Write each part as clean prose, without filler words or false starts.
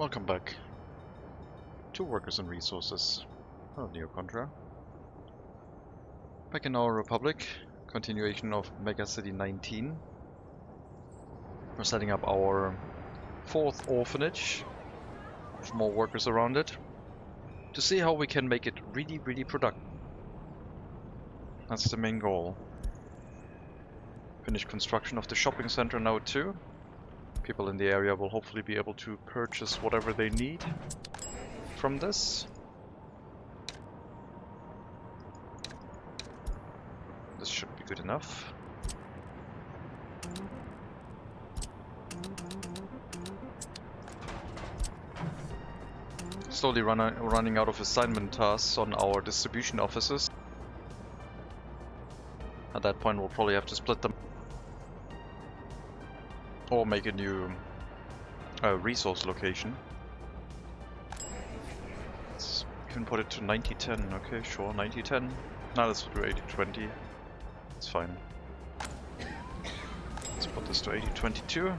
Welcome back to Workers and Resources. Oh, Neocontra. Back in our Republic, continuation of MegaCity 19. We're setting up our 4th orphanage with more workers around it to see how we can make it really productive. That's the main goal. Finish construction of the shopping center now too. People in the area will hopefully be able to purchase whatever they need from this. This should be good enough. Slowly running out of assignment tasks on our distribution offices. At that point we'll probably have to split them. Or make a new resource location. Let's even put it to 90-10. Okay, sure, 90-10. Now let's do 80-20. It's fine. Let's put this to 80-22.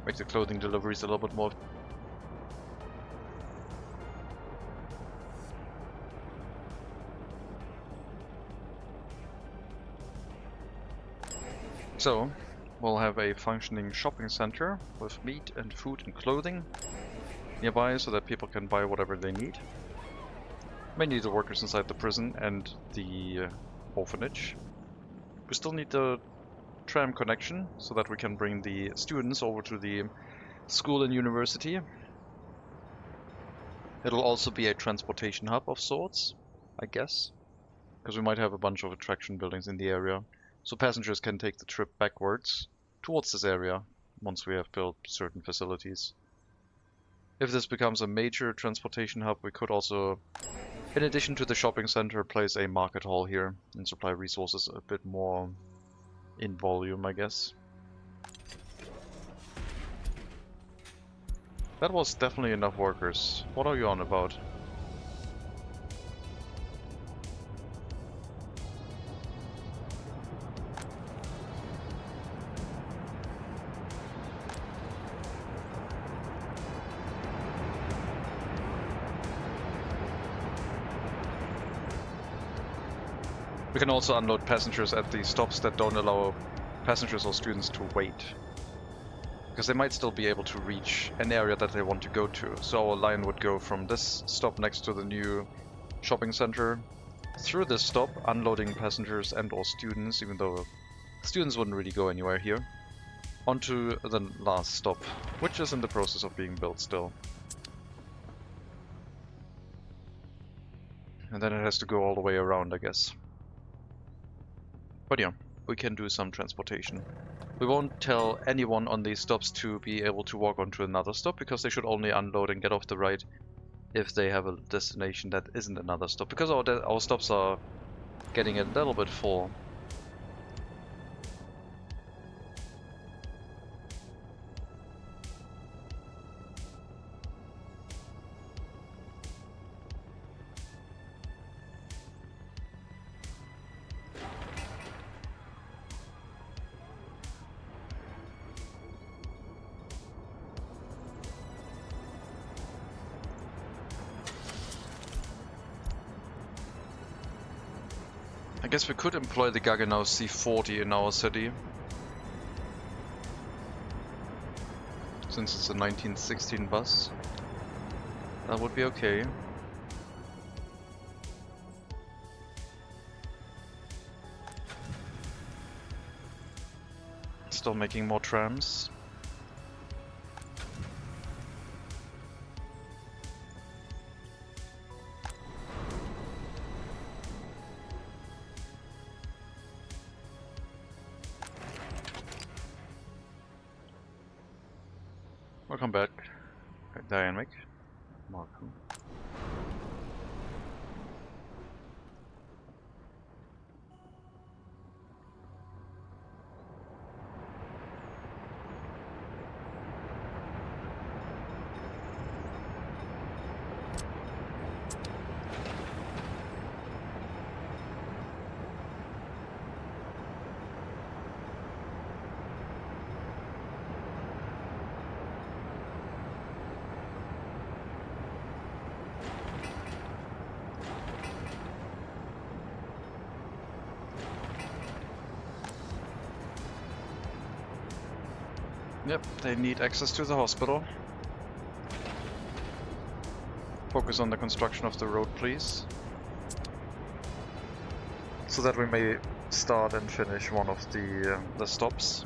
Make the clothing deliveries a little bit more. So, we'll have a functioning shopping center with meat and food and clothing nearby so that people can buy whatever they need. Mainly the workers inside the prison and the orphanage. We still need the tram connection so that we can bring the students over to the school and university. It'll also be a transportation hub of sorts, I guess, because we might have a bunch of attraction buildings in the area. So passengers can take the trip backwards towards this area once we have built certain facilities. If this becomes a major transportation hub, we could also, in addition to the shopping center, place a market hall here and supply resources a bit more in volume, I guess. That was definitely enough workers. What are you on about? We can also unload passengers at the stops that don't allow passengers or students to wait. Because they might still be able to reach an area that they want to go to. So our line would go from this stop next to the new shopping center through this stop, unloading passengers and or students, even though students wouldn't really go anywhere here, onto the last stop, which is in the process of being built still. And then it has to go all the way around, I guess. But yeah, we can do some transportation. We won't tell anyone on these stops to be able to walk onto another stop, because they should only unload and get off the ride if they have a destination that isn't another stop, because our stops are getting a little bit full. I guess we could employ the Gaggenau C40 in our city, since it's a 1916 bus. That would be okay. Still making more trams. Welcome back, Dynamic. Welcome. Yep, they need access to the hospital. Focus on the construction of the road, please. So that we may start and finish one of the stops.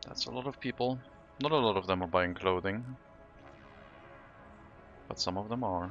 That's a lot of people. Not a lot of them are buying clothing, but some of them are.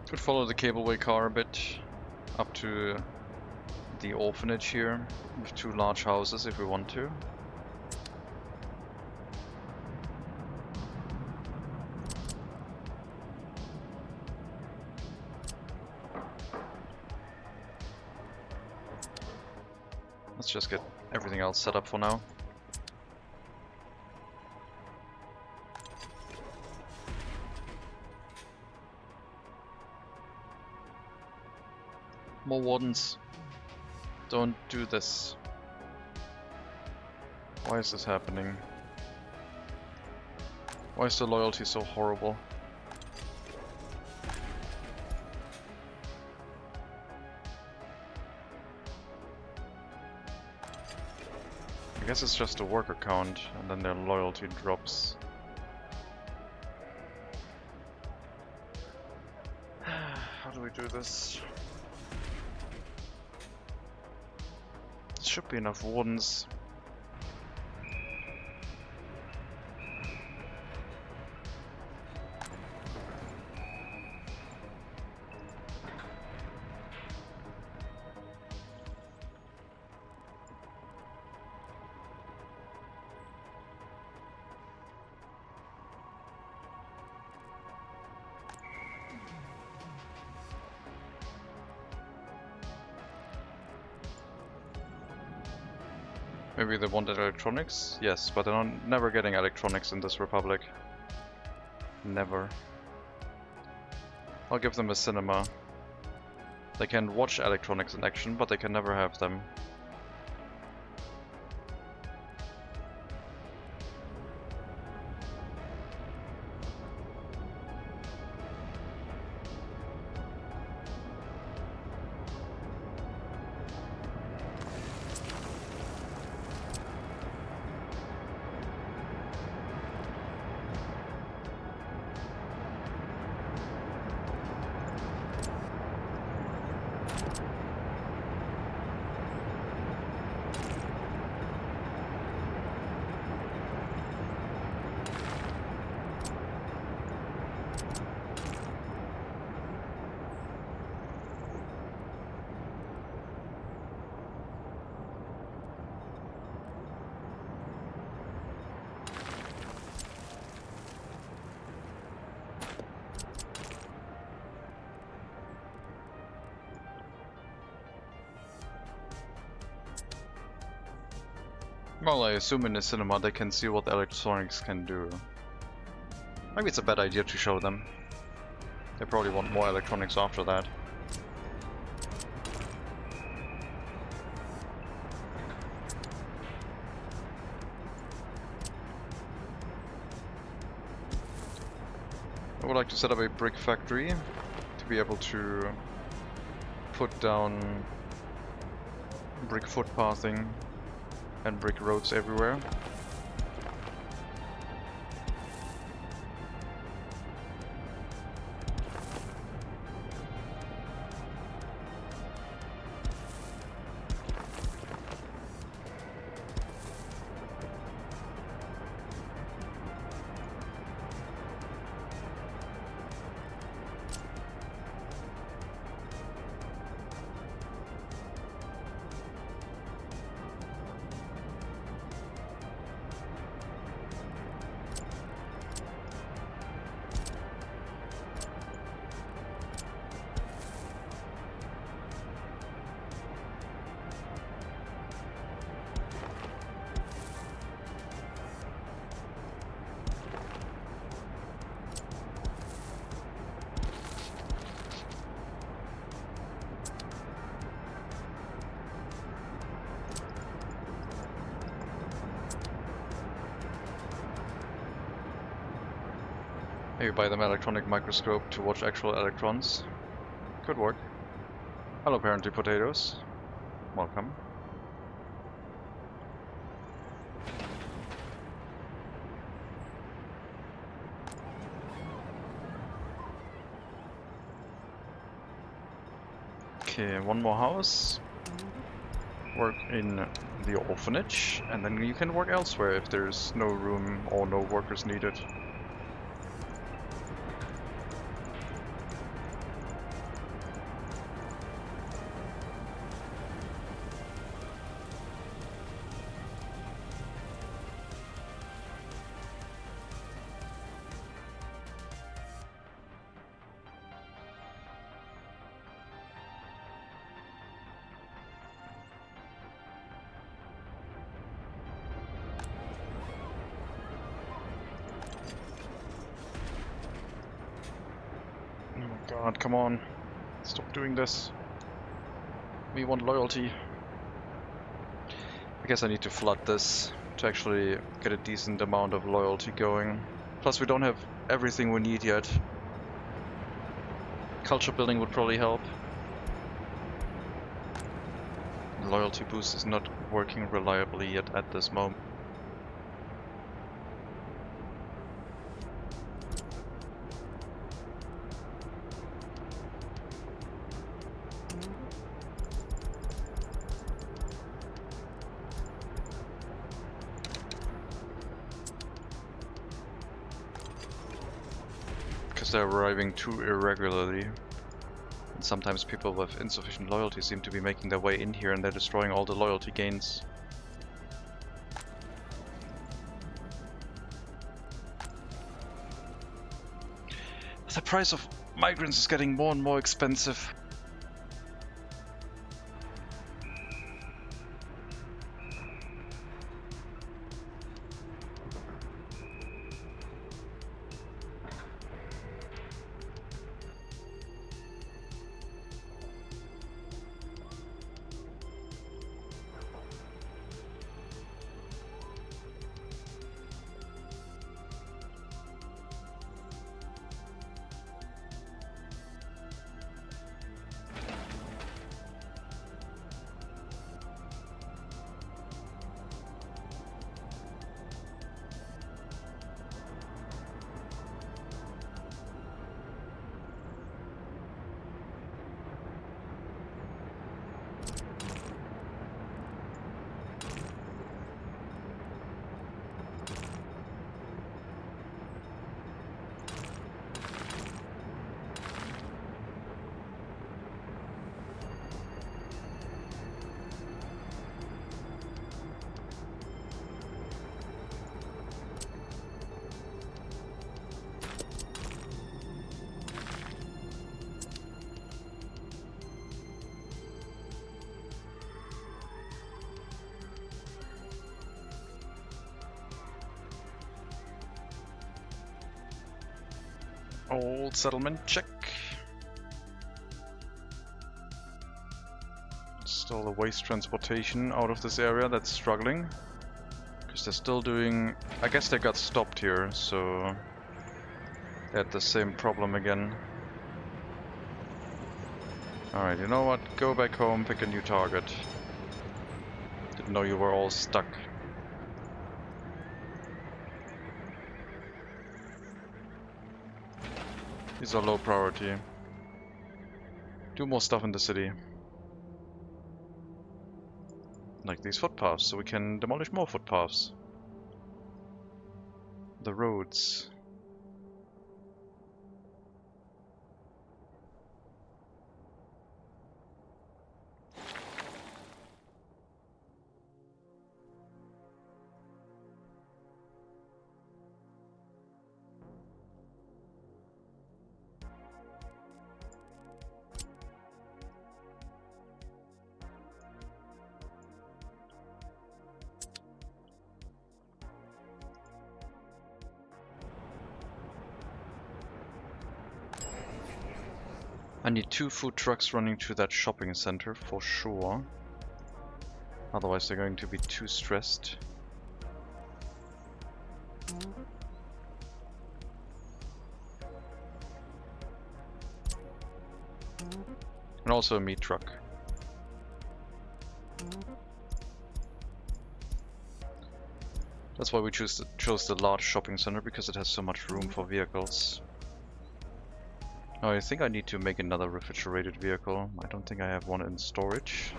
Could follow the cableway car a bit up to the orphanage here with 2 large houses if we want to. Let's just get everything else set up for now. More wardens. Don't do this. Why is this happening? Why is the loyalty so horrible? I guess it's just a worker count and then their loyalty drops. How do we do this? Should be enough wardens. Maybe they wanted electronics? Yes, but they're never getting electronics in this republic. Never. I'll give them a cinema. They can watch electronics in action, but they can never have them. Well, I assume in the cinema they can see what electronics can do. Maybe it's a bad idea to show them. They probably want more electronics after that. I would would like to set up a brick factory to be able to put down brick footpathing and brick roads everywhere. Maybe buy them electronic microscope to watch actual electrons. Could work. Hello, apparently potatoes. Welcome. Okay, one more house. Work in the orphanage, and then you can work elsewhere if there's no room or no workers needed. God, come on. Stop doing this. We want loyalty. I guess I need to flood this to actually get a decent amount of loyalty going. Plus we don't have everything we need yet. Culture building would probably help. Loyalty boost is not working reliably yet at this moment. They're arriving too irregularly, and sometimes people with insufficient loyalty seem to be making their way in here and they're destroying all the loyalty gains. The price of migrants is getting more and more expensive. Old settlement check. Still the waste transportation out of this area that's struggling. Because they're still doing... I guess they got stopped here, so... Had the same problem again. Alright, you know what? Go back home, pick a new target. Didn't know you were all stuck. These are low priority. Do more stuff in the city. Like these footpaths, so we can demolish more footpaths. The roads. I need 2 food trucks running to that shopping center for sure. Otherwise they're going to be too stressed. And also a meat truck. That's why we chose the large shopping center, because it has so much room for vehicles. Oh, I think I need to make another refrigerated vehicle. I don't think I have one in storage.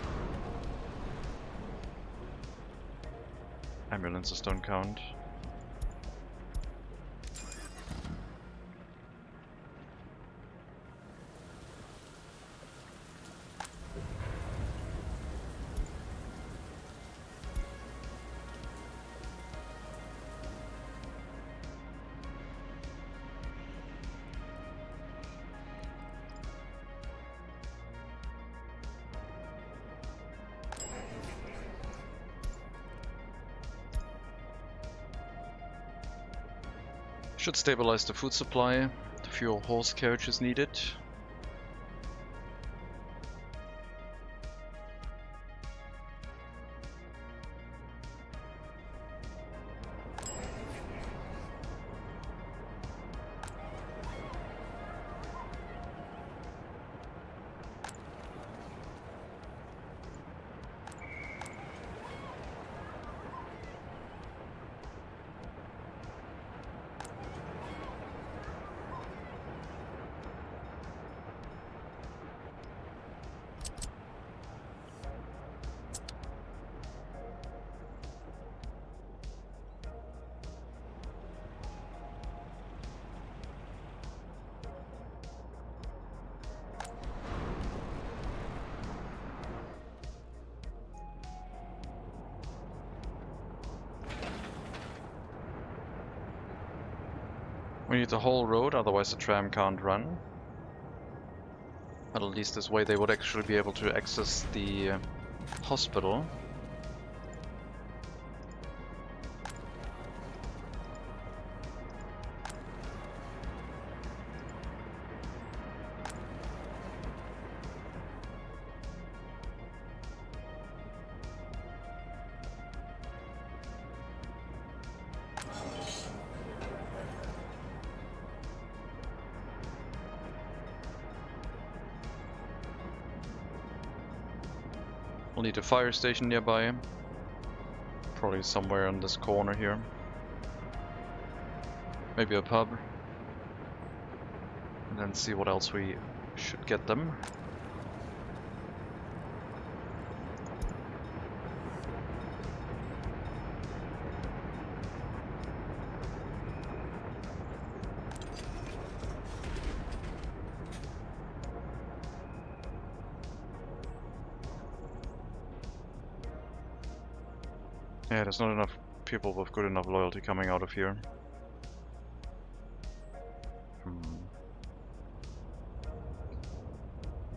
Ambulances don't count. Should stabilize the food supply. Fewer horse carriages needed. We need the whole road, otherwise the tram can't run. But at least this way they would actually be able to access the hospital. We'll need a fire station nearby. Probably somewhere on this corner here. Maybe a pub. And then see what else we should get them. Yeah, there's not enough people with good enough loyalty coming out of here.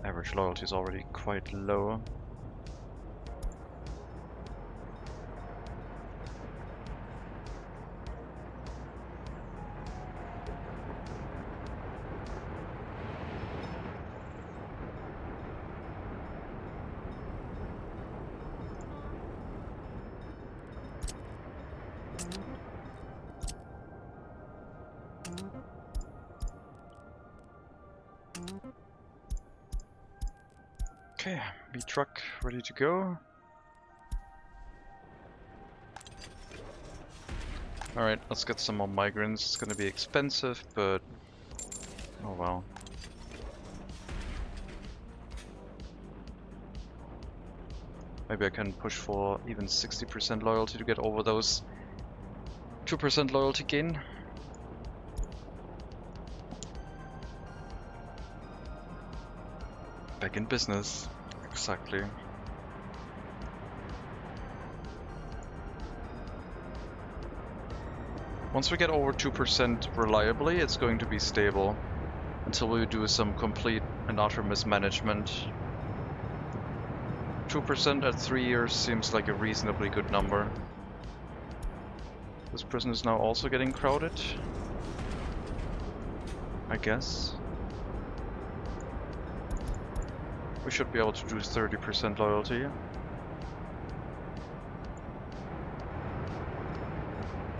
Average loyalty is already quite low. Okay, B truck ready to go. Alright, let's get some more migrants. It's gonna be expensive, but oh well. Maybe I can push for even 60% loyalty to get over those 2% loyalty gain. Back in business. Exactly. Once we get over 2% reliably, it's going to be stable until we do some complete and utter mismanagement. 2% at 3 years seems like a reasonably good number. This prison is now also getting crowded, I guess. We should be able to do 30% loyalty.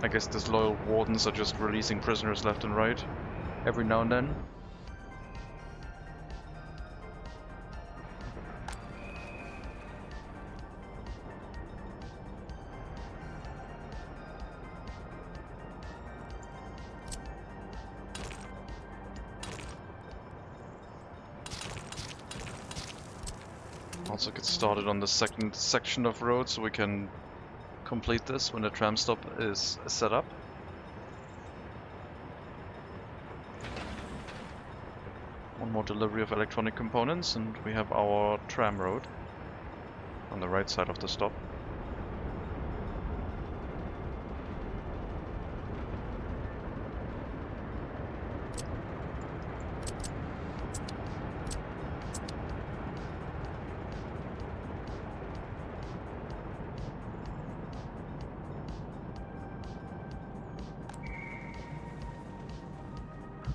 I guess disloyal wardens are just releasing prisoners left and right, every now and then. Also get started on the second section of road so we can complete this when the tram stop is set up. One more delivery of electronic components and we have our tram road on the right side of the stop.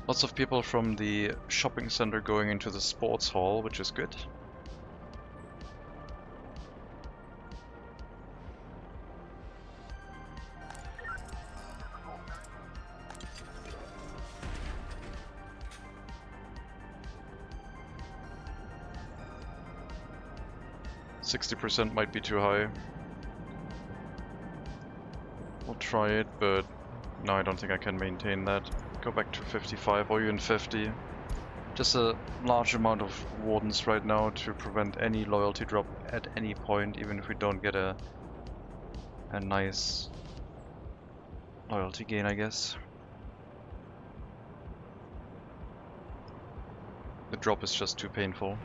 Lots of people from the shopping center going into the sports hall, which is good. %60 might be too high. We'll try it, but no, I don't think I can maintain that. Go back to 55 or even 50. Just a large amount of wardens right now to prevent any loyalty drop at any point, even if we don't get a nice loyalty gain, I guess. The drop is just too painful.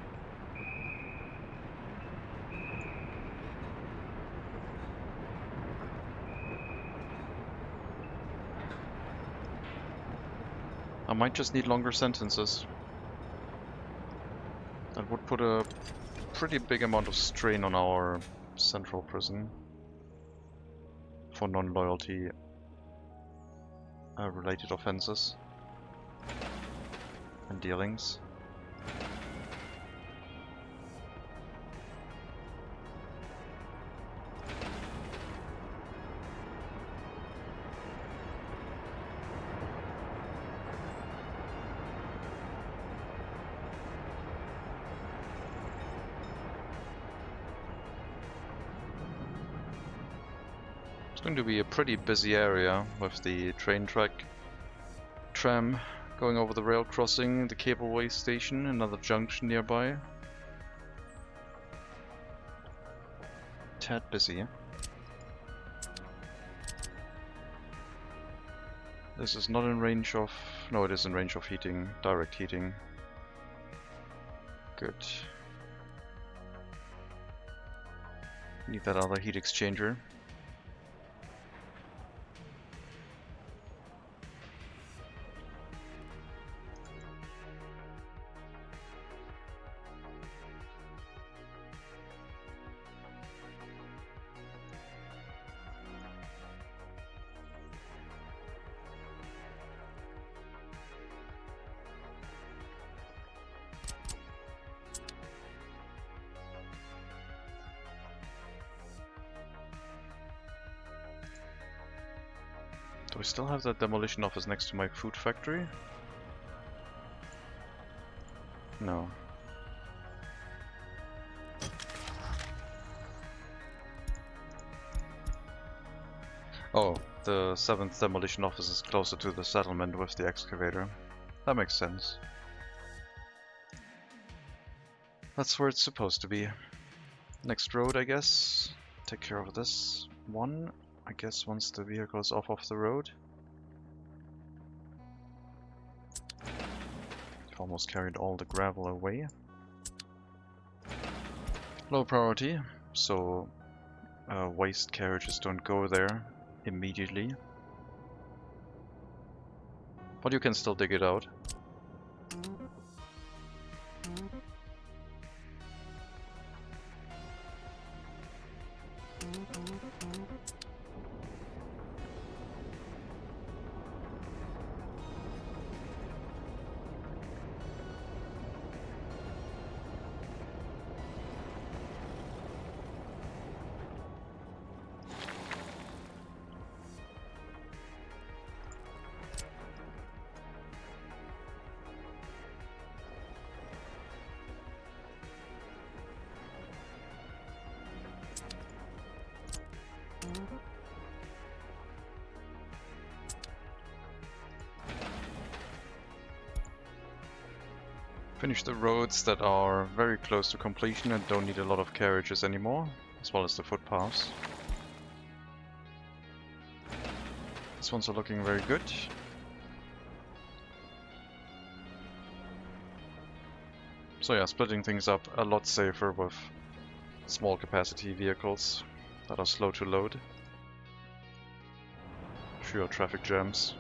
I might just need longer sentences. That would put a pretty big amount of strain on our central prison for non-loyalty related offenses and dealings. It's going to be a pretty busy area with the train track, tram going over the rail crossing, the cableway station, another junction nearby. Tad busy. This is not in range of... no, it is in range of heating, direct heating. Good. Need that other heat exchanger. Do we still have that demolition office next to my food factory? No. Oh, the 7th demolition office is closer to the settlement with the excavator. That makes sense. That's where it's supposed to be. Next road, I guess. Take care of this one, I guess, once the vehicle is off the road. I've almost carried all the gravel away. Low priority, so waste carriages don't go there immediately. But you can still dig it out. Finish the roads that are very close to completion and don't need a lot of carriages anymore, as well as the footpaths. These ones are looking very good. So yeah, splitting things up a lot safer with small capacity vehicles that are slow to load. Fewer traffic jams.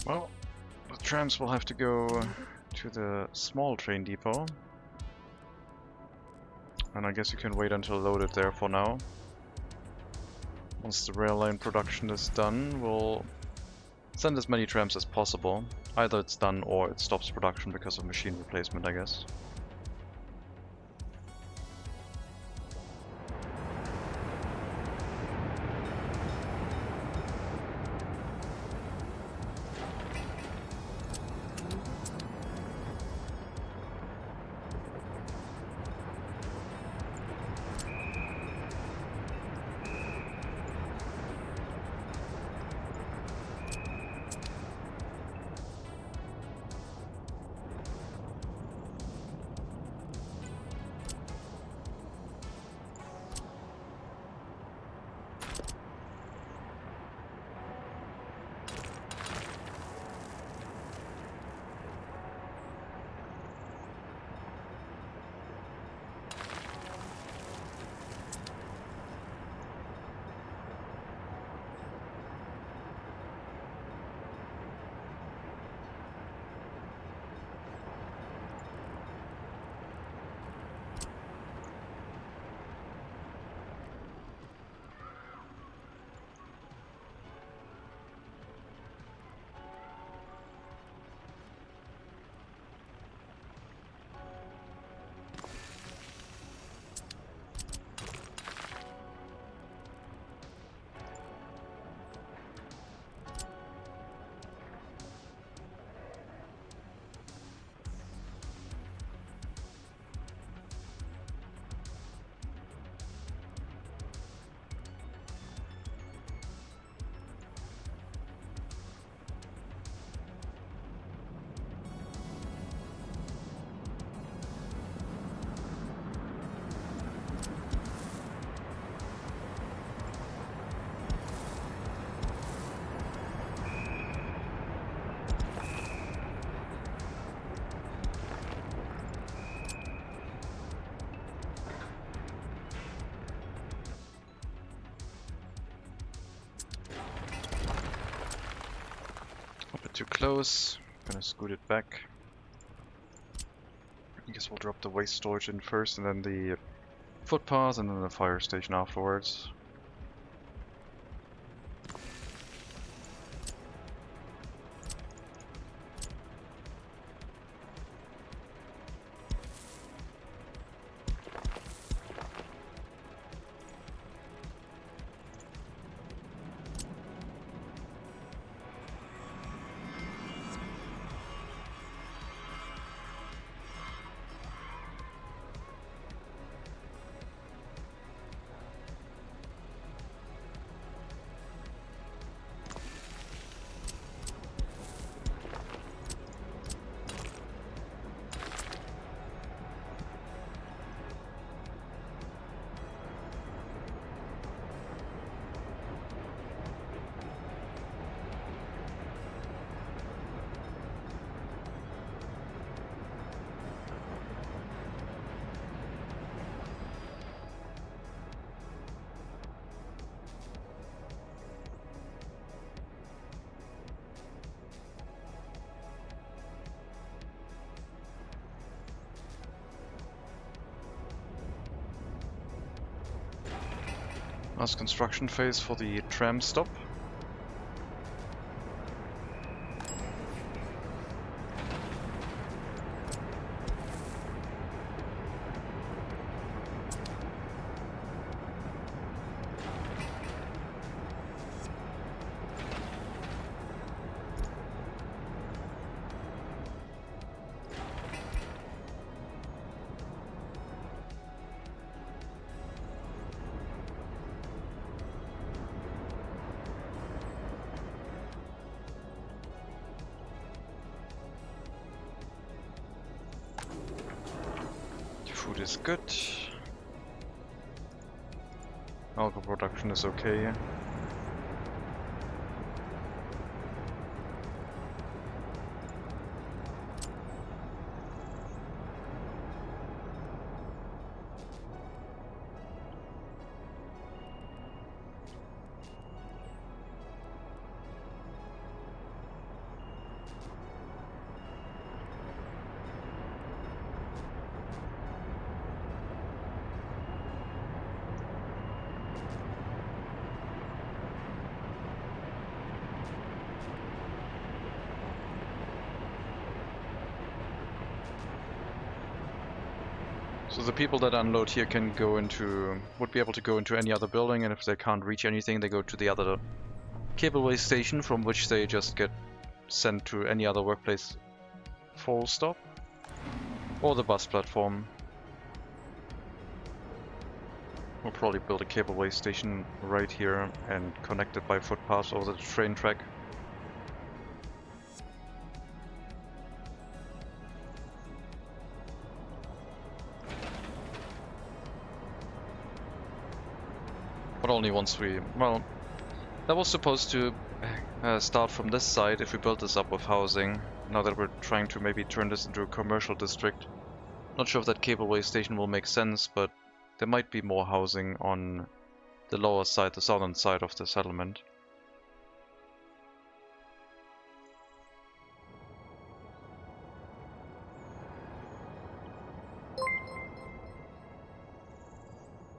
Well, the trams will have to go to the small train depot. And I guess you can wait until loaded there for now. Once the rail line production is done, we'll send as many trams as possible. Either it's done or it stops production because of machine replacement, I guess. bit too close. Gonna scoot it back. I guess we'll drop the waste storage in first, and then the footpath, and then the fire station afterwards. Last construction phase for the tram stop. Food is good. Alcohol production is okay. So the people that unload here can would be able to go into any other building, and if they can't reach anything, they go to the other cableway station, from which they just get sent to any other workplace full stop, or the bus platform. We'll probably build a cableway station right here and connect it by footpaths over the train track. But only once well, that was supposed to start from this side if we build this up with housing. Now that we're trying to maybe turn this into a commercial district. Not sure if that cableway station will make sense, but there might be more housing on the lower side, the southern side of the settlement.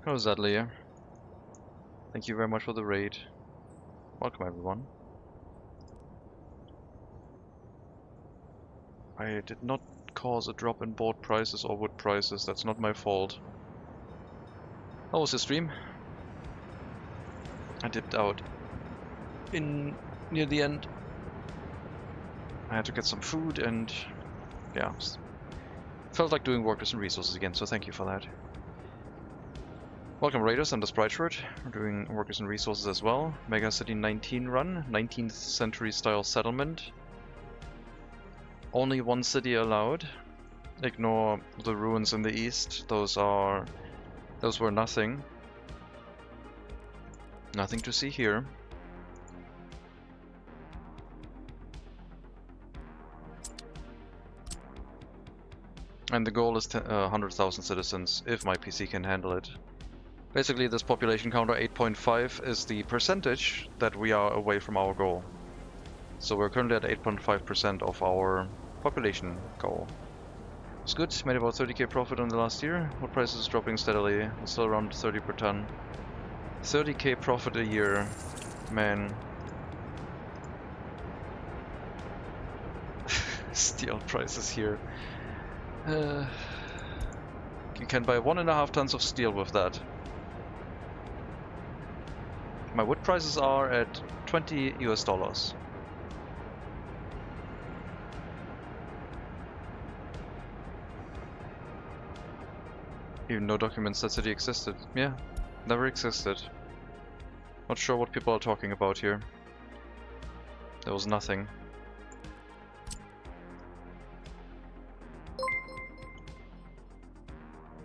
How's that, Leah? Thank you very much for the raid. Welcome, everyone. I did not cause a drop in board prices or wood prices. That's not my fault. How was the stream? I dipped out near the end. I had to get some food and yeah, felt like doing workers and resources again, so thank you for that. Welcome Raiders and the Sprite Shirt. We're doing workers and resources as well. MegaCity 19 run, 19th century style settlement. Only one city allowed. Ignore the ruins in the east. Those were nothing. Nothing to see here. And the goal is 100,000 citizens, if my PC can handle it. Basically, this population counter 8.5 is the percentage that we are away from our goal. So we're currently at 8.5% of our population goal. It's good, made about 30k profit in the last year. Wood price is dropping steadily, it's still around 30 per ton. 30k profit a year, man. Steel prices here. You can buy 1.5 tons of steel with that. My wood prices are at $20 US. Even no documents that city existed. Yeah, never existed. Not sure what people are talking about here. There was nothing.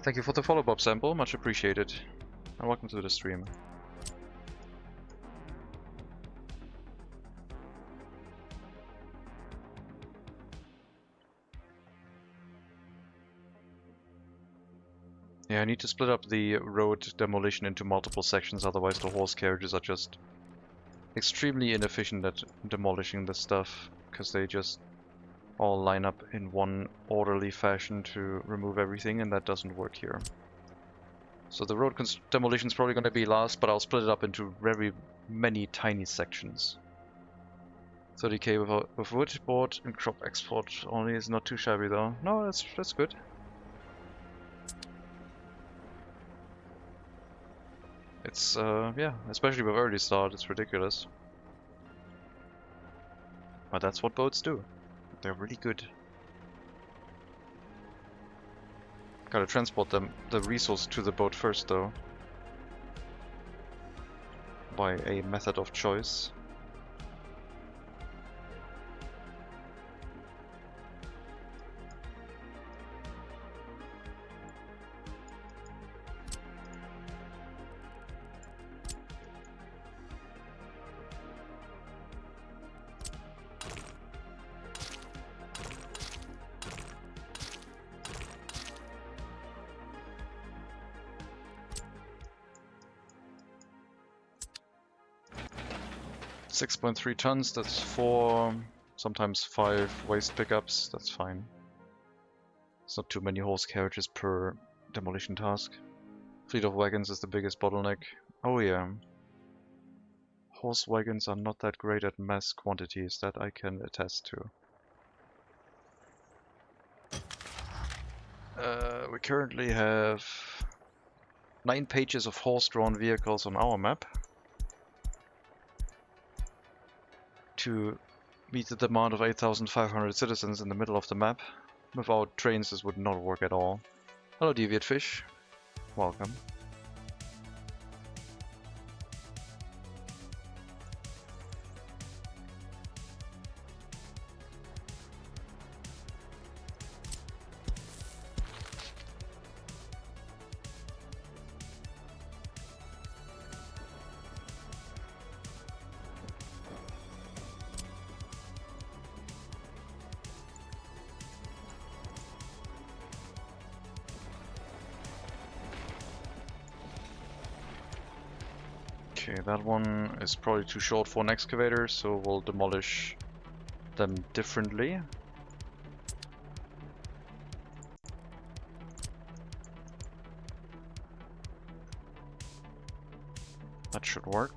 Thank you for the follow, Bob Sample, much appreciated. And welcome to the stream. Yeah, I need to split up the road demolition into multiple sections, otherwise the horse carriages are just extremely inefficient at demolishing this stuff, because they just all line up in one orderly fashion to remove everything, and that doesn't work here. So the road demolition is probably going to be last, but I'll split it up into very many tiny sections. 30k with wood board and crop export only is not too shabby though. No, that's good. It's yeah, especially with early start, it's ridiculous. But that's what boats do. They're really good. Gotta transport the resource to the boat first though. By a method of choice. .3 tons, that's 4, sometimes 5 waste pickups, that's fine. It's not too many horse carriages per demolition task. Fleet of wagons is the biggest bottleneck. Oh yeah. Horse wagons are not that great at mass quantities, that I can attest to. We currently have 9 pages of horse-drawn vehicles on our map. To meet the demand of 8,500 citizens in the middle of the map. Without trains this would not work at all. Hello Deviant Fish, welcome. Okay, that one is probably too short for an excavator, so we'll demolish them differently. That should work.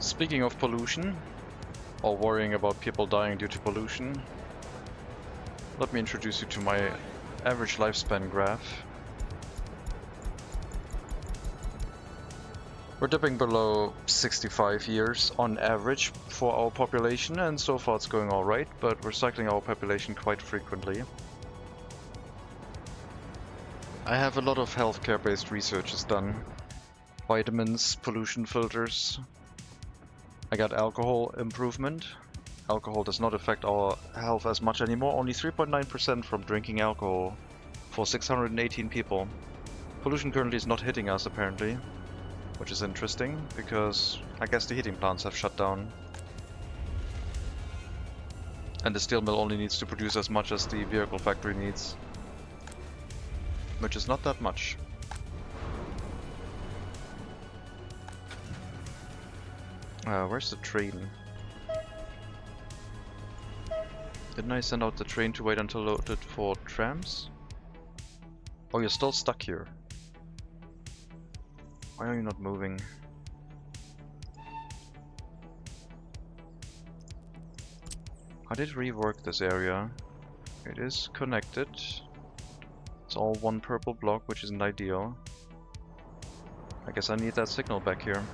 Speaking of pollution, or worrying about people dying due to pollution, let me introduce you to my average lifespan graph. We're dipping below 65 years on average for our population, and so far it's going alright, but we're cycling our population quite frequently. I have a lot of healthcare based researches done. Vitamins, pollution filters. I got alcohol improvement. Alcohol does not affect our health as much anymore, only 3.9% from drinking alcohol for 618 people. Pollution currently is not hitting us apparently, which is interesting because I guess the heating plants have shut down. And the steel mill only needs to produce as much as the vehicle factory needs, which is not that much. Where's the train? Didn't I send out the train to wait until loaded for trams? Oh, you're still stuck here. Why are you not moving? I did rework this area. It is connected. It's all one purple block, which isn't ideal. I guess I need that signal back here.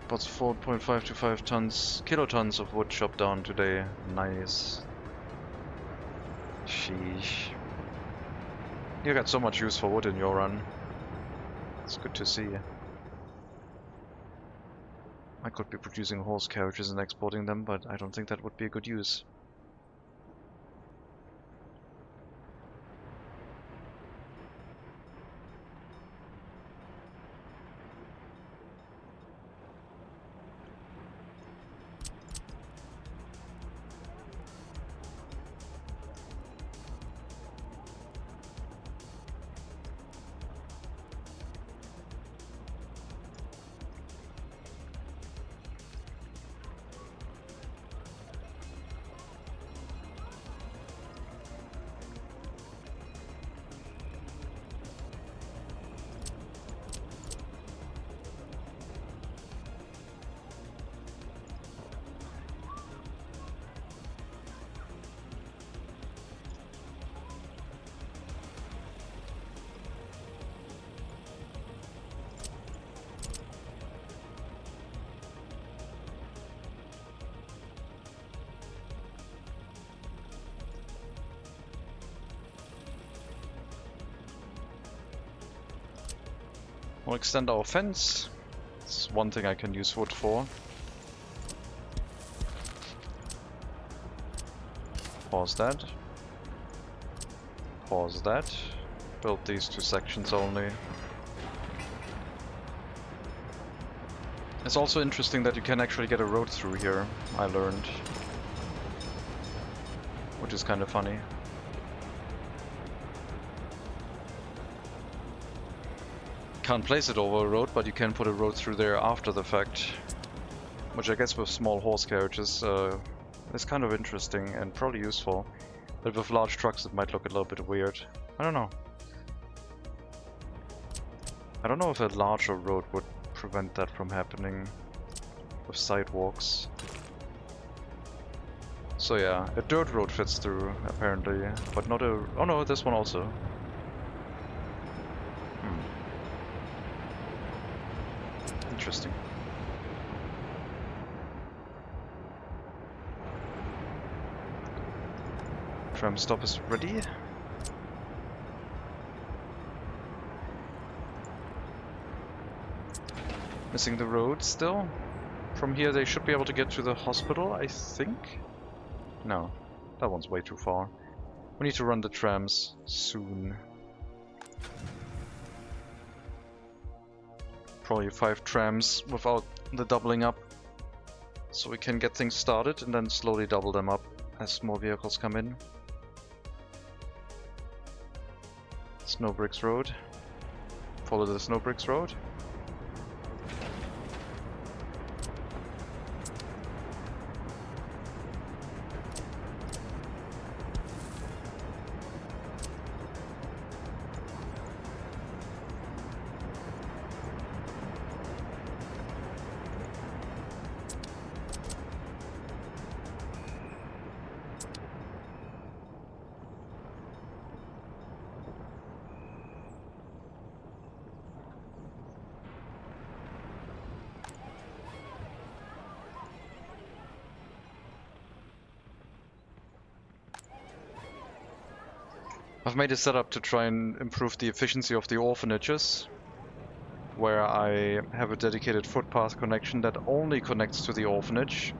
But 4.5 to 5 kilotons of wood chopped down today. Nice. Sheesh. You got so much use for wood in your run. It's good to see. I could be producing horse carriages and exporting them, but I don't think that would be a good use. We'll extend our fence. It's one thing I can use wood for. Pause that. Pause that. Build these two sections only. It's also interesting that you can actually get a road through here, I learned. Which is kind of funny. Can't place it over a road, but you can put a road through there after the fact. Which I guess with small horse carriages is kind of interesting and probably useful. But with large trucks it might look a little bit weird. I don't know. I don't know if a larger road would prevent that from happening with sidewalks. So yeah, a dirt road fits through apparently, but not a... oh no, this one also. Interesting. Tram stop is ready. Missing the road still. From here they should be able to get to the hospital, I think? No, that one's way too far. We need to run the trams soon. Probably 5 trams without the doubling up. So we can get things started and then slowly double them up as more vehicles come in. Snowbricks Road. Follow the Snowbricks Road. I've made a setup to try and improve the efficiency of the orphanages. where I have a dedicated footpath connection that only connects to the orphanage.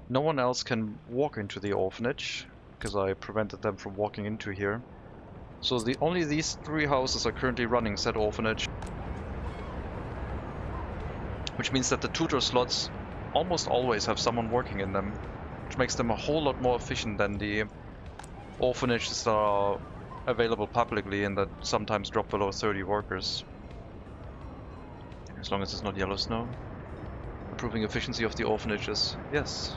No one else can walk into the orphanage, because I prevented them from walking into here. So only these 3 houses are currently running said orphanage. Which means that the tutor slots almost always have someone working in them, which makes them a whole lot more efficient than the orphanages that are available publicly and that sometimes drop below 30 workers. As long as it's not yellow snow. Improving efficiency of the orphanages, yes.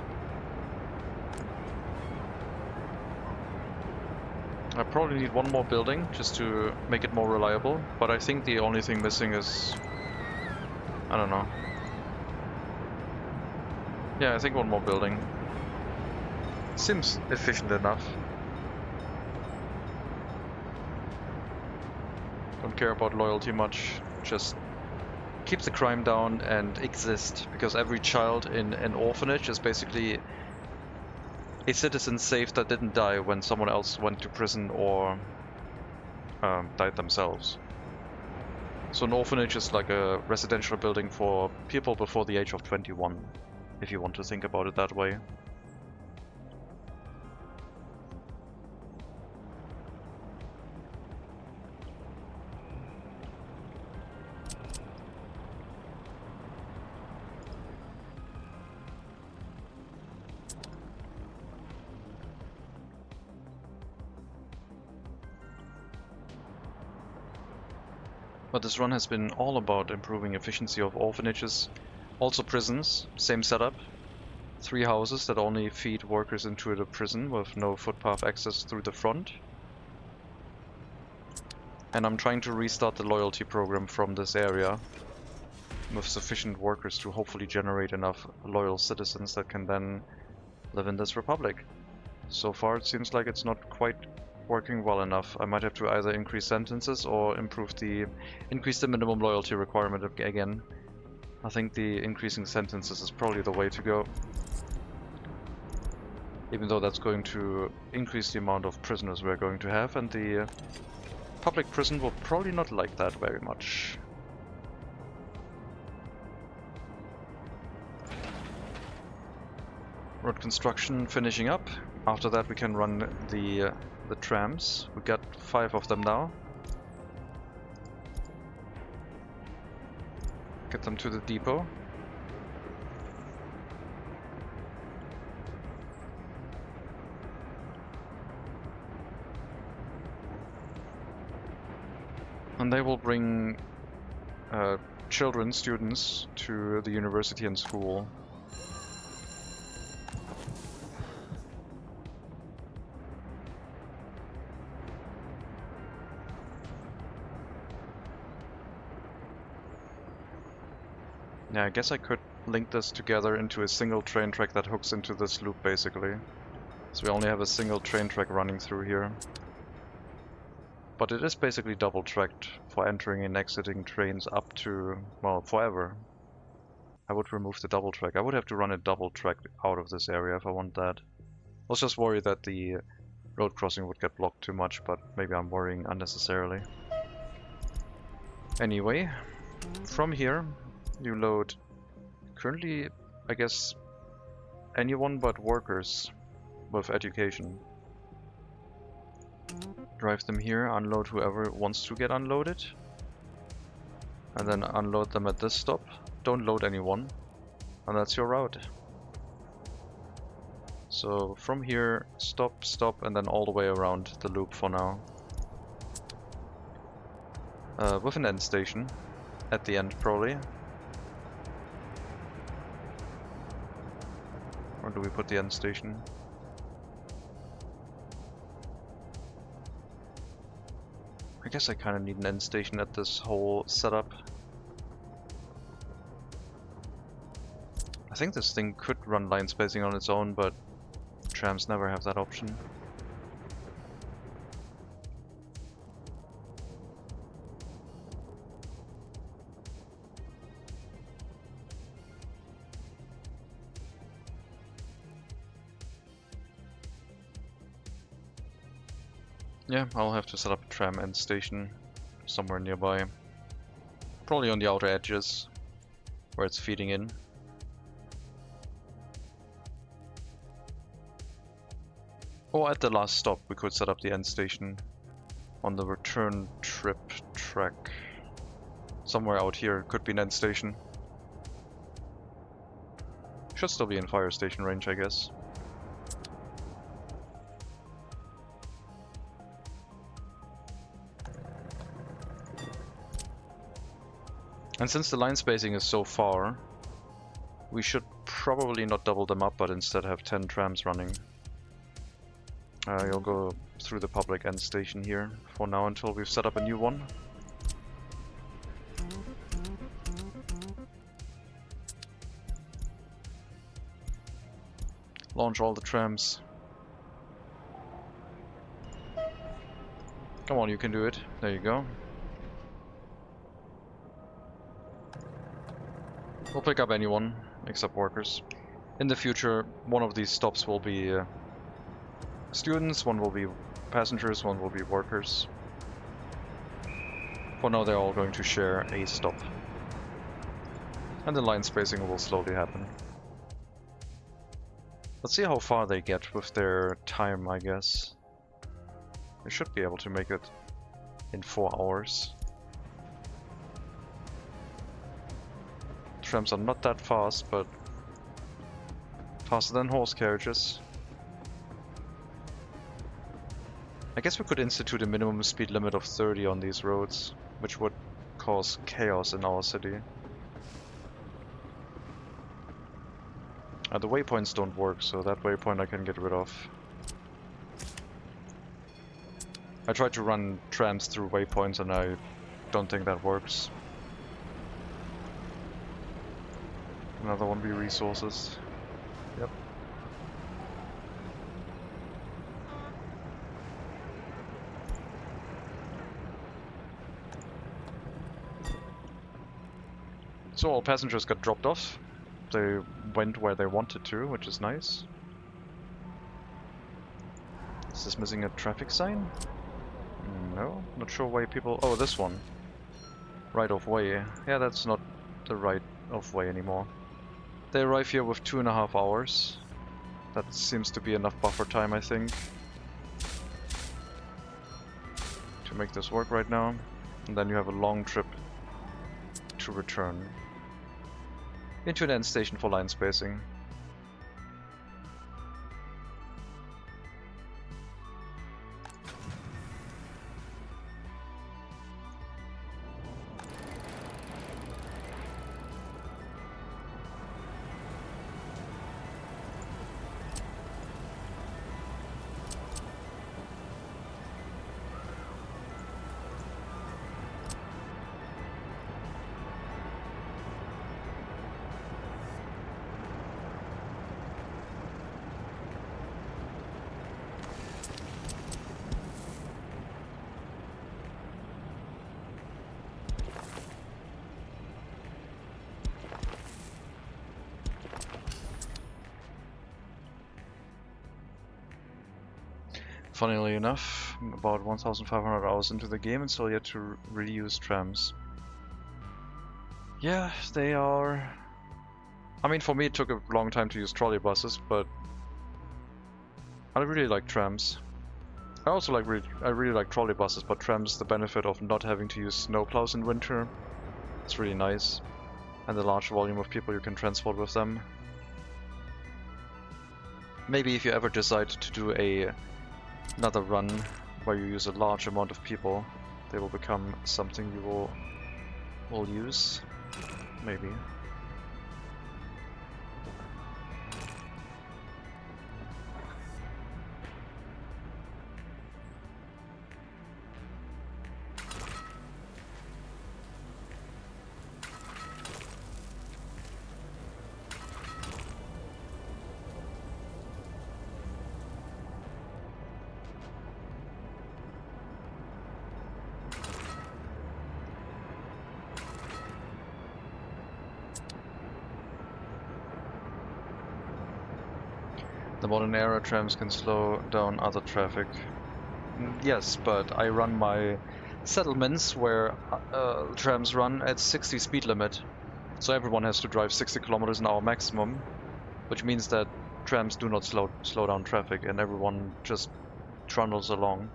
I probably need 1 more building just to make it more reliable, but I think the only thing missing is... I don't know. Yeah, I think 1 more building. Seems efficient enough. Don't care about loyalty much, just keep the crime down and exist, because every child in an orphanage is basically a citizen saved that didn't die when someone else went to prison or died themselves. So an orphanage is like a residential building for people before the age of 21, if you want to think about it that way. But this run has been all about improving efficiency of orphanages. Also prisons, same setup. 3 houses that only feed workers into the prison with no footpath access through the front. And I'm trying to restart the loyalty program from this area with sufficient workers to hopefully generate enough loyal citizens that can then live in this republic. So far it seems like it's not quite working well enough. I might have to either increase sentences or increase the minimum loyalty requirement again. I think the increasing sentences is probably the way to go. Even though that's going to increase the amount of prisoners we're going to have, and the public prison will probably not like that very much. Road construction finishing up. After that we can run the trams. We got 5 of them now. Get them to the depot. And they will bring students to the university and school. Yeah, I guess I could link this together into a single train track that hooks into this loop basically. So we only have a single train track running through here. But it is basically double tracked for entering and exiting trains up to, well, forever. I would remove the double track. I would have to run a double track out of this area if I want that. I was just worried that the road crossing would get blocked too much, but maybe I'm worrying unnecessarily. Anyway, from here you load currently, I guess, anyone but workers with education. Drive them here, unload whoever wants to get unloaded, and then unload them at this stop. Don't load anyone, and that's your route. So from here, stop, stop, and then all the way around the loop for now. With an end station at the end probably. Or do we put the end station? I guess I kind of need an end station at this whole setup. I think this thing could run line spacing on its own, but trams never have that option. Yeah, I'll have to set up a tram end station somewhere nearby. Probably on the outer edges, where it's feeding in. Or at the last stop, we could set up the end station on the return trip track. Somewhere out here, could be an end station. Should still be in fire station range, I guess. And since the line spacing is so far, we should probably not double them up, but instead have 10 trams running. You'll go through the public end station here for now until we've set up a new one. Launch all the trams. Come on, you can do it. There you go. We'll pick up anyone except workers. In the future, one of these stops will be students, one will be passengers, one will be workers. For now, they're all going to share a stop. And the line spacing will slowly happen. Let's see how far they get with their time, I guess. They should be able to make it in 4 hours. Trams are not that fast, but faster than horse carriages. I guess we could institute a minimum speed limit of 30 on these roads, which would cause chaos in our city. The waypoints don't work, so that waypoint I can get rid of. I tried to run trams through waypoints and I don't think that works. Another one be resources. Yep. So all passengers got dropped off. They went where they wanted to, which is nice. Is this missing a traffic sign? No, not sure why people... Oh, this one. Right of way. Yeah, that's not the right of way anymore. They arrive here with 2.5 hours. That seems to be enough buffer time, I think, to make this work right now. And then you have a long trip to return into an end station for line spacing. Funnily enough, I'm about 1,500 hours into the game and still yet to reuse trams. Yeah, they are... I mean, for me it took a long time to use trolley buses, but I really like trams. I also I really like trolley buses, but trams, the benefit of not having to use snowplows in winter, it's really nice. And the large volume of people you can transport with them. Maybe if you ever decide to do another run where you use a large amount of people, they will become something you will use. Maybe. The modern era trams can slow down other traffic. Yes, but I run my settlements where trams run at 60 speed limit. So everyone has to drive 60 kilometers an hour maximum, which means that trams do not slow down traffic and everyone just trundles along.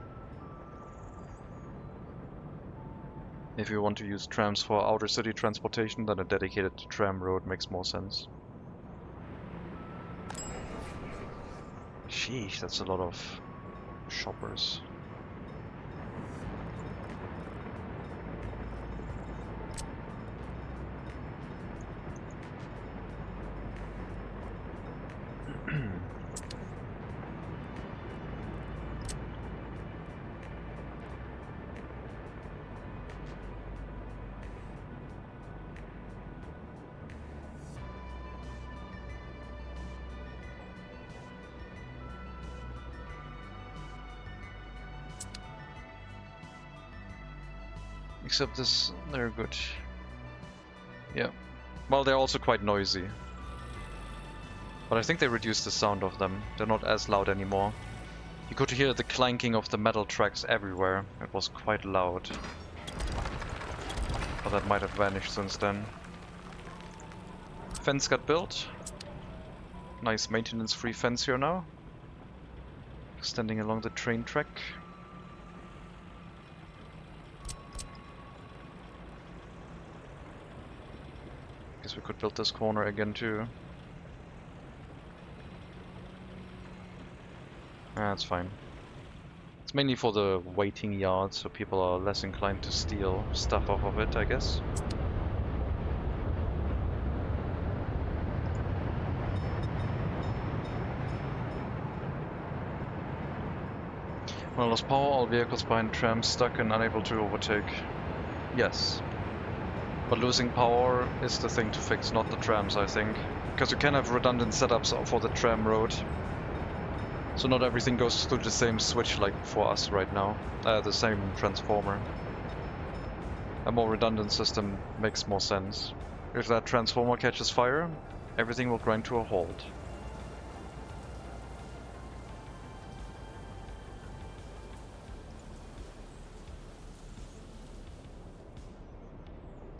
If you want to use trams for outer city transportation, then a dedicated tram road makes more sense. Sheesh, that's a lot of shoppers. Except this, they're good. Yeah. Well, they're also quite noisy. But I think they reduced the sound of them. They're not as loud anymore. You could hear the clanking of the metal tracks everywhere. It was quite loud. But that might have vanished since then. Fence got built. Nice maintenance-free fence here now. Extending along the train track. Guess we could build this corner again too. That's fine. It's mainly for the waiting yard, so people are less inclined to steal stuff off of it, I guess. When I lost power, all vehicles behind trams stuck and unable to overtake. Yes. But losing power is the thing to fix, not the trams, I think. Because you can have redundant setups for the tram road. So not everything goes through the same switch like for us right now. The same transformer. A more redundant system makes more sense. If that transformer catches fire, everything will grind to a halt.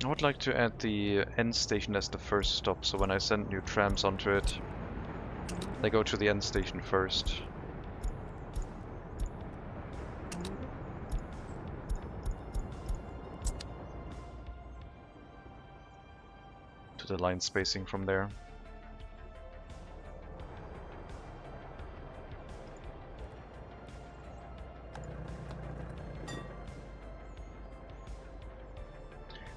I would like to add the end station as the first stop, so when I send new trams onto it, they go to the end station first. To the line spacing from there.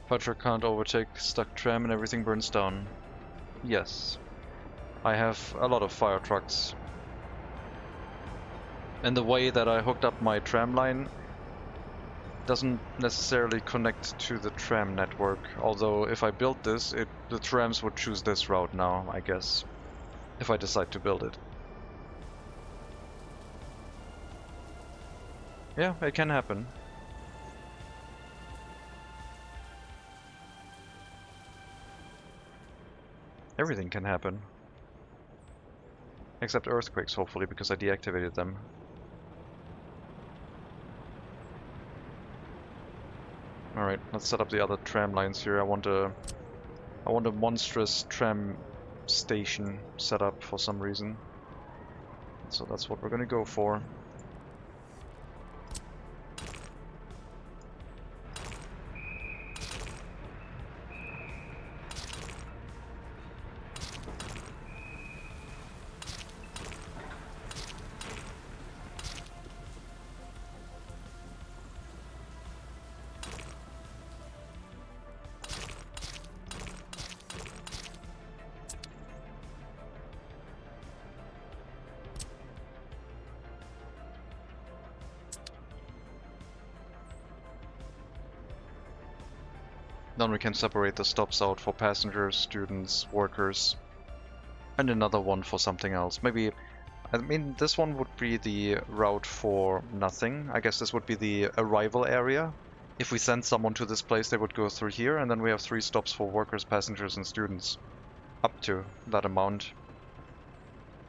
Fire truck can't overtake stuck tram and everything burns down. Yes. I have a lot of fire trucks. And the way that I hooked up my tram line doesn't necessarily connect to the tram network. Although if I built this, the trams would choose this route now, I guess. If I decide to build it. Yeah, it can happen. Everything can happen. Except earthquakes, hopefully, because I deactivated them. Alright, let's set up the other tram lines here. I want a monstrous tram station set up for some reason. So that's what we're gonna go for. Then we can separate the stops out for passengers, students, workers, and another one for something else. Maybe, I mean, this one would be the route for nothing. I guess this would be the arrival area. If we send someone to this place, they would go through here, and then we have 3 stops for workers, passengers, and students. Up to that amount.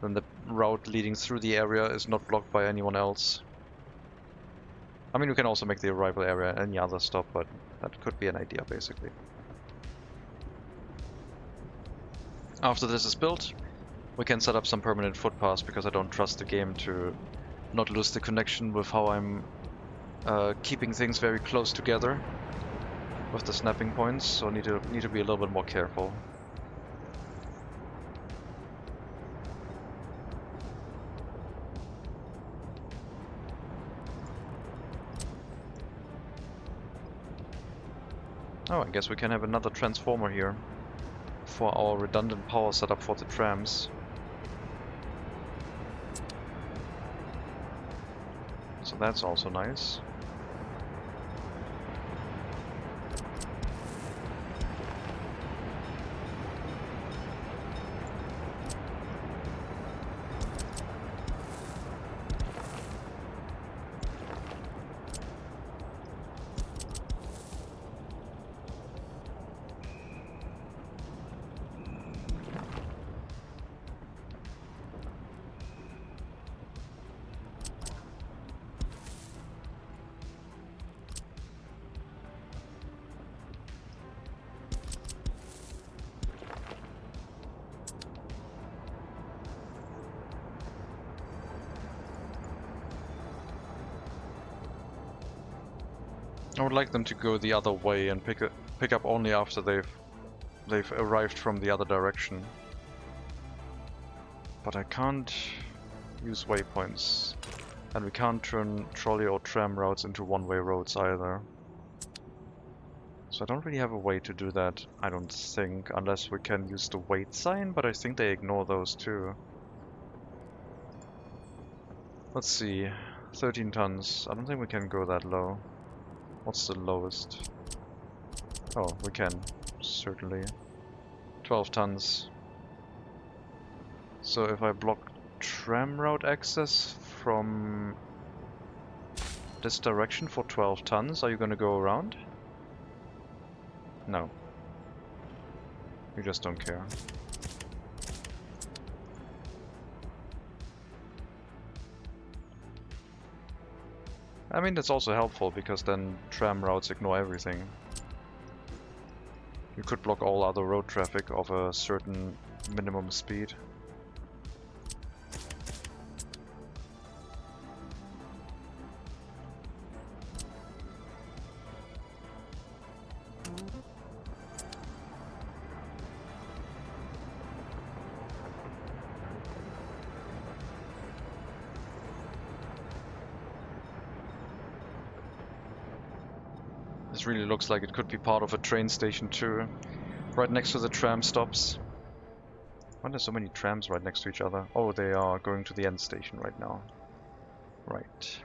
Then the route leading through the area is not blocked by anyone else. I mean, we can also make the arrival area any other stop, but that could be an idea, basically. After this is built, we can set up some permanent footpaths, because I don't trust the game to not lose the connection with how I'm keeping things very close together with the snapping points, so need to be a little bit more careful. Oh, I guess we can have another transformer here for our redundant power setup for the trams. So that's also nice. I would like them to go the other way and pick up only after they've arrived from the other direction. But I can't use waypoints, and we can't turn trolley or tram routes into one-way roads either. So I don't really have a way to do that, I don't think, unless we can use the wait sign, but I think they ignore those too. Let's see, 13 tons. I don't think we can go that low. What's the lowest? Oh, we can, certainly. 12 tons. So if I block tram route access from this direction for 12 tons, are you gonna go around? No. You just don't care. I mean, that's also helpful, because then tram routes ignore everything. You could block all other road traffic of a certain minimum speed. This really looks like it could be part of a train station too, right next to the tram stops. Why are there so many trams right next to each other? Oh, they are going to the end station right now. Right.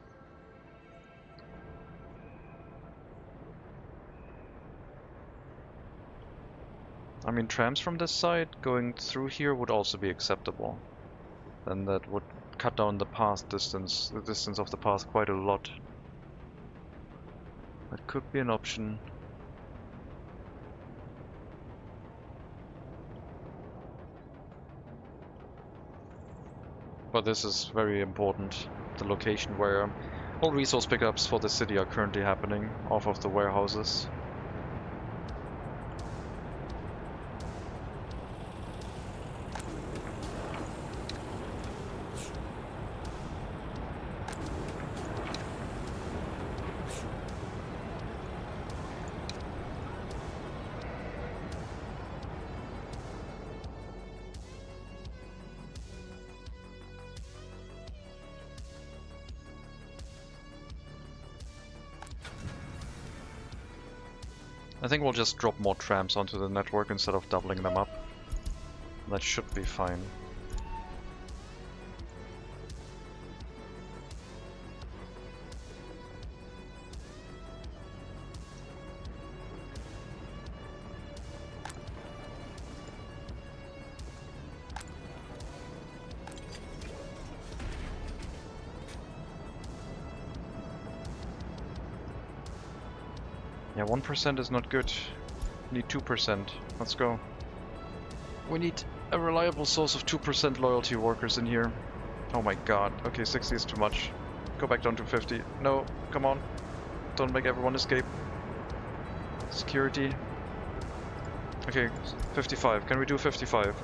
I mean, trams from this side going through here would also be acceptable. Then that would cut down the path distance, the distance of the path quite a lot. That could be an option. But this is very important. The location where all resource pickups for the city are currently happening off of the warehouses. I think we'll just drop more trams onto the network instead of doubling them up. That should be fine. Yeah, 1% is not good. We need 2%. Let's go. We need a reliable source of 2% loyalty workers in here. Oh my god. Okay, 60 is too much. Go back down to 50. No, come on. Don't make everyone escape. Security. Okay, 55. Can we do 55?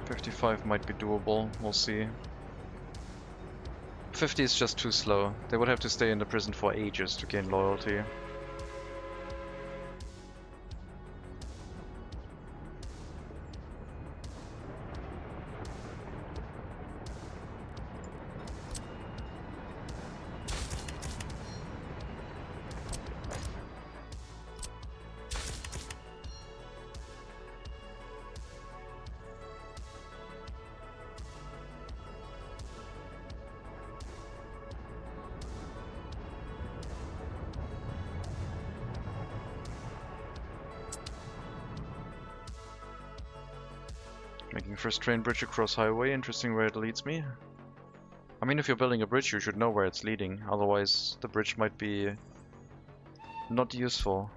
.55 might be doable. We'll see. 50 is just too slow. They would have to stay in the prison for ages to gain loyalty. Making first train bridge across highway, interesting where it leads me. I mean, if you're building a bridge, you should know where it's leading, otherwise the bridge might be not useful.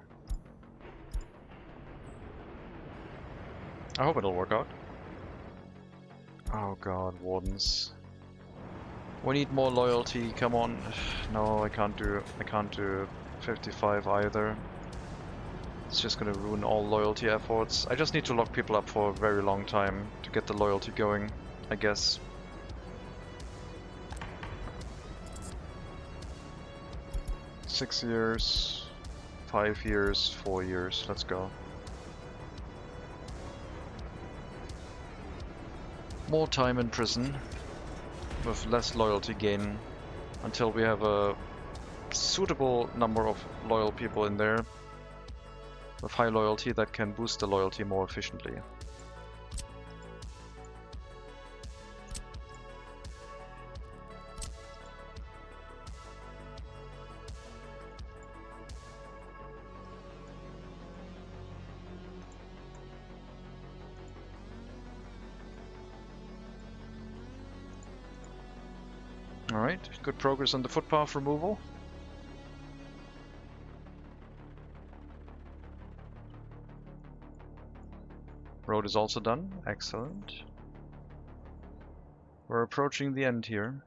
I hope it'll work out. Oh god, wardens. We need more loyalty, come on. No, I can't do 55 either. It's just gonna ruin all loyalty efforts. I just need to lock people up for a very long time to get the loyalty going, I guess. Six years, 5 years, 4 years, let's go. More time in prison with less loyalty gain until we have a suitable number of loyal people in there with high loyalty that can boost the loyalty more efficiently. Alright, good progress on the footpath removal. Road is also done. Excellent. We're approaching the end here.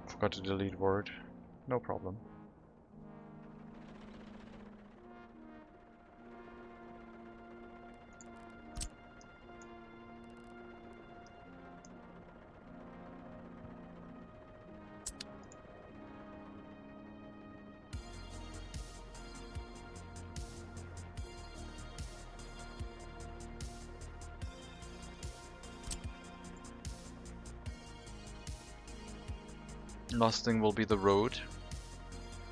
Forgot to delete word. No problem. Last thing will be the road.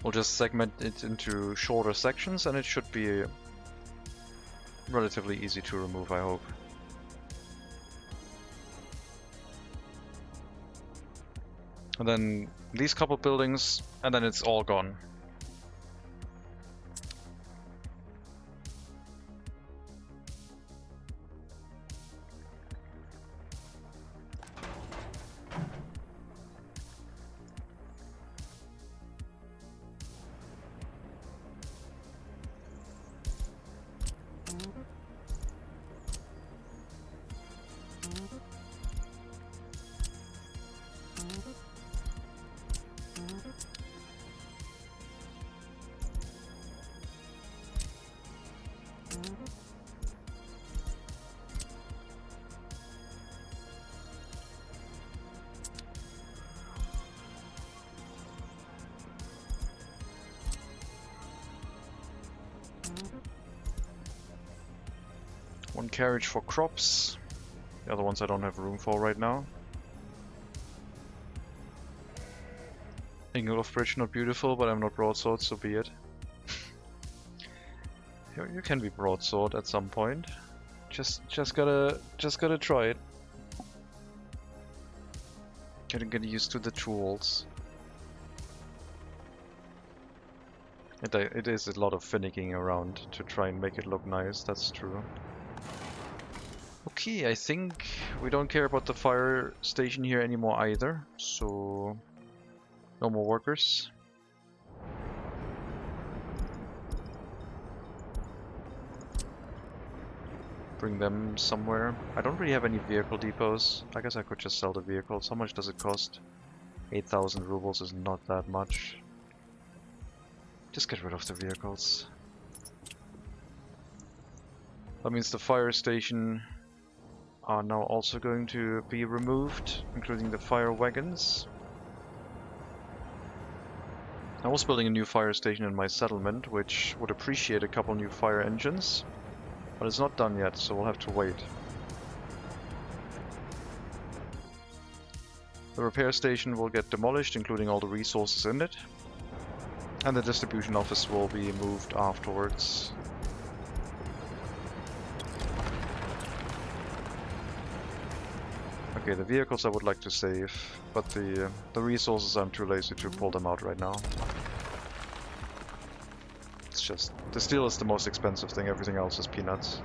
We'll just segment it into shorter sections and it should be relatively easy to remove, I hope. And then these couple buildings, and then it's all gone. One carriage for crops. The other ones I don't have room for right now. Ingolf Bridge, not beautiful, but I'm not broadsword, so be it. You can be broadsword at some point. Just gotta try it. Gotta get used to the tools. It is a lot of finicking around to try and make it look nice, that's true. Okay, I think we don't care about the fire station here anymore either, so no more workers. Bring them somewhere. I don't really have any vehicle depots. I guess I could just sell the vehicles. How much does it cost? 8,000 rubles is not that much. Just get rid of the vehicles. That means the fire station are now also going to be removed, including the fire wagons. I was building a new fire station in my settlement, which would appreciate a couple new fire engines, but it's not done yet, so we'll have to wait. The repair station will get demolished, including all the resources in it, and the distribution office will be moved afterwards. Okay, the vehicles I would like to save, but the resources I'm too lazy to pull them out right now. It's just, the steel is the most expensive thing, everything else is peanuts.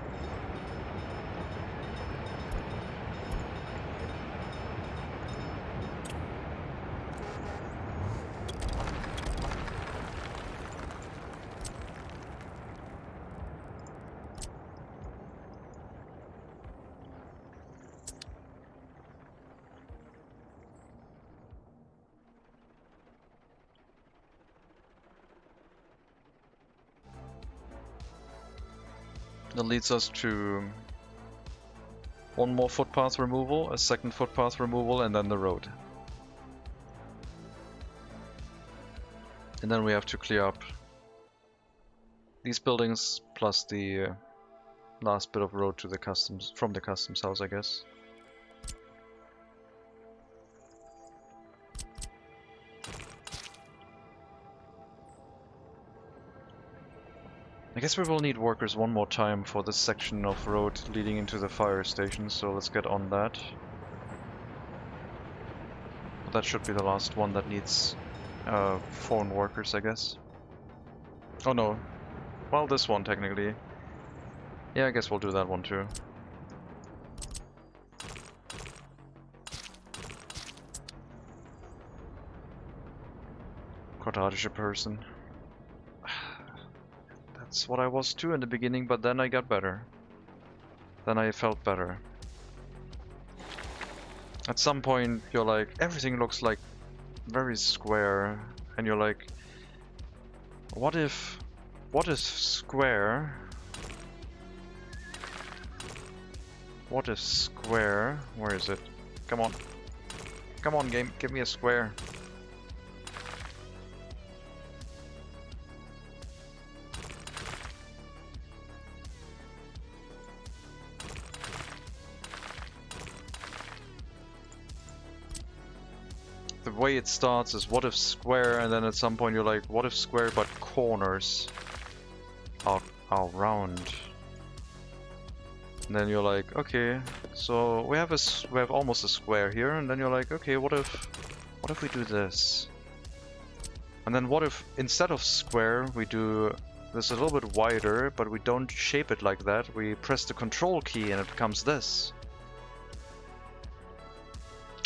That leads us to one more footpath removal, a second footpath removal, and then the road. And then we have to clear up these buildings plus the last bit of road to the customs, from the customs house, I guess. I guess we will need workers one more time for this section of road leading into the fire station, so let's get on that. But that should be the last one that needs foreign workers, I guess. Oh no. Well, this one technically. Yeah, I guess we'll do that one too. Quadratische person. That's what I was too in the beginning, but then I got better. Then I felt better. At some point you're like, everything looks like very square, and you're like, what if square? What if square? Where is it? Come on. Come on, game, give me a square. The way it starts is what if square, and then at some point you're like, what if square but corners are round? And then you're like, okay, so we have almost a square here, and then you're like, okay, what if we do this? And then what if instead of square we do this a little bit wider, but we don't shape it like that, we press the control key and it becomes this.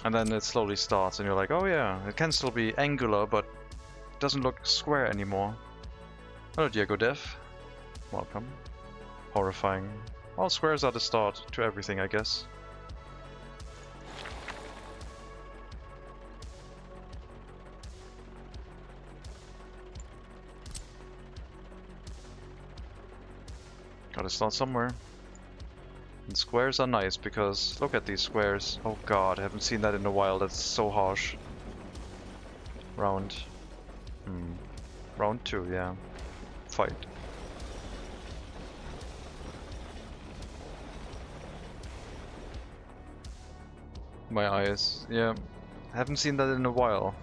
And then it slowly starts and you're like, oh yeah, it can still be angular, but it doesn't look square anymore. Hello Diego Dev. Welcome. Horrifying. All squares are the start to everything, I guess. Gotta start somewhere. And squares are nice because look at these squares. Oh god, I haven't seen that in a while. That's so harsh. Round. Round 2, yeah. Fight. My eyes. Yeah. I haven't seen that in a while.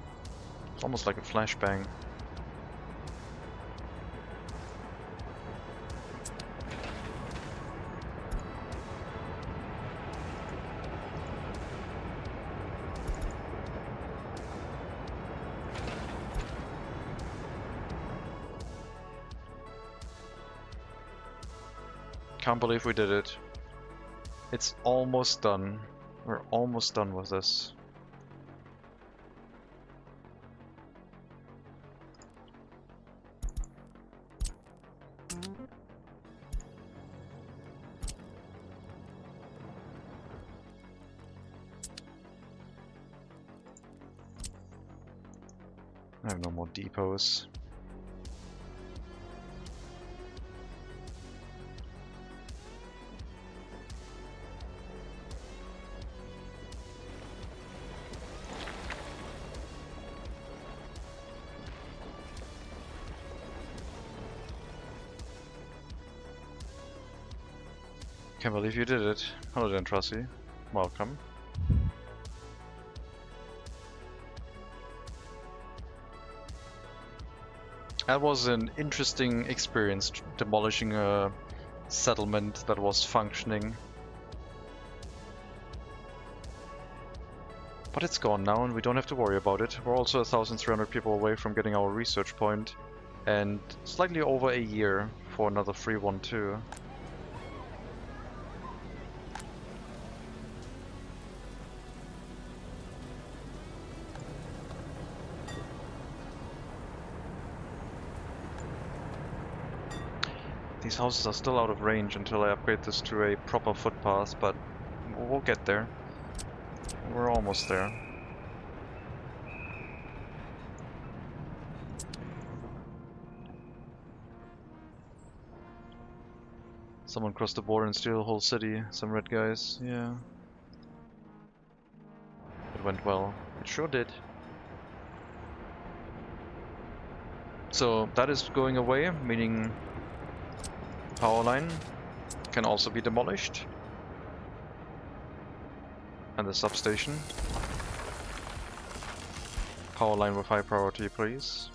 It's almost like a flashbang. Can't believe we did it. It's almost done. We're almost done with this. I have no more depots. Can't believe you did it. Hello then, Trusty. Welcome. That was an interesting experience, demolishing a settlement that was functioning. But it's gone now and we don't have to worry about it. We're also 1,300 people away from getting our research point, and slightly over a year for another free one too. These houses are still out of range until I upgrade this to a proper footpath, but we'll get there. We're almost there. Someone crossed the border and steal the whole city. Some red guys. Yeah. It went well. It sure did. So that is going away, meaning power line can also be demolished. And the substation. Power line with high priority, please.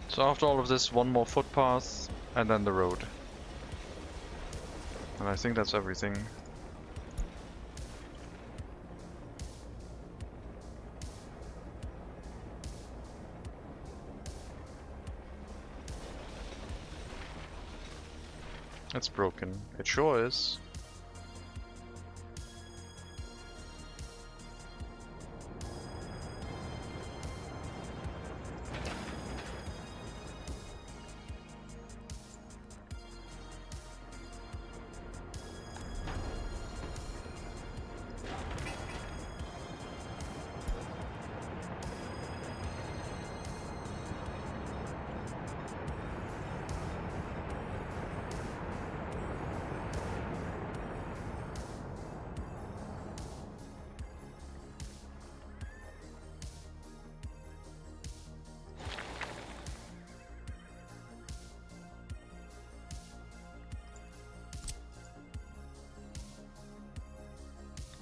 So after all of this, one more footpath, and then the road. And I think that's everything. It's broken. It sure is.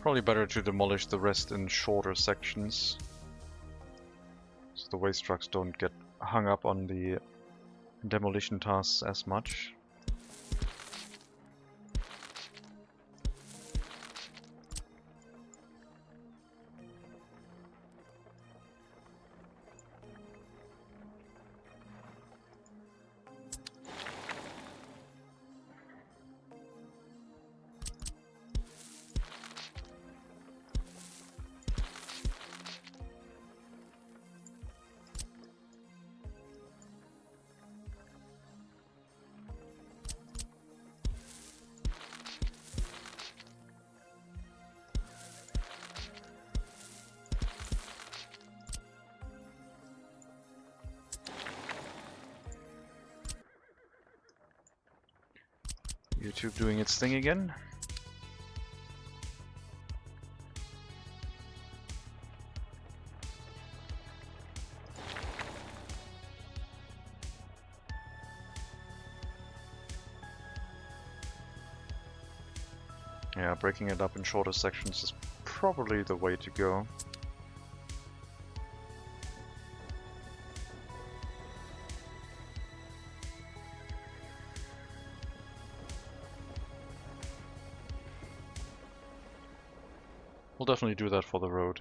Probably better to demolish the rest in shorter sections, so the waste trucks don't get hung up on the demolition tasks as much. YouTube doing its thing again. Yeah, breaking it up in shorter sections is probably the way to go. We'll definitely do that for the road.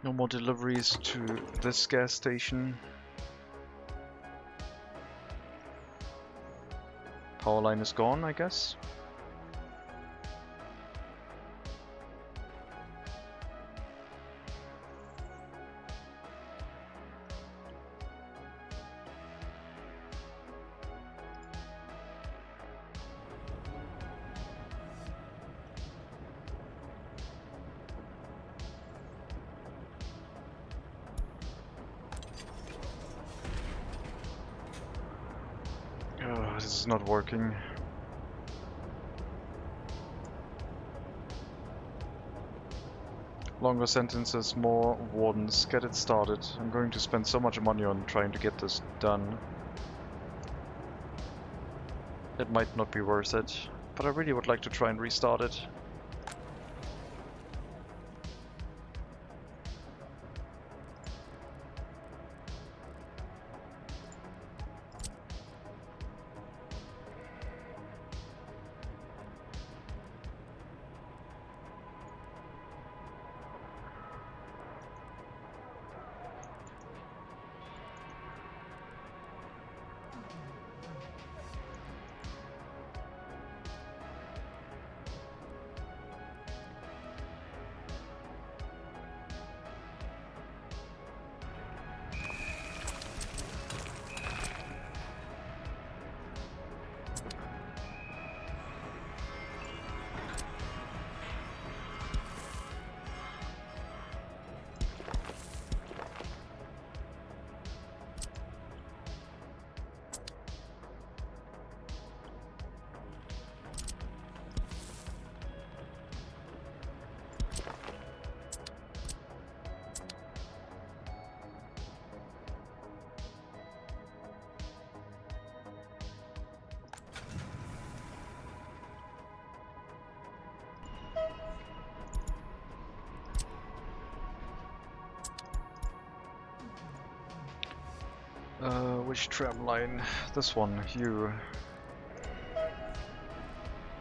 No more deliveries to this gas station. Power line is gone, I guess. This is not working. Longer sentences, more wardens. Get it started. I'm going to spend so much money on trying to get this done. It might not be worth it, but I really would like to try and restart it. Which tram line? This one. You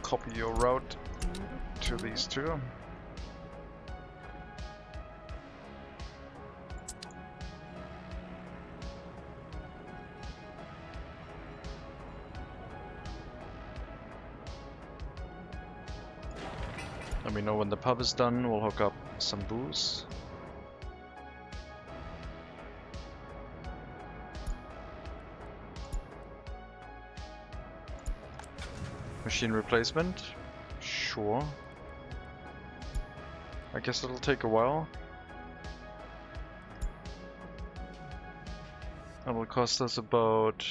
copy your route to these two. Let me know when the pub is done. We'll hook up some booze. Machine replacement? Sure. I guess it'll take a while. That will cost us about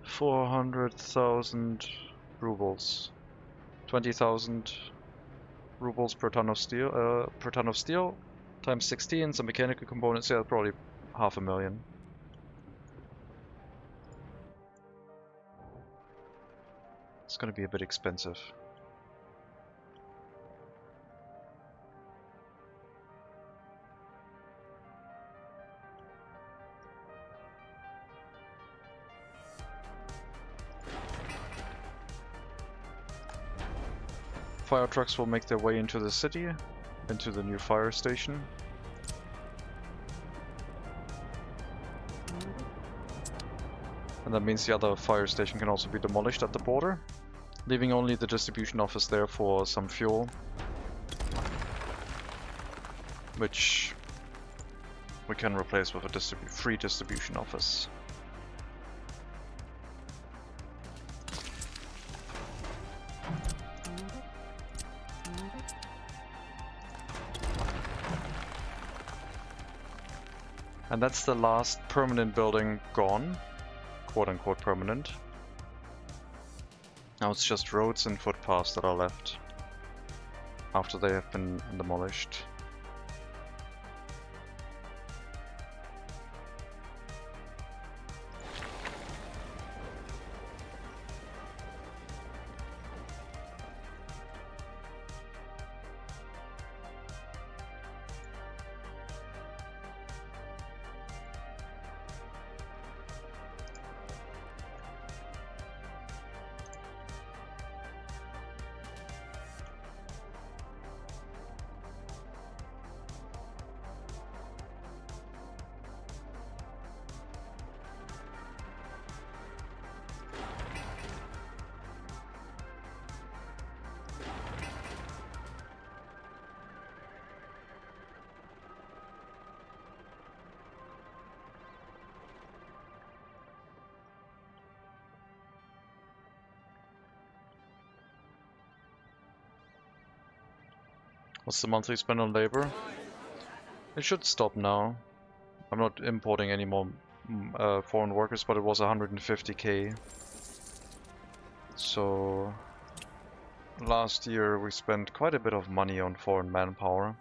400,000 rubles. 20,000 rubles per ton of steel. Times 16. Some mechanical components. Yeah, probably 500,000. It's gonna be a bit expensive. Fire trucks will make their way into the city, into the new fire station. And that means the other fire station can also be demolished at the border, leaving only the distribution office there for some fuel, which we can replace with a free distribution office. And that's the last permanent building gone, quote-unquote permanent. Now it's just roads and footpaths that are left after they have been demolished. What's the monthly spend on labor? It should stop now. I'm not importing any more foreign workers, but it was 150k. So last year we spent quite a bit of money on foreign manpower.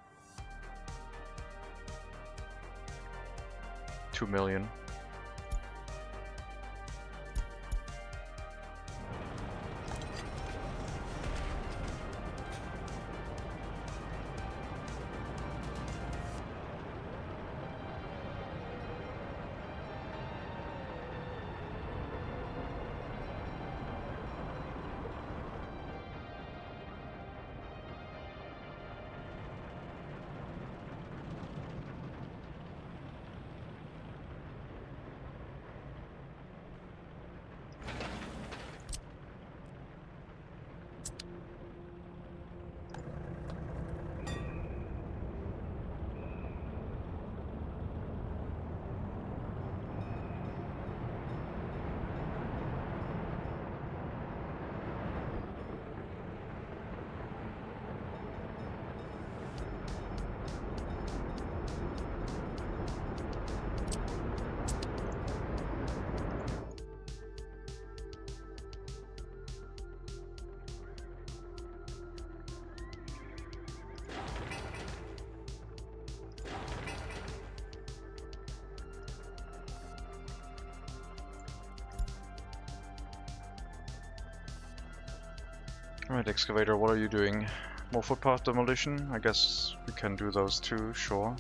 2 million. Alright, excavator, what are you doing? More footpath demolition? I guess we can do those too, sure.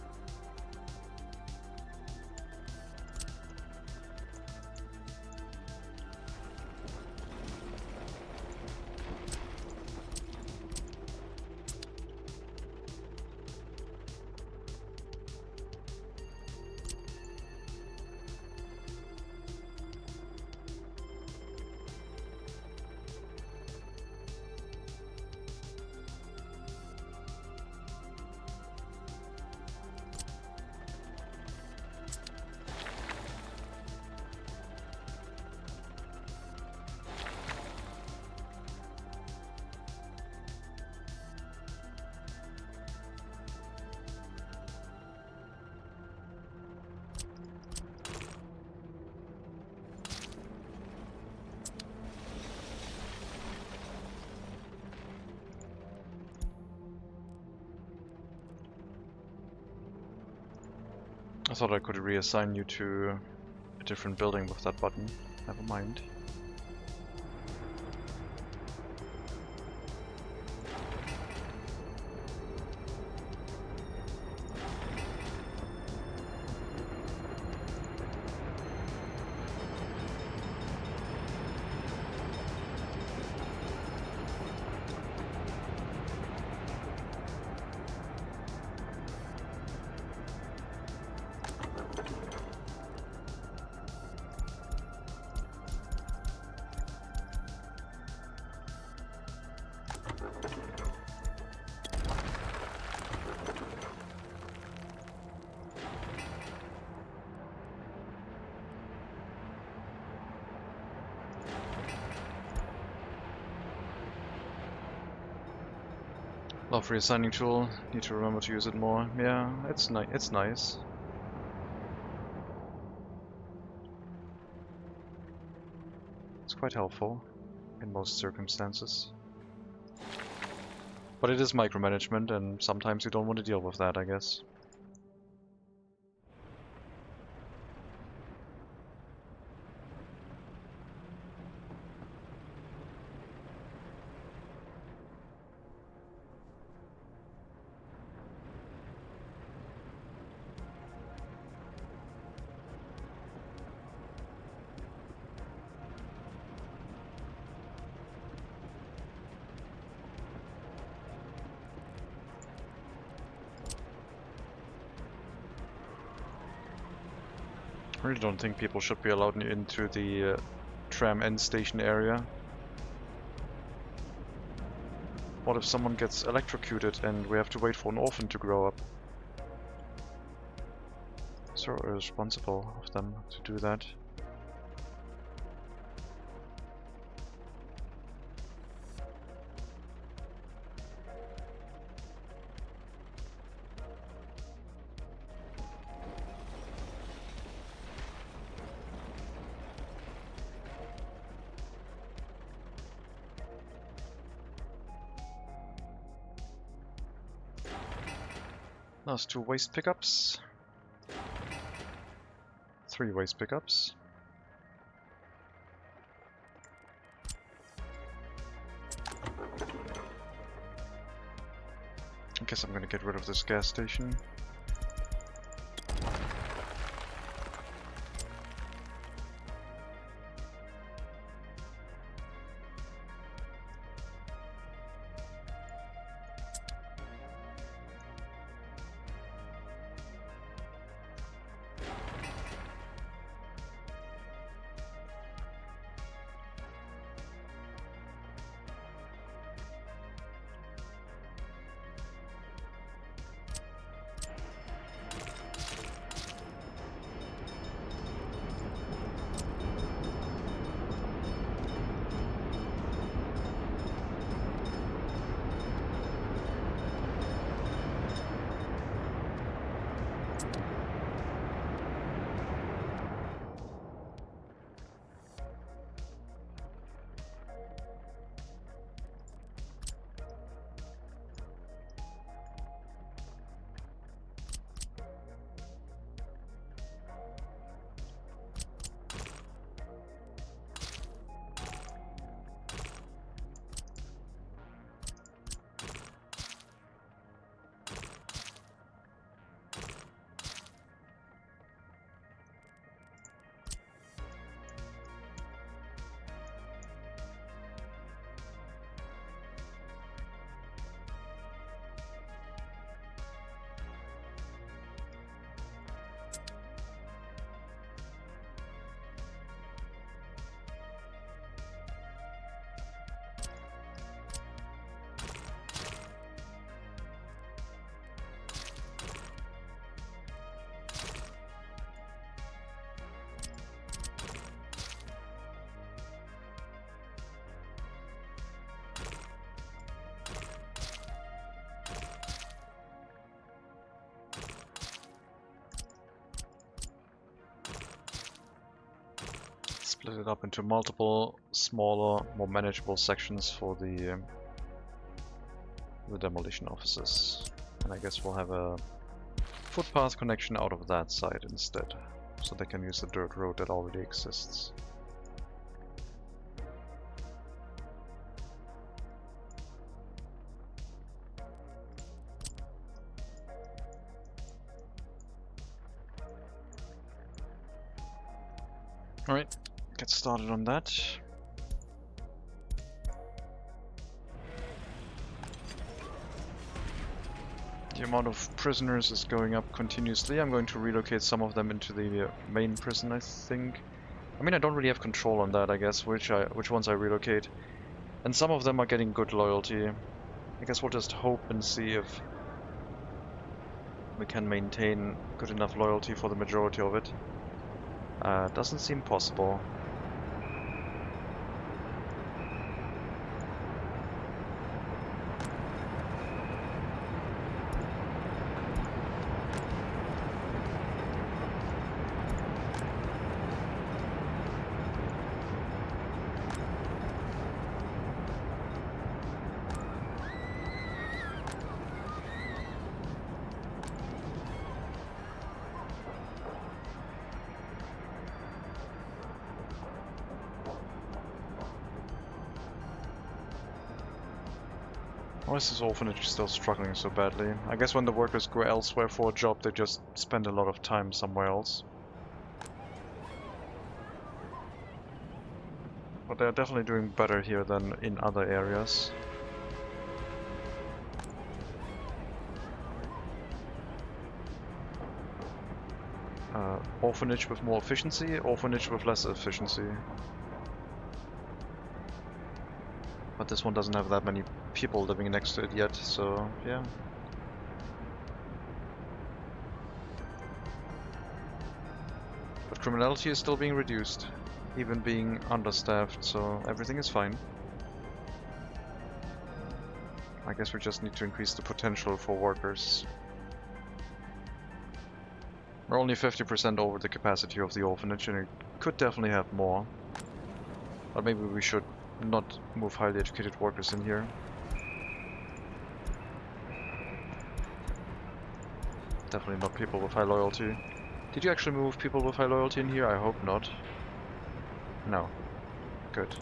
I thought I could reassign you to a different building with that button. Never mind. Love reassigning tool. Need to remember to use it more. Yeah, it's nice. It's nice. It's quite helpful in most circumstances. But it is micromanagement, and sometimes you don't want to deal with that, I guess. I really don't think people should be allowed into the tram end station area. What if someone gets electrocuted and we have to wait for an orphan to grow up? So irresponsible of them to do that. That's 2 waste pickups. 3 waste pickups. I guess I'm gonna get rid of this gas station. Split it up into multiple smaller, more manageable sections for the demolition offices. And I guess we'll have a footpath connection out of that side instead, so they can use the dirt road that already exists. Alright, get started on that. The amount of prisoners is going up continuously. I'm going to relocate some of them into the main prison, I think. I mean, I don't really have control on that, I guess, which ones I relocate. And some of them are getting good loyalty. I guess we'll just hope and see if we can maintain good enough loyalty for the majority of it. Doesn't seem possible. Why is this orphanage still struggling so badly? I guess when the workers go elsewhere for a job, they just spend a lot of time somewhere else. But they're definitely doing better here than in other areas. Orphanage with more efficiency, orphanage with less efficiency. But this one doesn't have that many people living next to it yet, so yeah. But criminality is still being reduced, even being understaffed, so everything is fine. I guess we just need to increase the potential for workers. We're only 50% over the capacity of the orphanage, and it could definitely have more. But maybe we should not move highly educated workers in here. definitely not people with high loyalty. Did you actually move people with high loyalty in here? I hope not. No. Good.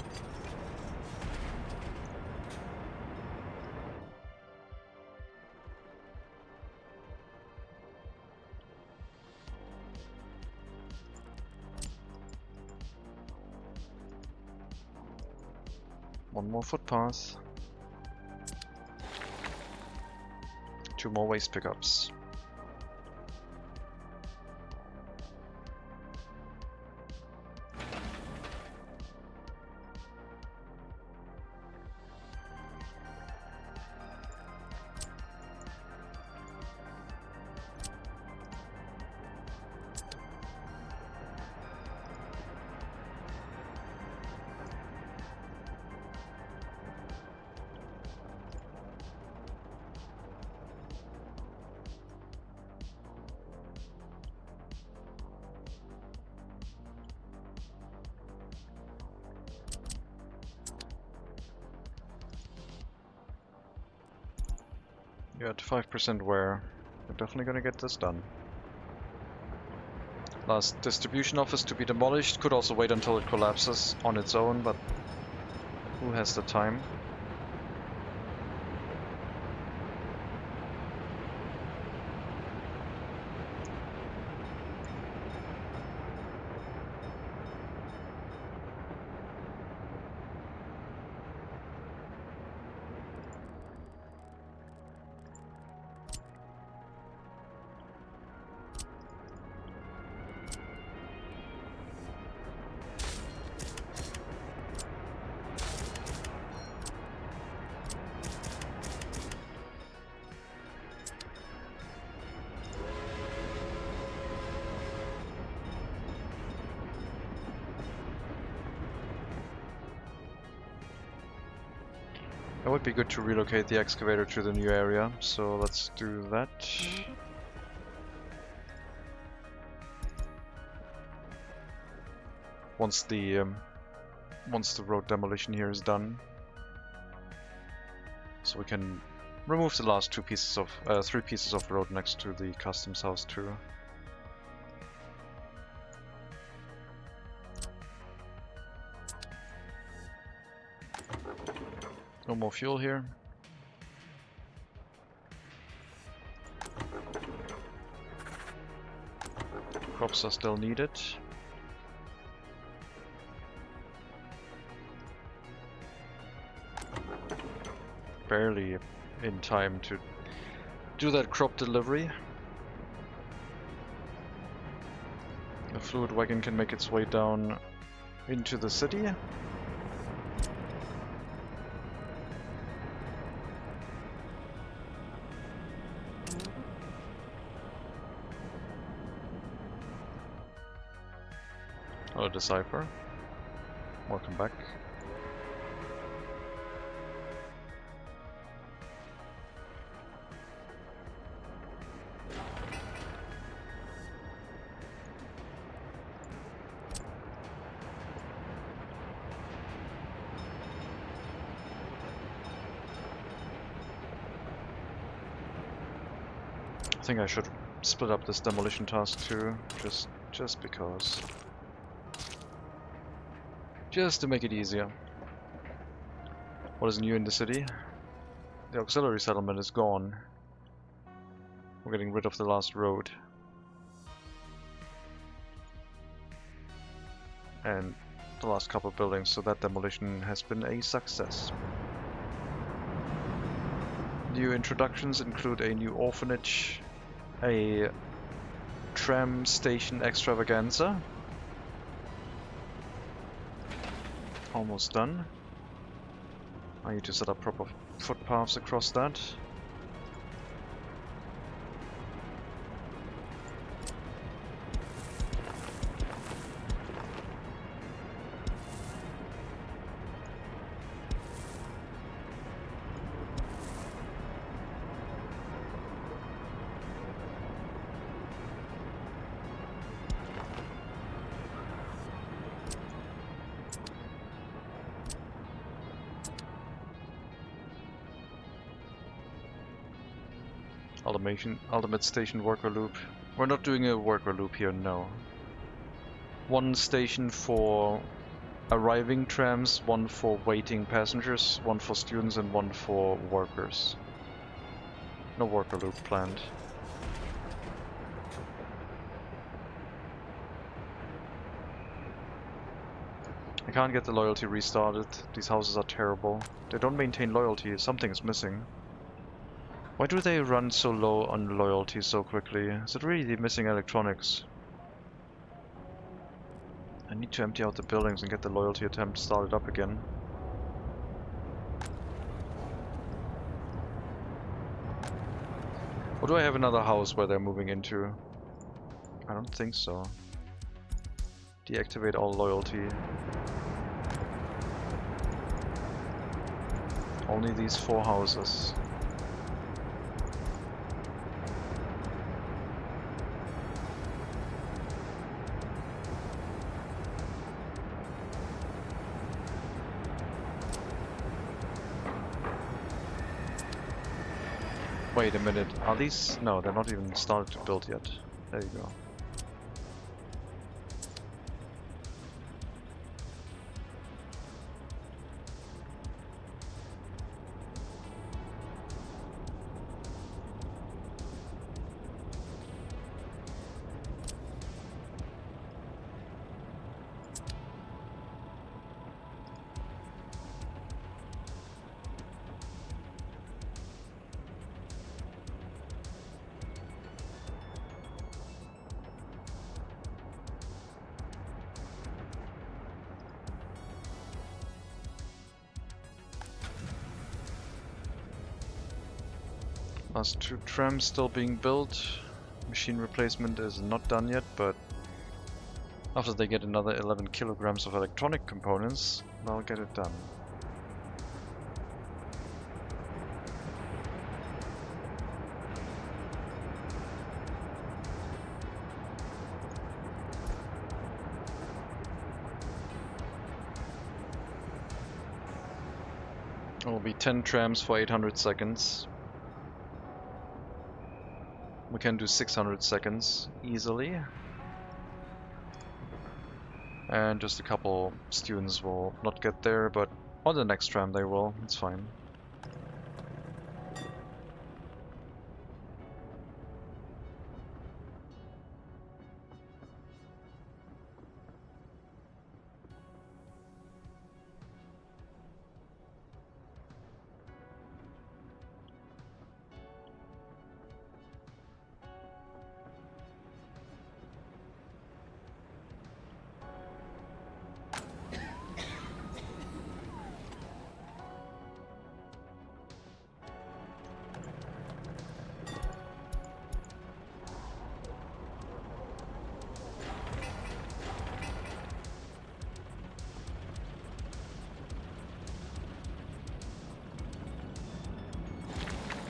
One more footpath. 2 more waste pickups. You're at 5% wear. We're definitely gonna get this done. Last distribution office to be demolished. Could also wait until it collapses on its own, but who has the time? It would be good to relocate the excavator to the new area, so let's do that. Once the road demolition here is done, so we can remove the last 3 pieces of road next to the customs house too. No more fuel here. Crops are still needed. Barely in time to do that crop delivery. The fluid wagon can make its way down into the city. Hello, Decipher. Welcome back. I think I should split up this demolition task too, just because. Just to make it easier. What is new in the city? The auxiliary settlement is gone. We're getting rid of the last road. And the last couple of buildings, so that demolition has been a success. New introductions include a new orphanage, a tram station extravaganza. Almost done. I need to set up proper footpaths across that. Ultimate station worker loop. We're not doing a worker loop here, no. One station for arriving trams, one for waiting passengers, one for students, and one for workers. No worker loop planned. I can't get the loyalty restarted. These houses are terrible. They don't maintain loyalty. Something is missing. Why do they run so low on loyalty so quickly? Is it really the missing electronics? I need to empty out the buildings and get the loyalty attempt started up again. Or do I have another house where they're moving into? I don't think so. Deactivate all loyalty. Only these 4 houses. Wait a minute, are these? No, they're not even started to build yet. There you go. Last 2 trams still being built. Machine replacement is not done yet, but after they get another 11 kilograms of electronic components, they'll get it done. It will be 10 trams for 800 seconds. We can do 600 seconds easily. And just a couple students will not get there, but on the next tram they will, it's fine.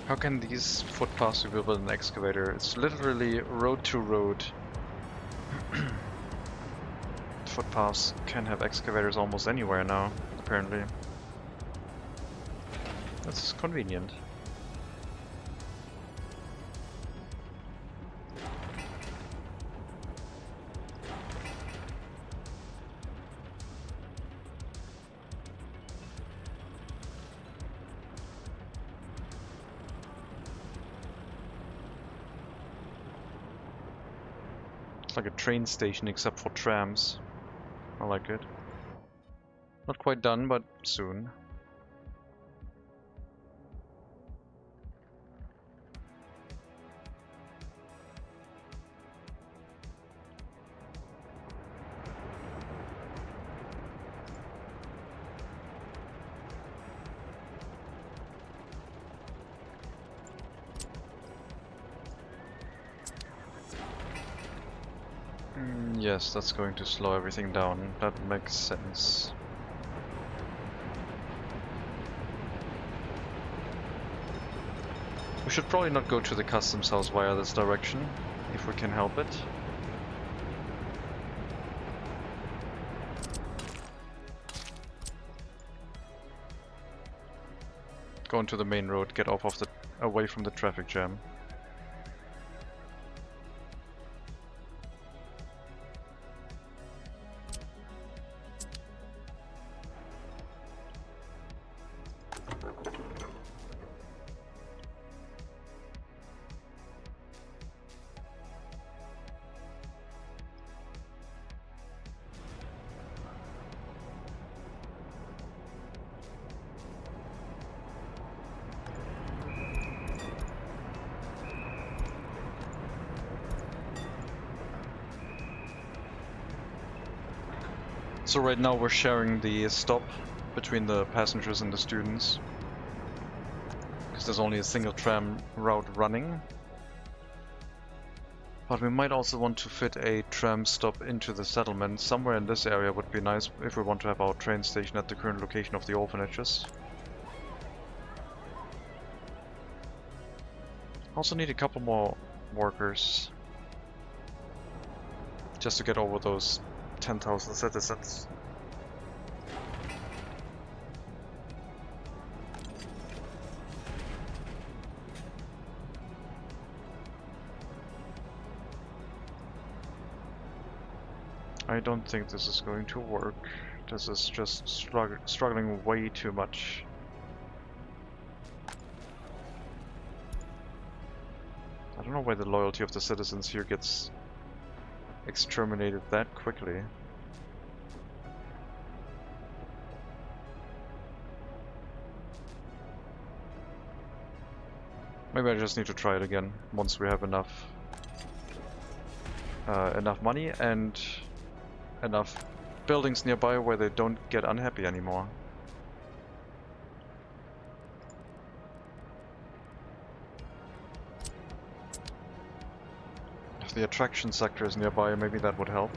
How can these footpaths be built with an excavator? It's literally road to road. Footpaths can have excavators almost anywhere now, apparently. That's convenient. It's like a train station except for trams. I like it. Not quite done, but soon. Yes, that's going to slow everything down. That makes sense. We should probably not go to the customs house via this direction, if we can help it. Go onto the main road, get away from the traffic jam. So right now we're sharing the stop between the passengers and the students, because there's only a single tram route running. But we might also want to fit a tram stop into the settlement. Somewhere in this area would be nice if we want to have our train station at the current location of the orphanages. Also need a couple more workers, just to get over those 10,000 citizens. I don't think this is going to work. This is just struggling way too much. I don't know why the loyalty of the citizens here gets exterminated that quickly. Maybe I just need to try it again once we have enough money and enough buildings nearby where they don't get unhappy anymore. If the attraction sector is nearby, maybe that would help.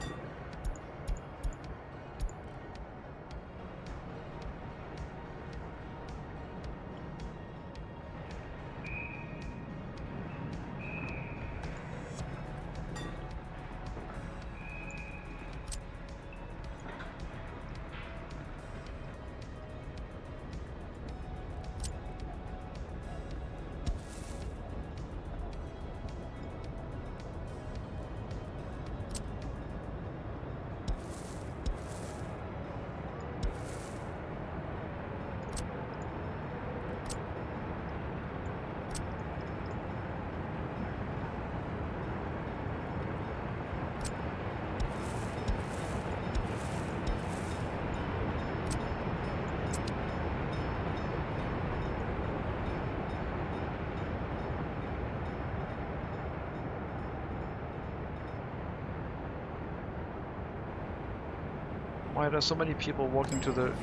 Why are there so many people walking to the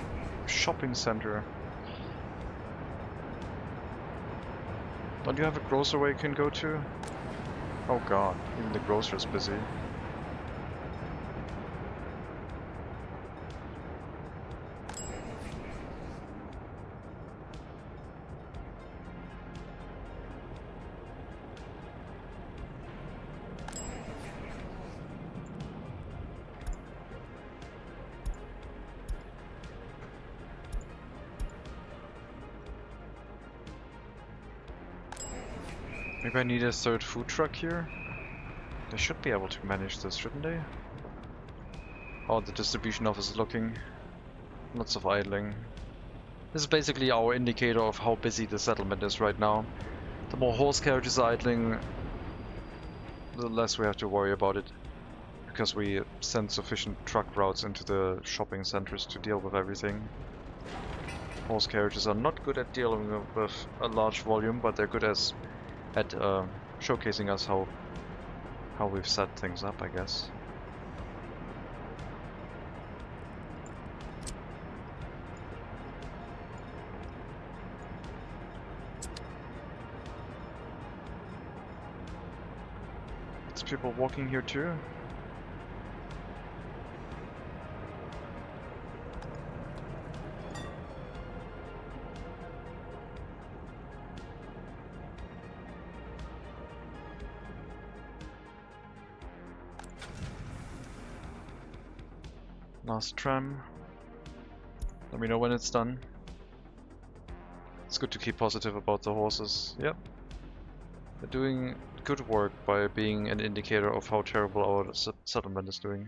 shopping center? Don't you have a grocer where you can go to? Oh god, even the grocer is busy. Maybe I need a third food truck here? They should be able to manage this, shouldn't they? Oh, the distribution office is looking. Lots of idling. This is basically our indicator of how busy the settlement is right now. The more horse carriages are idling, the less we have to worry about it. Because we send sufficient truck routes into the shopping centers to deal with everything. Horse carriages are not good at dealing with a large volume, but they're good at showcasing us how we've set things up, I guess. There's people walking here too. Last tram. Let me know when it's done. It's good to keep positive about the horses. Yep. They're doing good work by being an indicator of how terrible our settlement is doing.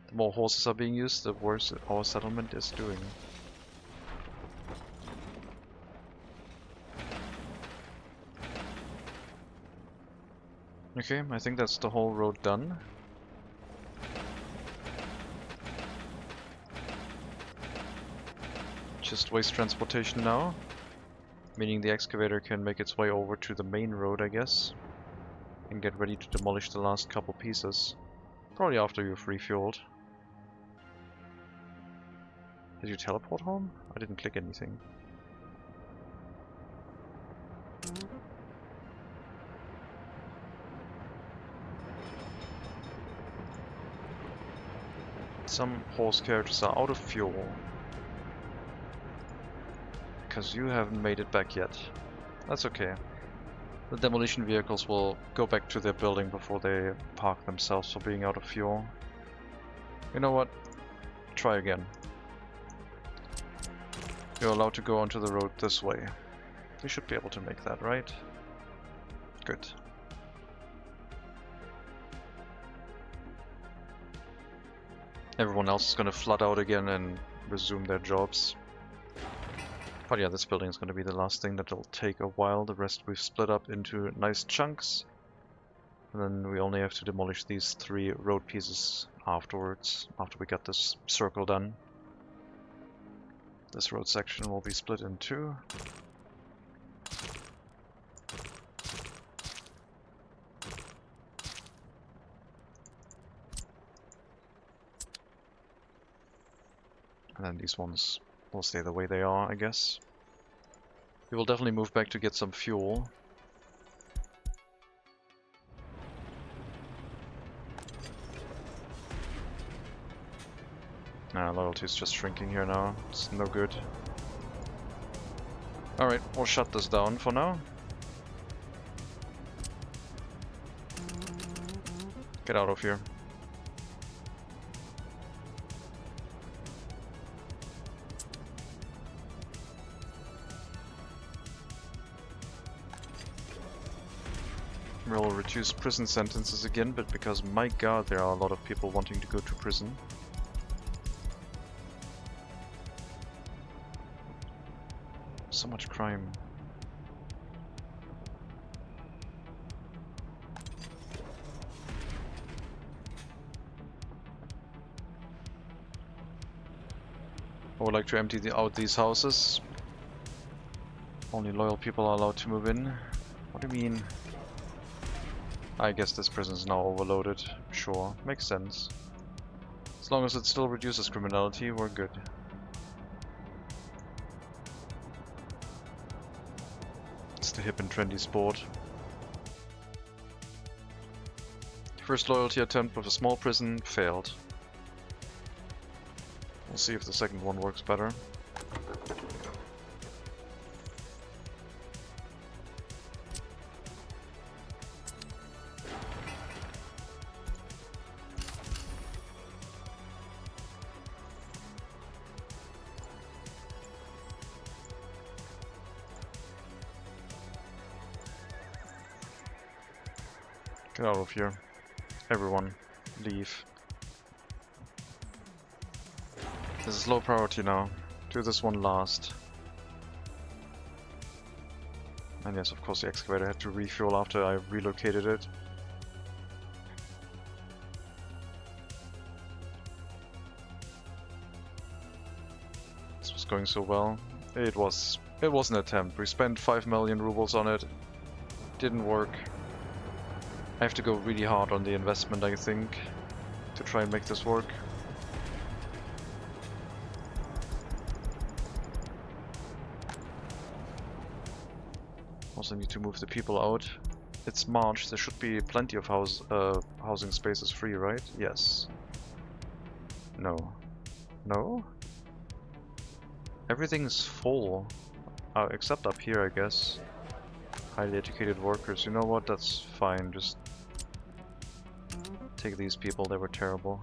The more horses are being used, the worse our settlement is doing. Okay, I think that's the whole road done. Just waste transportation now, meaning the excavator can make its way over to the main road, I guess, and get ready to demolish the last couple pieces, probably after you've refueled. Did you teleport home? I didn't click anything. Some horse carriages are out of fuel. Because you haven't made it back yet. That's okay. The demolition vehicles will go back to their building before they park themselves for being out of fuel. You know what? Try again. You're allowed to go onto the road this way. You should be able to make that, right? Good. Everyone else is gonna flood out again and resume their jobs. But yeah, this building is gonna be the last thing that'll take a while. The rest we've split up into nice chunks. And then we only have to demolish these 3 road pieces afterwards, after we get this circle done. This road section will be split in 2. And then these ones will stay the way they are, I guess. We will definitely move back to get some fuel. Nah, loyalty is just shrinking here now. It's no good. Alright, we'll shut this down for now. Get out of here. We'll reduce prison sentences again, but because my god, there are a lot of people wanting to go to prison. So much crime. I would like to empty out these houses. Only loyal people are allowed to move in. What do you mean? I guess this prison is now overloaded. Sure, makes sense. As long as it still reduces criminality, we're good. It's the hip and trendy sport. First loyalty attempt with a small prison failed. We'll see if the second one works better. Get out of here. Everyone, leave. This is low priority now. Do this one last. And yes, of course the excavator had to refuel after I relocated it. This was going so well. It was an attempt. We spent 5 million rubles on it. Didn't work. I have to go really hard on the investment, I think, to try and make this work. Also need to move the people out. It's March, there should be plenty of housing spaces free, right? Yes. No. No? Everything's full. Except up here, I guess. Highly educated workers. You know what? That's fine. Just take these people. They were terrible.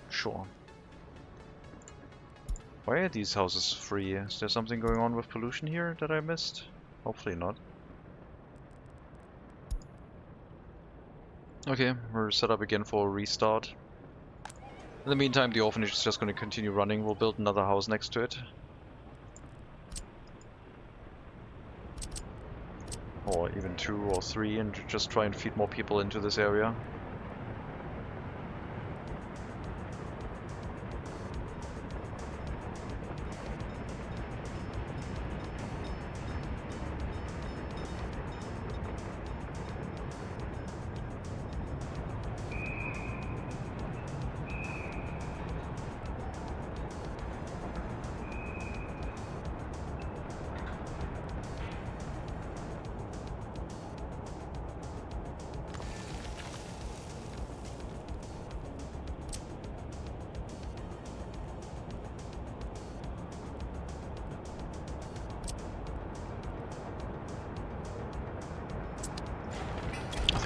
Sure. Why are these houses free? Is there something going on with pollution here that I missed? Hopefully not. Okay, we're set up again for a restart. In the meantime, the orphanage is just going to continue running. We'll build another house next to it. Or even 2 or 3, and just try and feed more people into this area.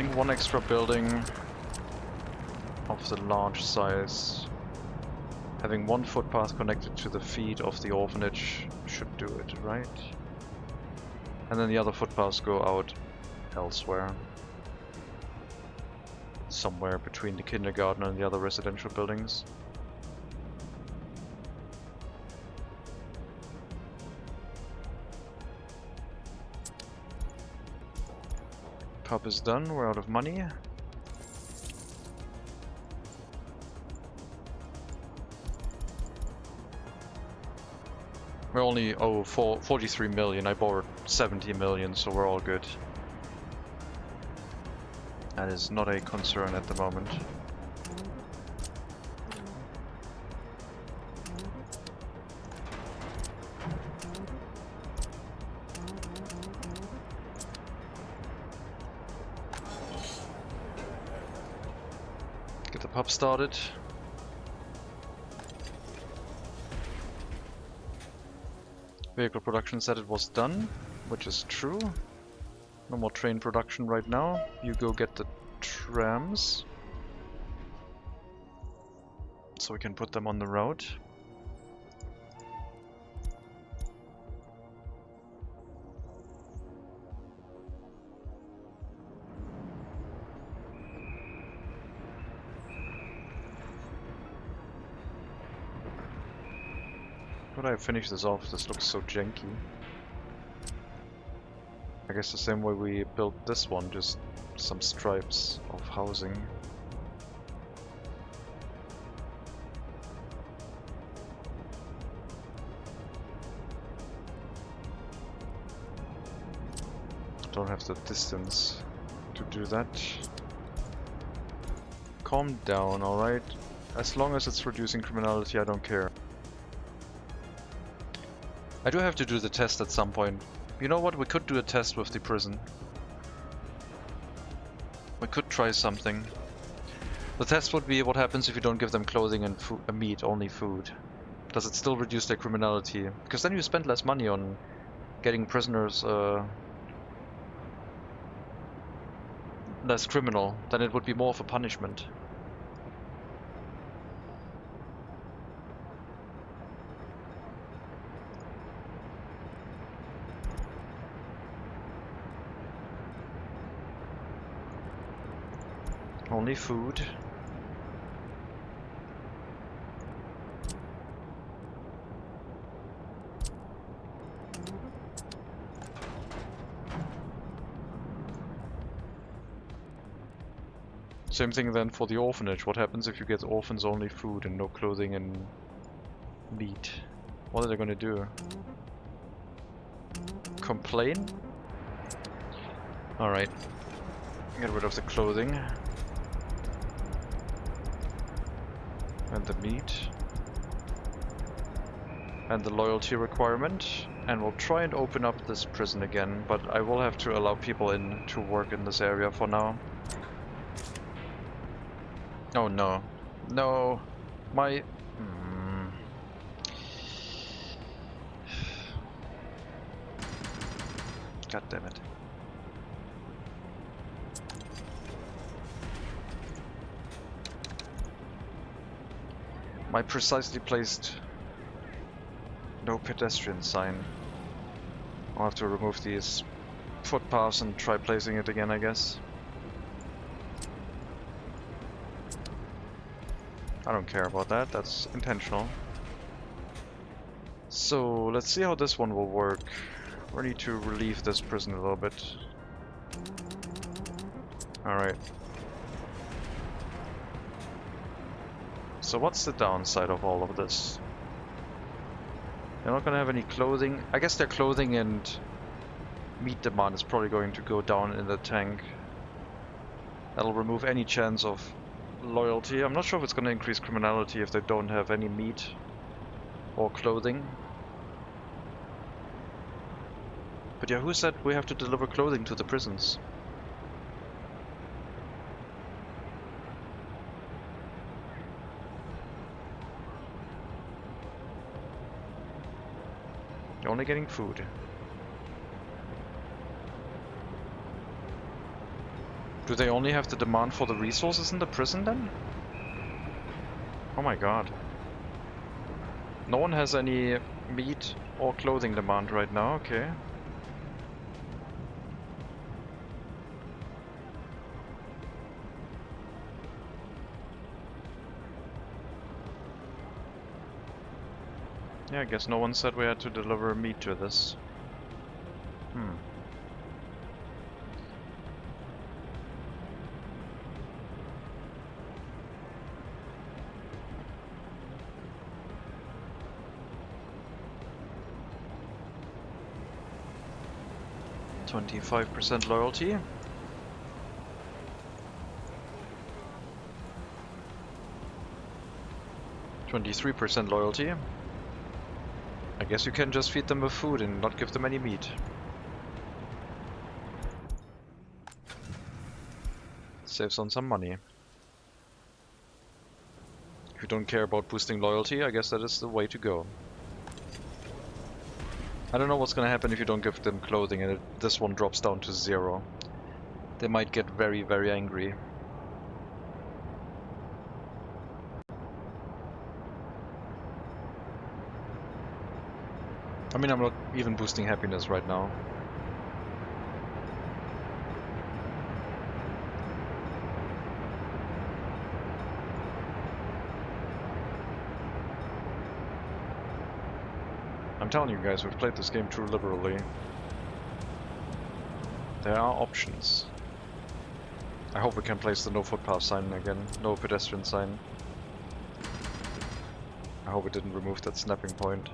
Having one extra building of the large size, having one footpath connected to the feet of the orphanage should do it, right? And then the other footpaths go out elsewhere. Somewhere between the kindergarten and the other residential buildings. Pub is done, we're out of money. We only owe 43 million, I borrowed 70 million, so we're all good. That is not a concern at the moment. Get the pub started. Vehicle production said it was done, which is true. No more train production right now. You go get the trams, so we can put them on the road. Could I finish this off? This looks so janky. I guess the same way we built this one, just some stripes of housing. Don't have the distance to do that. Calm down, alright? As long as it's reducing criminality, I don't care. I do have to do the test at some point. You know what? We could do a test with the prison. We could try something. The test would be what happens if you don't give them clothing and meat, only food. Does it still reduce their criminality? Because then you spend less money on getting prisoners less criminal. Then it would be more of a punishment. Only food. Same thing then for the orphanage. What happens if you get orphans only food and no clothing and meat? What are they gonna do? Complain? Alright. Get rid of the clothing. And the meat. And the loyalty requirement. And we'll try and open up this prison again, but I will have to allow people in to work in this area for now. Oh no. No. My... God damn it. My precisely placed no pedestrian sign. I'll have to remove these footpaths and try placing it again, I guess. I don't care about that, that's intentional. So let's see how this one will work. We need to relieve this prison a little bit. Alright. So what's the downside of all of this? They're not gonna have any clothing. I guess their clothing and meat demand is probably going to go down in the tank. That'll remove any chance of loyalty. I'm not sure if it's gonna increase criminality if they don't have any meat or clothing. But yeah, who said we have to deliver clothing to the prisons? You're only getting food. Do they only have the demand for the resources in the prison then? Oh my god. No one has any meat or clothing demand right now, okay. Yeah, I guess no one said we had to deliver meat to this. 25% loyalty. %23 loyalty. I guess you can just feed them with food and not give them any meat. Saves on some money. If you don't care about boosting loyalty, I guess that is the way to go. I don't know what's gonna happen if you don't give them clothing and this one drops down to 0. They might get very, very angry. I mean, I'm not even boosting happiness right now. I'm telling you guys, we've played this game too liberally. There are options. I hope we can place the no footpath sign again, no pedestrian sign. I hope it didn't remove that snapping point.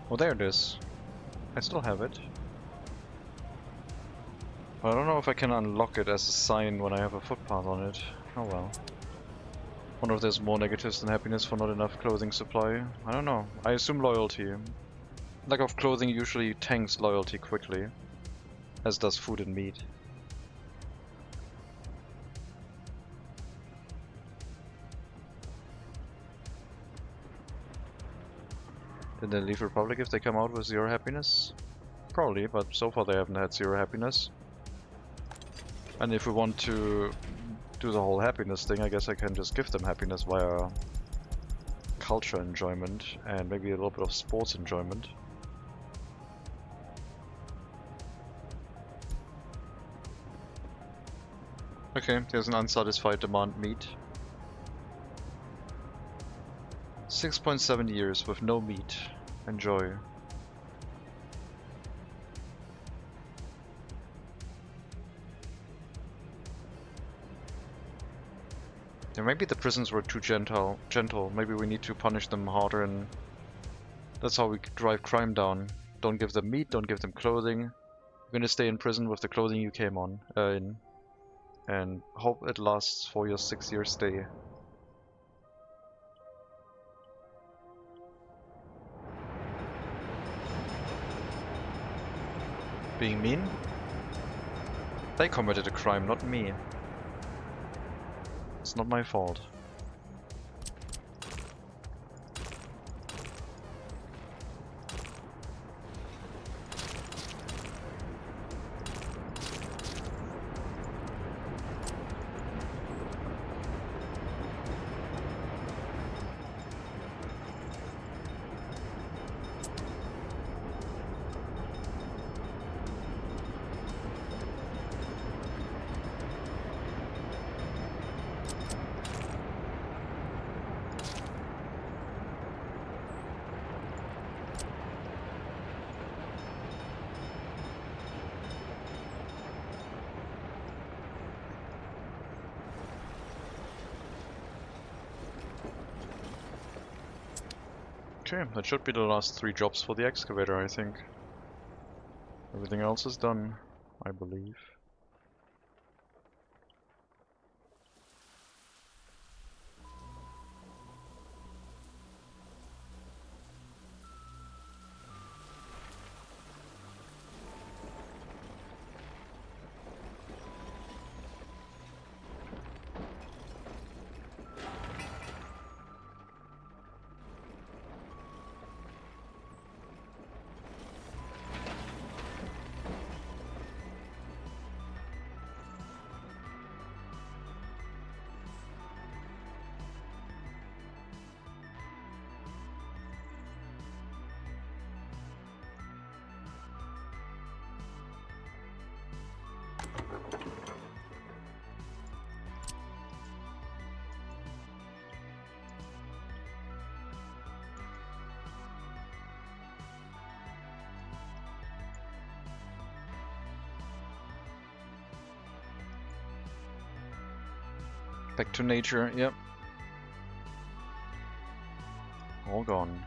Well, there it is. I still have it. But I don't know if I can unlock it as a sign when I have a footpath on it. Oh well. Wonder if there's more negatives than happiness for not enough clothing supply. I don't know. I assume loyalty. Lack of clothing usually tanks loyalty quickly, as does food and meat. Did they leave Republic if they come out with 0 happiness? Probably, but so far they haven't had 0 happiness. And if we want to do the whole happiness thing, I guess I can just give them happiness via culture enjoyment and maybe a little bit of sports enjoyment. Okay, there's an unsatisfied demand meat. 6.7 years with no meat. Enjoy. Yeah, maybe the prisons were too gentle. Maybe we need to punish them harder, and that's how we drive crime down. Don't give them meat, don't give them clothing. You're gonna stay in prison with the clothing you came on in, and hope it lasts for your 6-year stay. Being mean? They committed a crime, not me. It's not my fault. Okay, that should be the last 3 jobs for the excavator, I think. Everything else is done, I believe. Back to nature, yep. All gone.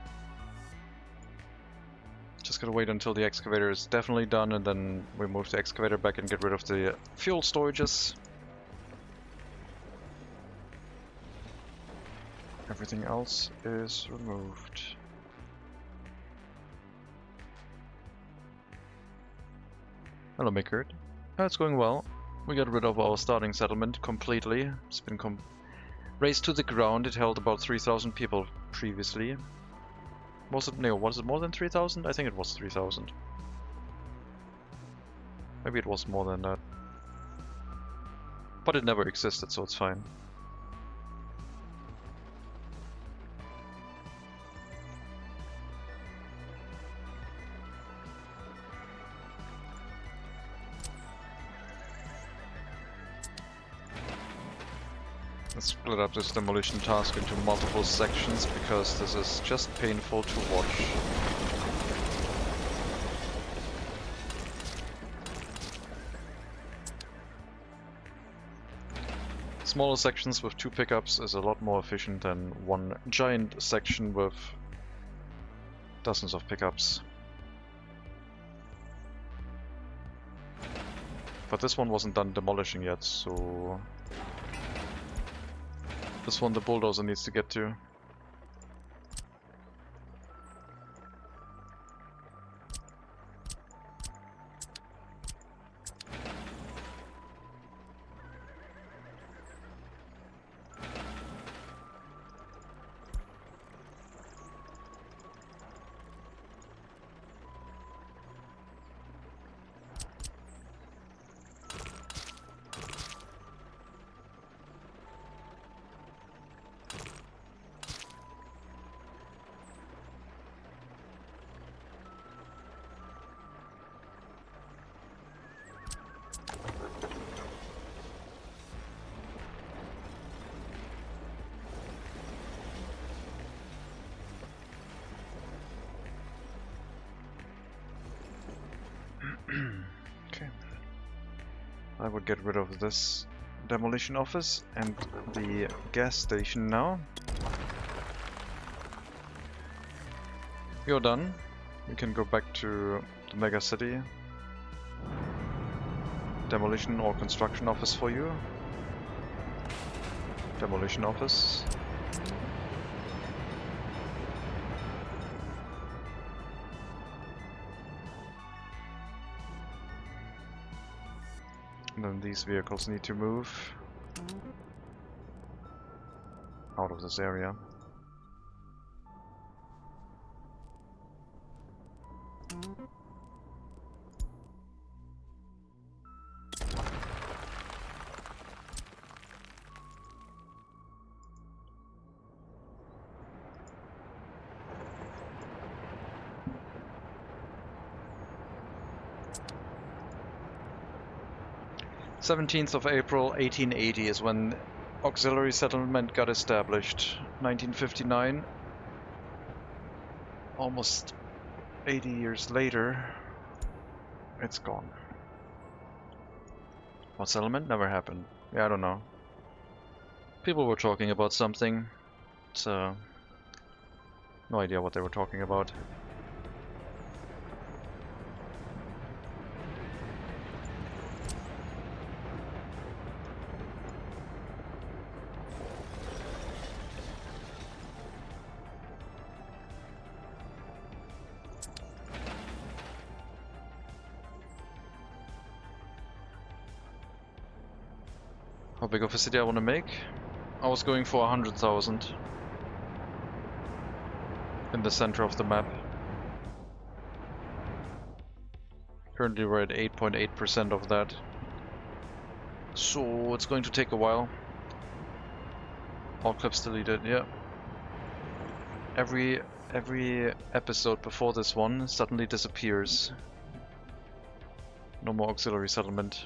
Just gotta wait until the excavator is definitely done, and then we move the excavator back and get rid of the fuel storages. Everything else is removed. Hello, Mickert. It's going well. We got rid of our starting settlement completely. It's been razed to the ground. It held about 3,000 people previously. Was it more than 3,000? I think it was 3,000. Maybe it was more than that. But it never existed, so it's fine. Let's split up this demolition task into multiple sections because this is just painful to watch. Smaller sections with 2 pickups is a lot more efficient than one giant section with dozens of pickups. But this one wasn't done demolishing yet, so this one the bulldozer needs to get to. Okay. I would get rid of this demolition office and the gas station now. You're done. We can go back to the MegaCity. Demolition or construction office for you. Demolition office. And then these vehicles need to move out of this area. April 17th, 1880 is when auxiliary settlement got established. 1959, almost 80 years later, it's gone. What settlement? Never happened. Yeah, I don't know. People were talking about something, so no idea what they were talking about. How big of a city I want to make? I was going for 100,000 in the center of the map. Currently we're at 8.8% of that. So it's going to take a while. All clips deleted, yeah. Every episode before this one suddenly disappears. No more auxiliary settlement.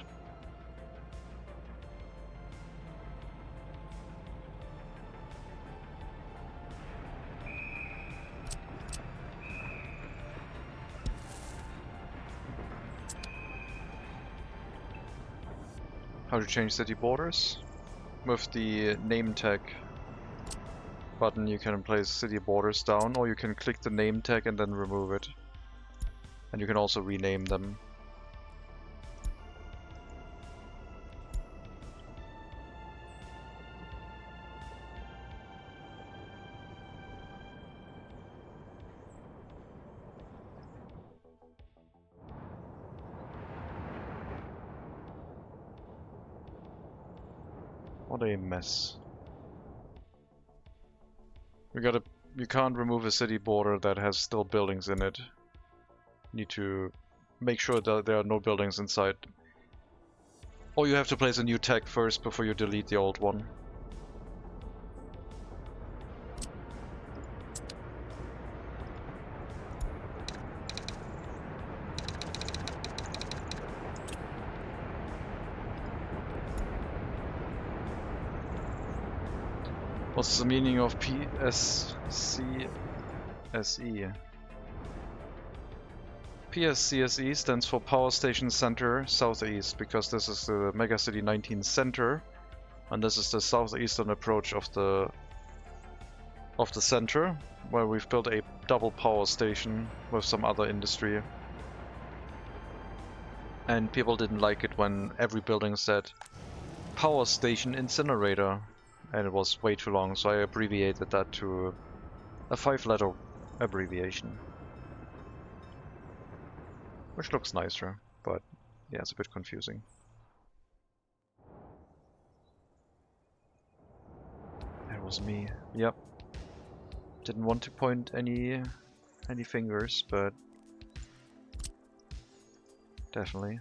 How to change city borders? with the name tag button you can place city borders down, or you can click the name tag and then remove it. And you can also rename them. What a mess. You can't remove a city border that has still buildings in it. You need to make sure that there are no buildings inside. Or you have to place a new tag first before you delete the old one. What's the meaning of PSCSE? PSCSE stands for Power Station Center Southeast, because this is the MegaCity 19 center, and this is the southeastern approach of the center, where we've built a double power station with some other industry. And people didn't like it when every building said Power Station Incinerator. And it was way too long, so I abbreviated that to a 5-letter abbreviation. Which looks nicer, but yeah, it's a bit confusing. That was me. Yep. Didn't want to point any fingers, but definitely.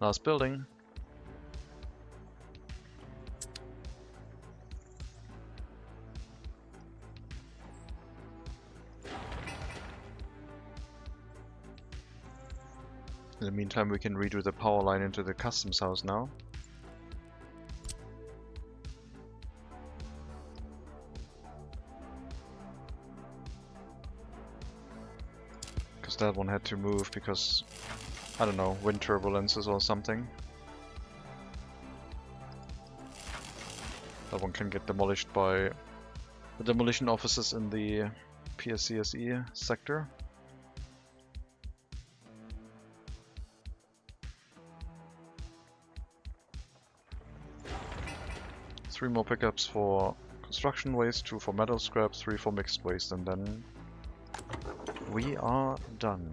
Last building. In the meantime, we can redo the power line into the customs house now. Because that one had to move because, I don't know, wind turbulences or something. That one can get demolished by the demolition offices in the PSCSE sector. Three more pickups for construction waste, 2 for metal scrap, 3 for mixed waste, and then we are done.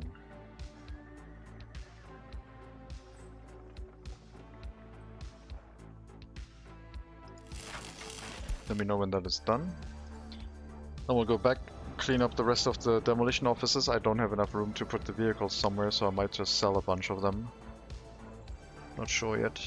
Let me know when that is done. Then we'll go back, clean up the rest of the demolition offices. I don't have enough room to put the vehicles somewhere, so I might just sell a bunch of them. Not sure yet.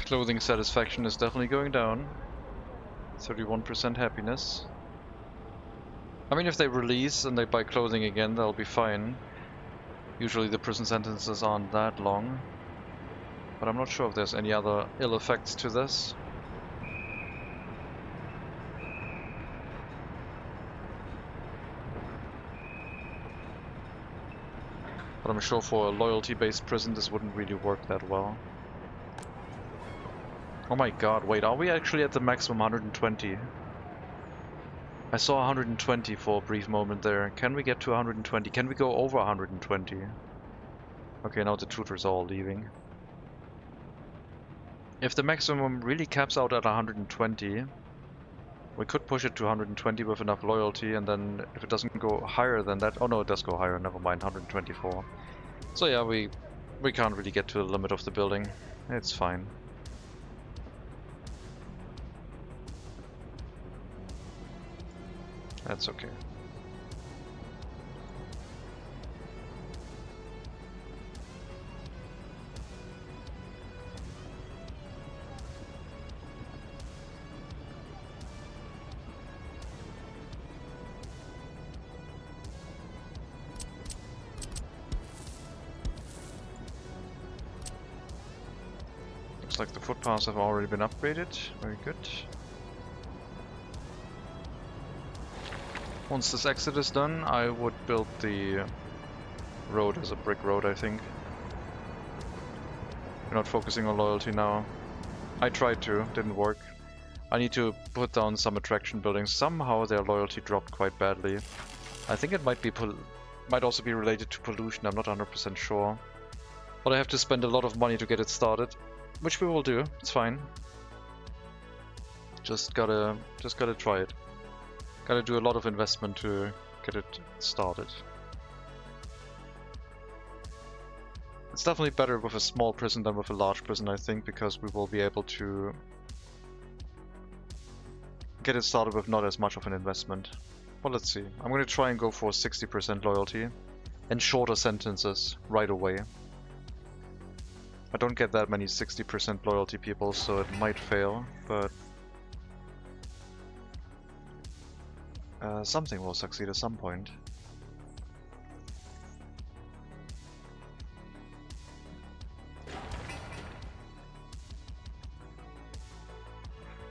Clothing satisfaction is definitely going down. 31% happiness. I mean, if they release and they buy clothing again, they'll be fine. Usually the prison sentences aren't that long. But I'm not sure if there's any other ill effects to this. But I'm sure for a loyalty-based prison this wouldn't really work that well. Oh my god, wait, are we actually at the maximum 120? I saw 120 for a brief moment there. Can we get to 120? Can we go over 120? Okay, now the tutors are all leaving. If the maximum really caps out at 120, we could push it to 120 with enough loyalty, and then if it doesn't go higher than that... Oh no, it does go higher, never mind, 124. So yeah, we can't really get to the limit of the building. It's fine. That's okay. Looks like the footpaths have already been upgraded. Very good. Once this exit is done, I would build the road as a brick road, I think. We're not focusing on loyalty now. I tried to, didn't work. I need to put down some attraction buildings. Somehow their loyalty dropped quite badly. I think it might also be related to pollution, I'm not 100% sure. But I have to spend a lot of money to get it started, which we will do, it's fine. Just gotta try it. Gotta do a lot of investment to get it started. It's definitely better with a small prison than with a large prison, I think, because we will be able to get it started with not as much of an investment. Well, let's see. I'm going to try and go for 60% loyalty and shorter sentences right away. I don't get that many 60% loyalty people, so it might fail, but something will succeed at some point.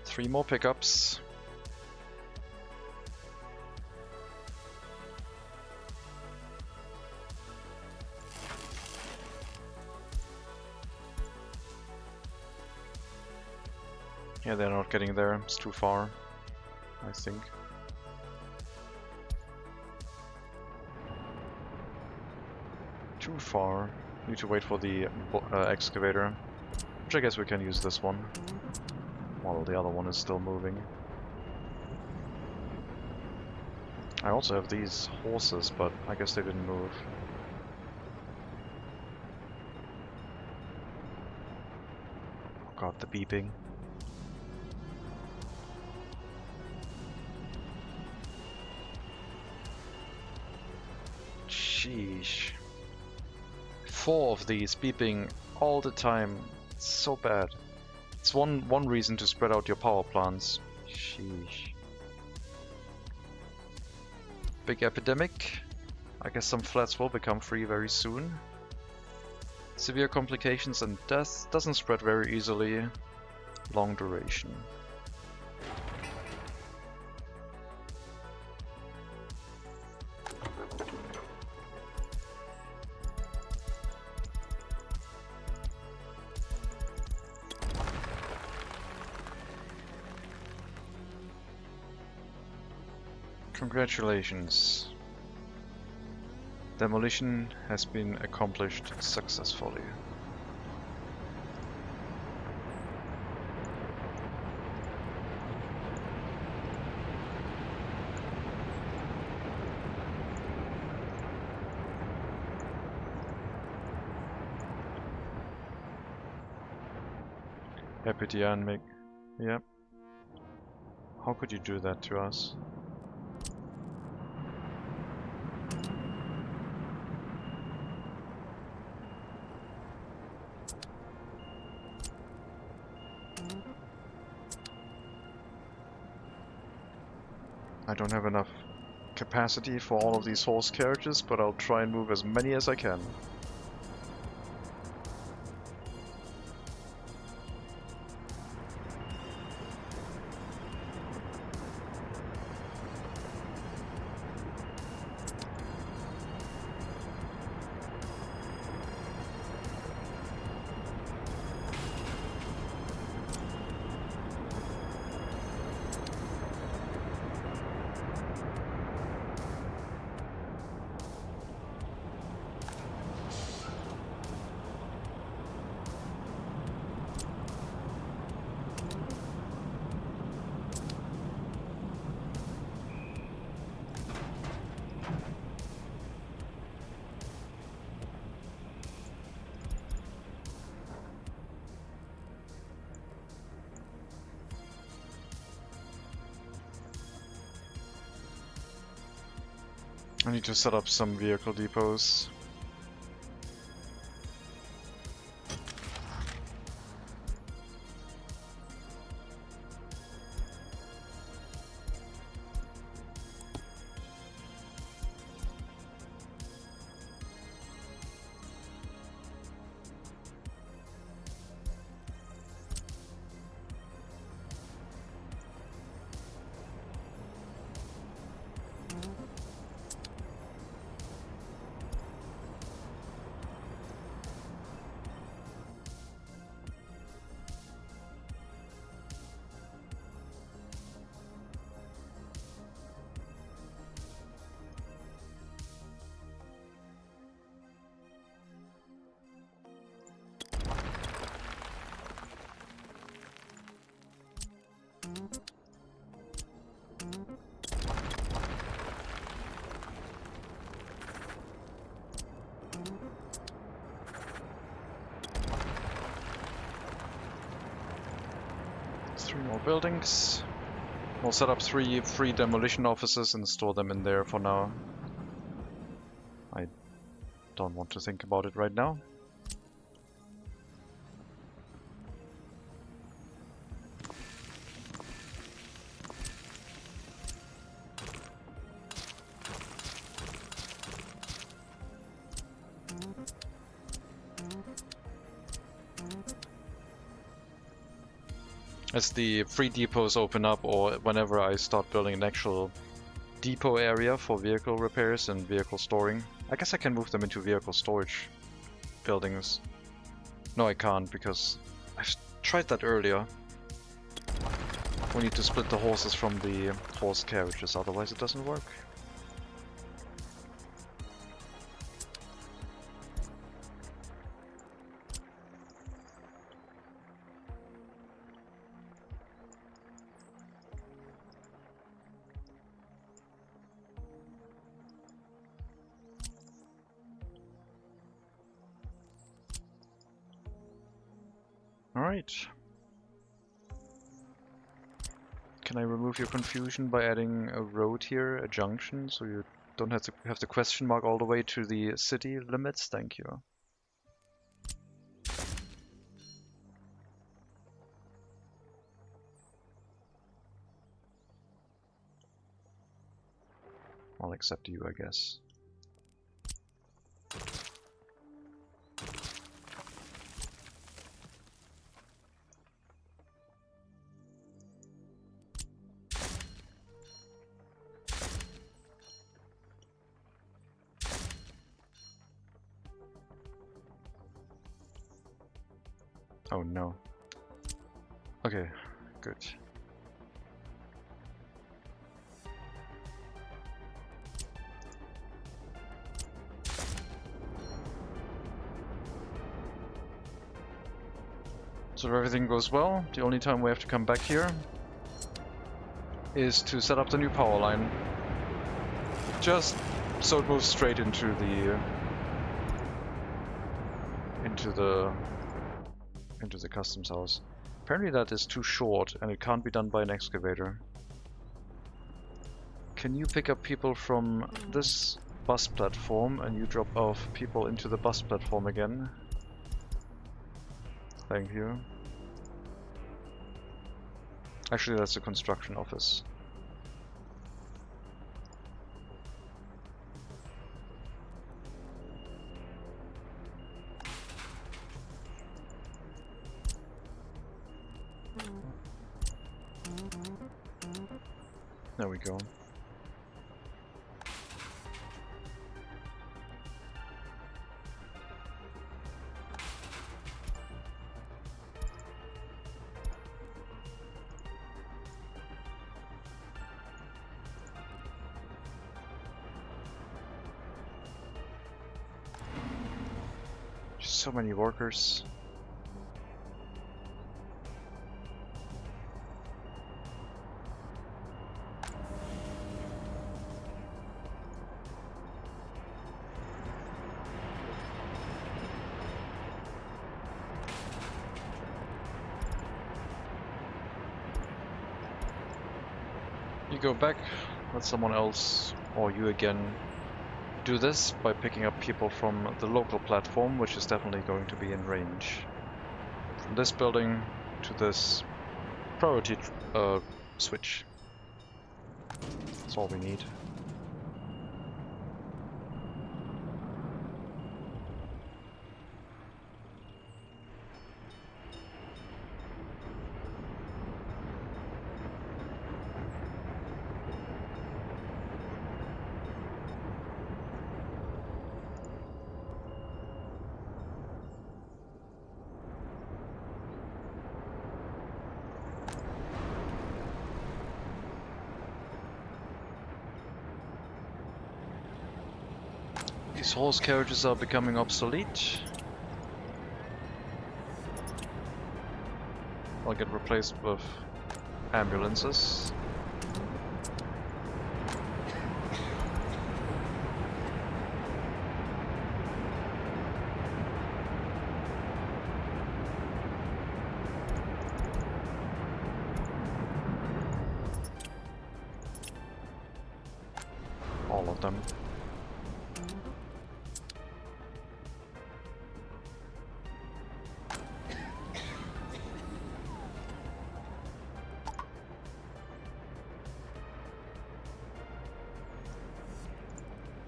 Three more pickups. Yeah, they're not getting there. It's too far, I think. Too far. Need to wait for the excavator, which I guess we can use this one while the other one is still moving. I also have these horses, but I guess they didn't move. Oh god, the beeping. Sheesh. 4 of these beeping all the time. It's so bad. It's one reason to spread out your power plants. Sheesh. Big epidemic. I guess some flats will become free very soon. Severe complications and death doesn't spread very easily. Long duration. Congratulations. Demolition has been accomplished successfully. Epitian make... Yep. How could you do that to us? I don't have enough capacity for all of these horse carriages, but I'll try and move as many as I can. I need to set up some vehicle depots. Three more buildings. We'll set up 3 free demolition offices and store them in there for now. I don't want to think about it right now. As the free depots open up, or whenever I start building an actual depot area for vehicle repairs and vehicle storing, I guess I can move them into vehicle storage buildings. No, I can't, because I tried that earlier. We need to split the horses from the horse carriages, otherwise it doesn't work. Alright. Can I remove your confusion by adding a road here, a junction, so you don't have to have the question mark all the way to the city limits? Thank you. I'll accept you, I guess. Oh no. Okay, good. So if everything goes well, the only time we have to come back here is to set up the new power line. Just so it moves straight into the customs house. Apparently that is too short and it can't be done by an excavator. Can you pick up people from this bus platform and you drop off people into the bus platform again? Thank you. Actually, that's the construction office. There we go. Just so many workers. You go back, let someone else, or you again, do this by picking up people from the local platform, which is definitely going to be in range. From this building to this priority switch. That's all we need. These horse carriages are becoming obsolete. I'll get replaced with ambulances. All of them.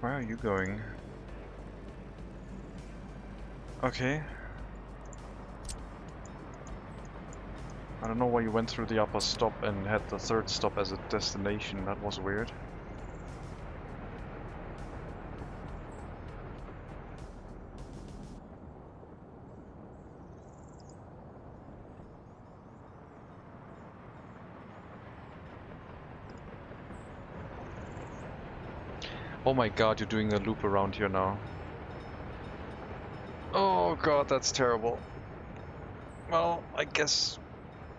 Where are you going? Okay. I don't know why you went through the upper stop and had the third stop as a destination. That was weird. Oh my god, you're doing a loop around here now. Oh god, that's terrible. Well, I guess...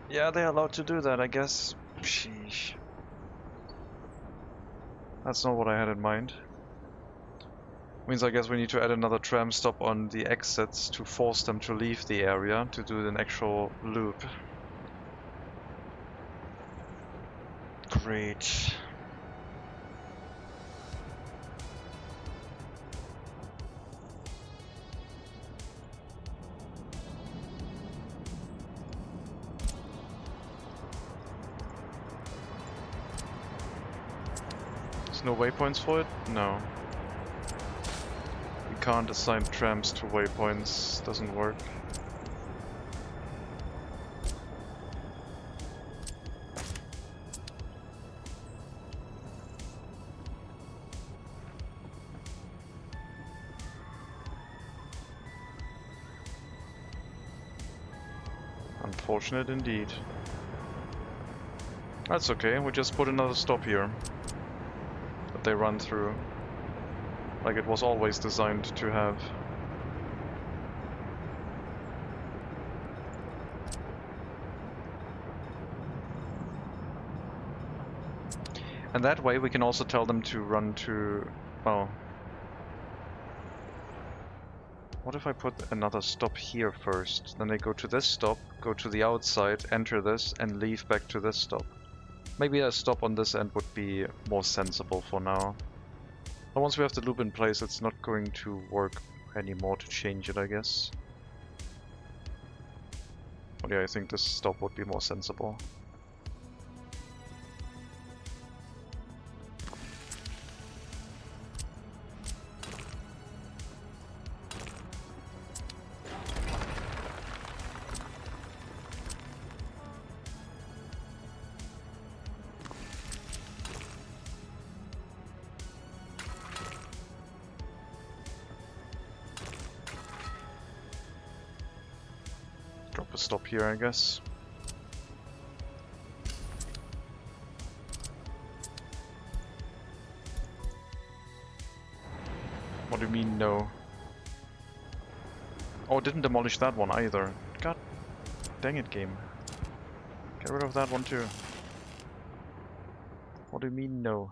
yeah, they're allowed to do that, I guess. Sheesh. That's not what I had in mind. Means I guess we need to add another tram stop on the exits to force them to leave the area to do an actual loop. Great. There's no waypoints for it? No. You can't assign trams to waypoints, doesn't work. Unfortunate indeed. That's okay, we just put another stop here that they run through, like it was always designed to have. And that way we can also tell them to run to... oh. What if I put another stop here first? Then they go to this stop, go to the outside, enter this, and leave back to this stop. Maybe a stop on this end would be more sensible for now. But once we have the loop in place, it's not going to work anymore to change it, I guess. But yeah, I think this stop would be more sensible. Drop a stop here, I guess. What do you mean, no? Oh, it didn't demolish that one either. God dang it, game. Get rid of that one too. What do you mean, no?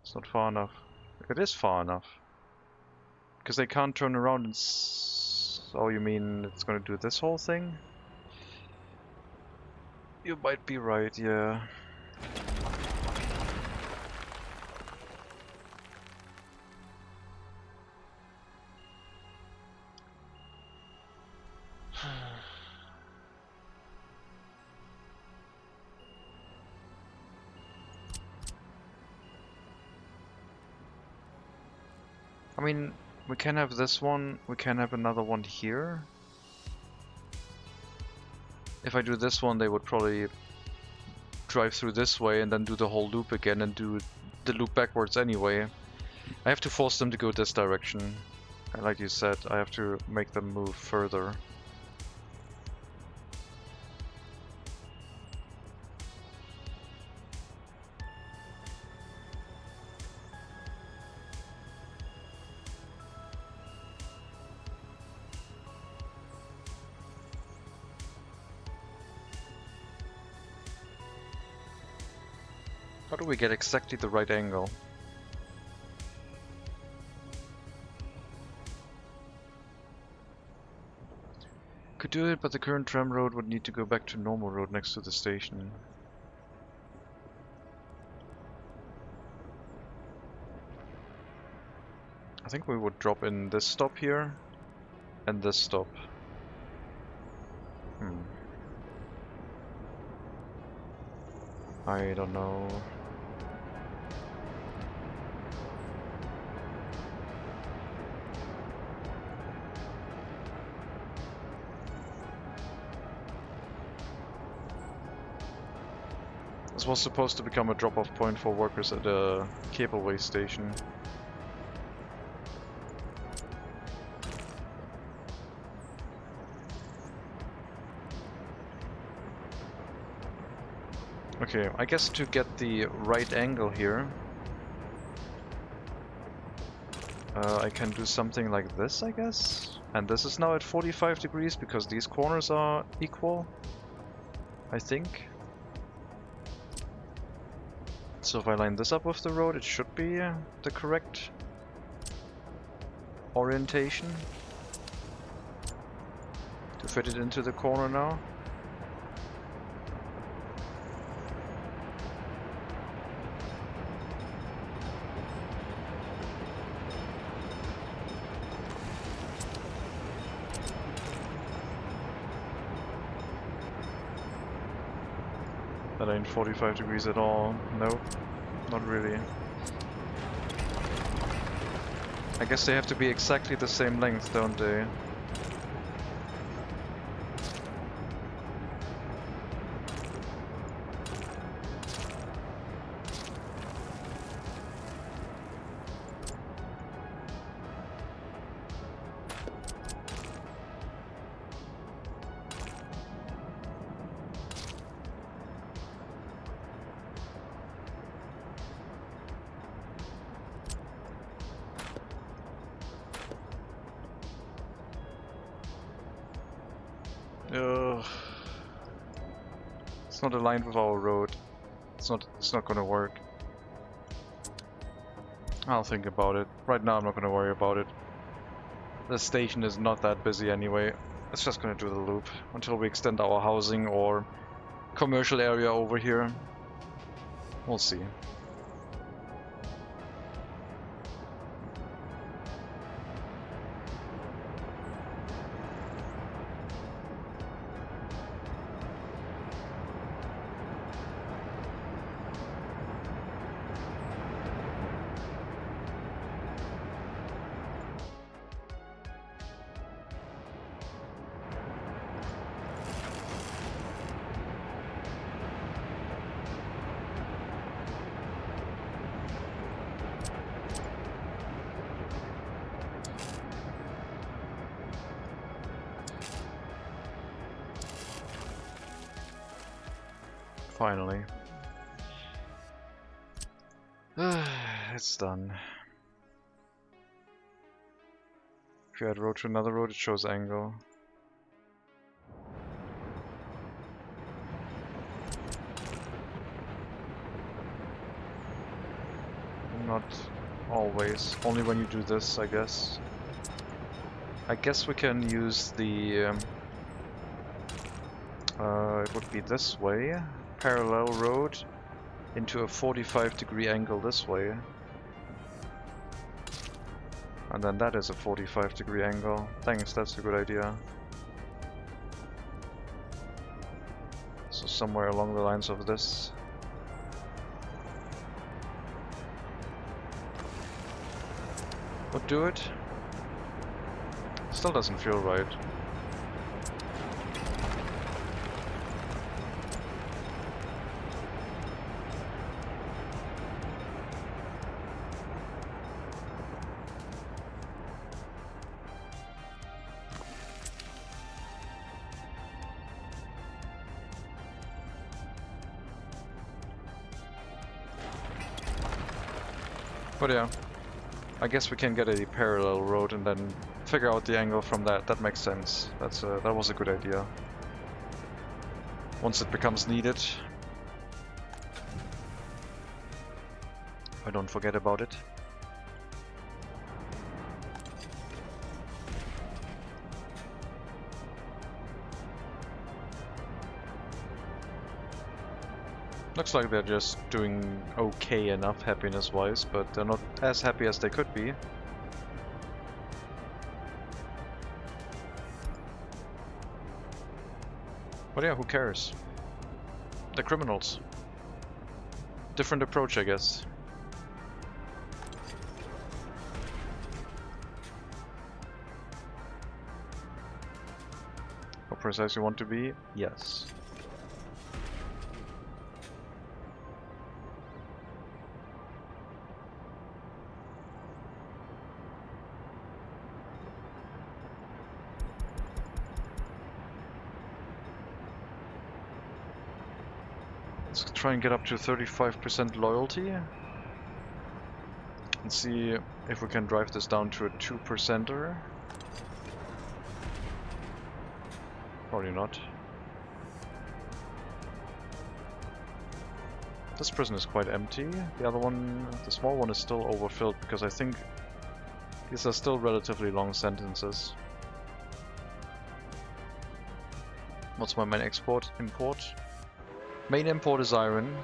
It's not far enough. It is far enough. Because they can't turn around and oh, you mean it's gonna do this whole thing? You might be right, yeah. I mean, we can have this one, we can have another one here. If I do this one, they would probably drive through this way and then do the whole loop again and do the loop backwards anyway. I have to force them to go this direction. And like you said, I have to make them move further. How do we get exactly the right angle? Could do it, but the current tram road would need to go back to normal road next to the station. I think we would drop in this stop here and this stop. I don't know. This was supposed to become a drop-off point for workers at a cableway station. Okay, I guess to get the right angle here, I can do something like this, I guess. And this is now at 45 degrees because these corners are equal, I think. So if I line this up with the road, it should be the correct orientation to fit it into the corner now. That ain't 45 degrees at all. Nope, not really. I guess they have to be exactly the same length, don't they? Ugh. It's not aligned with our road. It's not gonna work. I'll think about it. Right now I'm not gonna worry about it. The station is not that busy anyway. It's just gonna do the loop until we extend our housing or commercial area over here. We'll see. Finally. It's done. If you add road to another road, it shows angle. Not always. Only when you do this, I guess. I guess we can use the... it would be this way. Parallel road into a 45-degree angle this way. And then that is a 45-degree angle. Thanks, that's a good idea. So somewhere along the lines of this. would do it. Still doesn't feel right. But yeah, I guess we can get a parallel road and then figure out the angle from that. That makes sense. That was a good idea. Once it becomes needed, I don't forget about it. Looks like they're just doing okay enough happiness-wise, but they're not as happy as they could be. But yeah, who cares? They're criminals. Different approach, I guess. How precise you want to be? Yes. Let's try and get up to 35% loyalty and see if we can drive this down to a 2%er. Probably not. This prison is quite empty. The other one, the small one, is still overfilled because I think these are still relatively long sentences. What's my main export? Import? Main import is iron.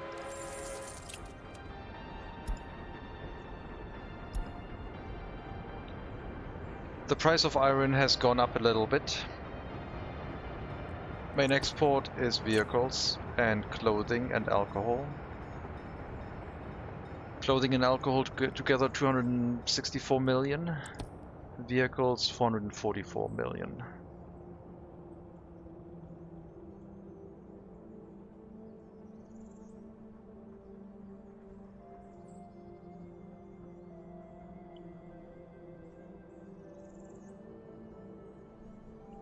The price of iron has gone up a little bit. Main export is vehicles and clothing and alcohol. Clothing and alcohol together 264 million. Vehicles 444 million.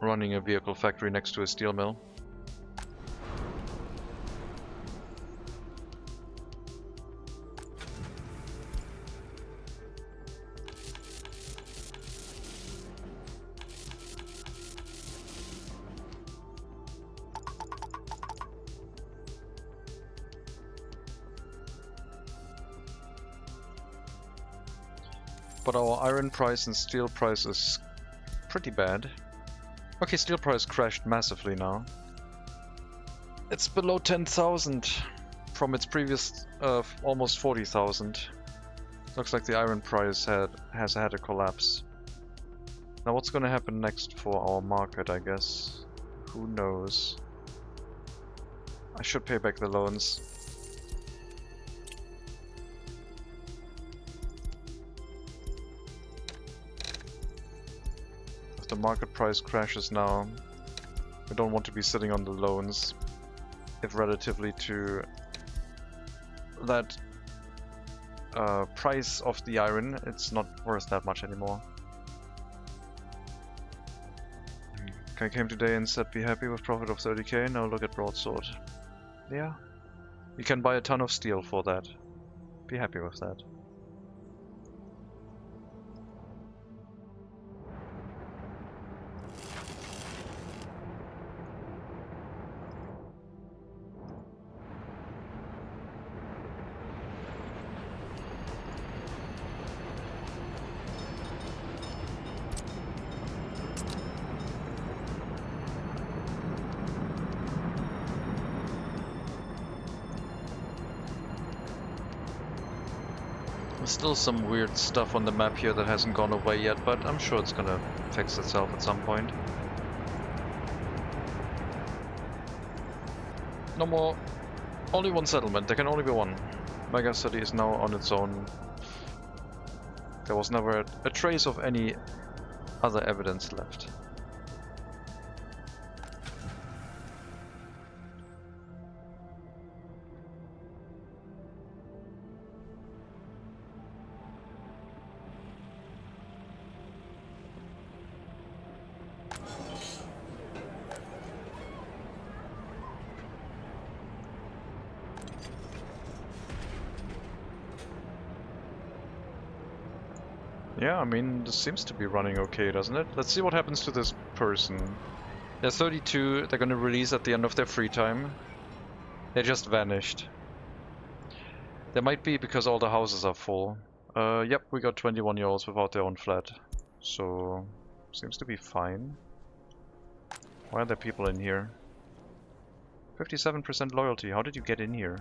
Running a vehicle factory next to a steel mill. But our iron price and steel price is pretty bad. Okay, steel price crashed massively now. It's below 10,000 from its previous almost 40,000. Looks like the iron price has had a collapse. Now what's gonna happen next for our market, I guess? Who knows? I should pay back the loans. The market price crashes now. We don't want to be sitting on the loans if relatively to that price of the iron, it's not worth that much anymore. I came today and said be happy with profit of 30k, now look at broadsword. Yeah, you can buy a ton of steel for that. Be happy with that. There's still some weird stuff on the map here that hasn't gone away yet, but I'm sure it's gonna fix itself at some point. No more. Only one settlement. There can only be one. MegaCity is now on its own There was never a trace of any other evidence left. Yeah, I mean, this seems to be running okay, doesn't it? Let's see what happens to this person. They're 32, they're gonna release at the end of their free time. They just vanished. They might be because all the houses are full. Yep, we got 21-year-olds without their own flat. So, seems to be fine. Why are there people in here? 57% loyalty, how did you get in here?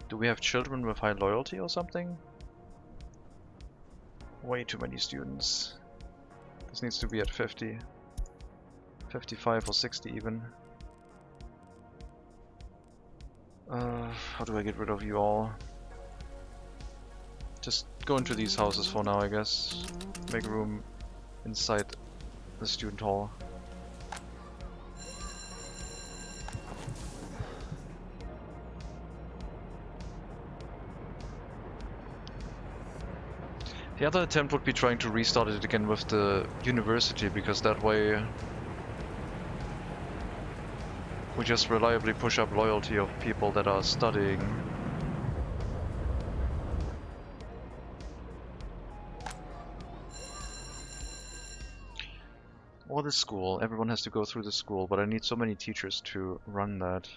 Do we have children with high loyalty or something? Way too many students. This needs to be at 50. 55 or 60 even. How do I get rid of you all? Just go into these houses for now, I guess. Make room inside the student hall. The other attempt would be trying to restart it again with the university, because that way we just reliably push up loyalty of people that are studying. Or the school. Everyone has to go through the school, but I need so many teachers to run that.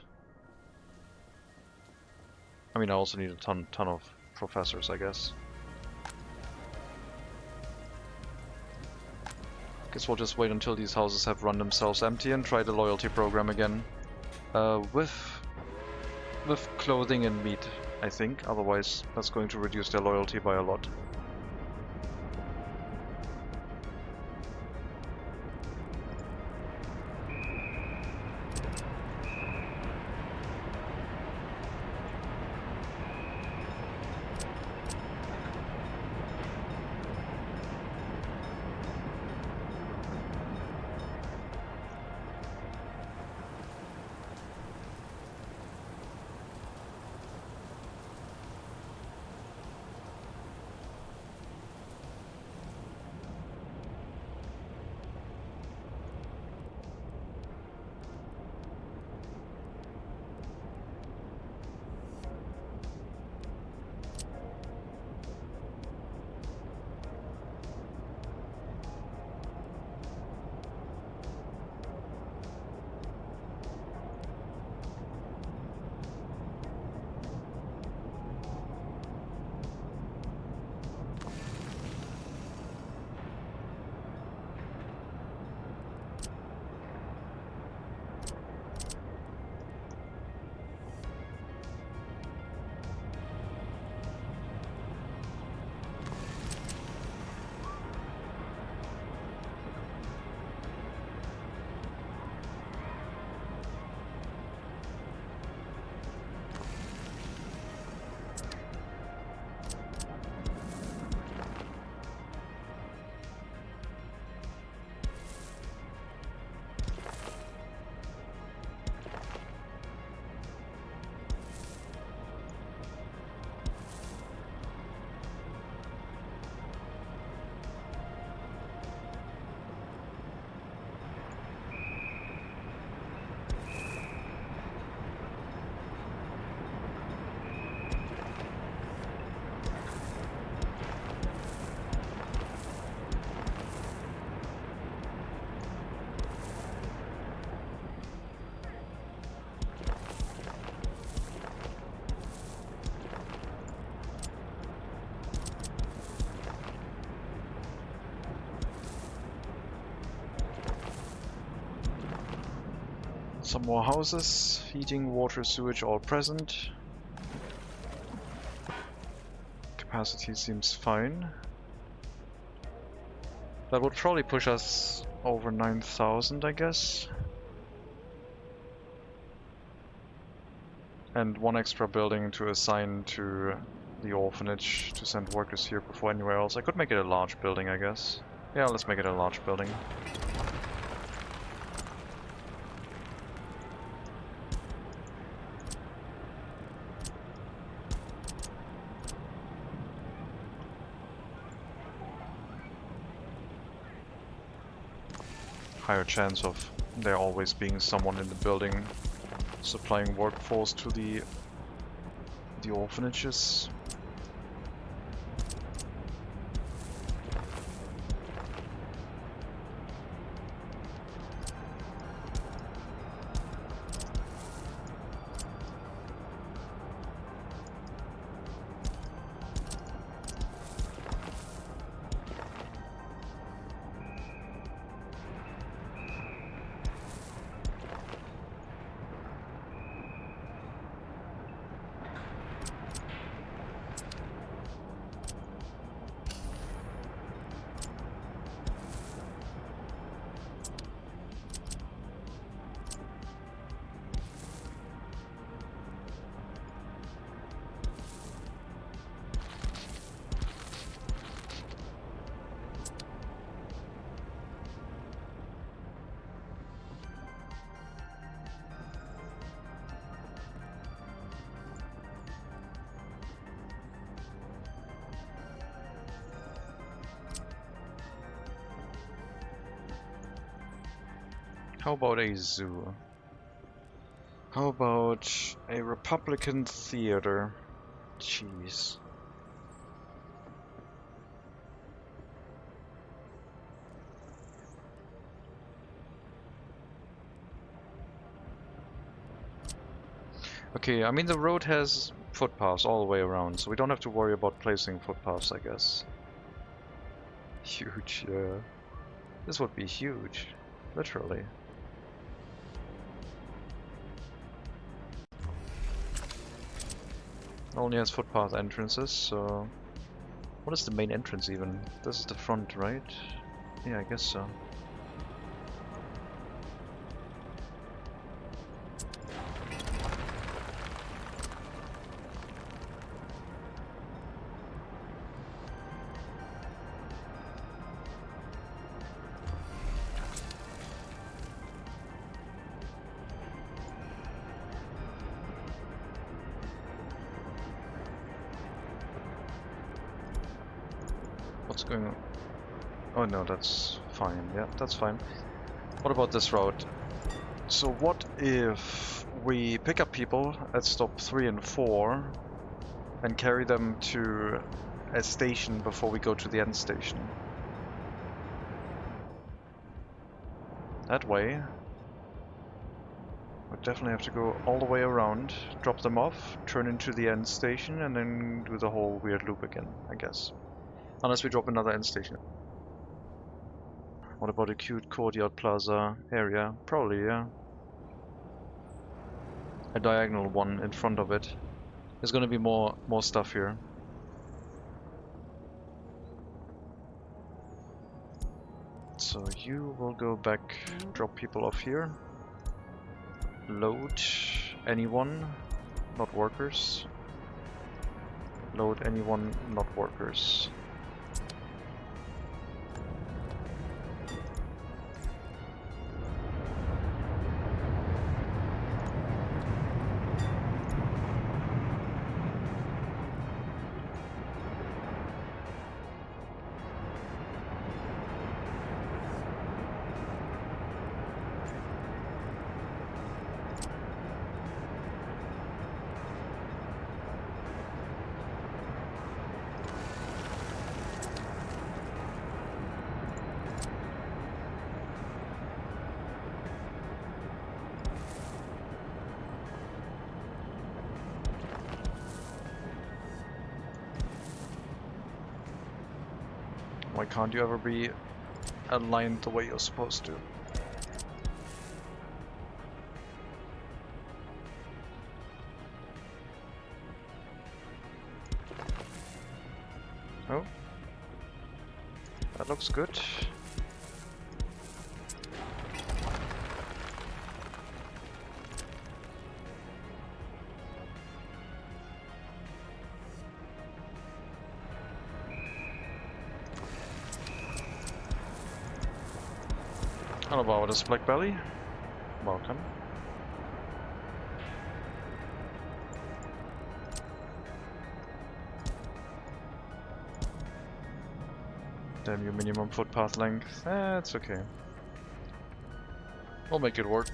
I mean, I also need a ton of professors, I guess. Guess we'll just wait until these houses have run themselves empty and try the loyalty program again. With clothing and meat, I think. Otherwise, that's going to reduce their loyalty by a lot. Some more houses, heating, water, sewage all present. Capacity seems fine. That would probably push us over 9,000, I guess. And one extra building to assign to the orphanage to send workers here before anywhere else. I could make it a large building, I guess. Yeah, let's make it a large building. Higher chance of there always being someone in the building supplying workforce to the orphanages. How about a zoo? How about a Republican theater? Jeez. Okay, I mean the road has footpaths all the way around, so we don't have to worry about placing footpaths, I guess. Huge, yeah. This would be huge, literally. Only has footpath entrances, so... What is the main entrance even? This is the front, right? Yeah, I guess so. What's going on? Oh no, that's fine. Yeah, that's fine. What about this route? So what if we pick up people at stop 3 and 4 and carry them to a station before we go to the end station? That way, we definitely have to go all the way around, drop them off, turn into the end station, and then do the whole weird loop again, I guess. Unless we drop another end station. What about a cute courtyard plaza area? Probably, yeah. A diagonal one in front of it. There's gonna be more stuff here. So you will go back, drop people off here. Load anyone, not workers. Load anyone, not workers. Why can't you ever be aligned the way you're supposed to? Oh, that looks good. Hello, about this Black Belly. Welcome. Damn you, minimum footpath length. It's okay. We'll make it work.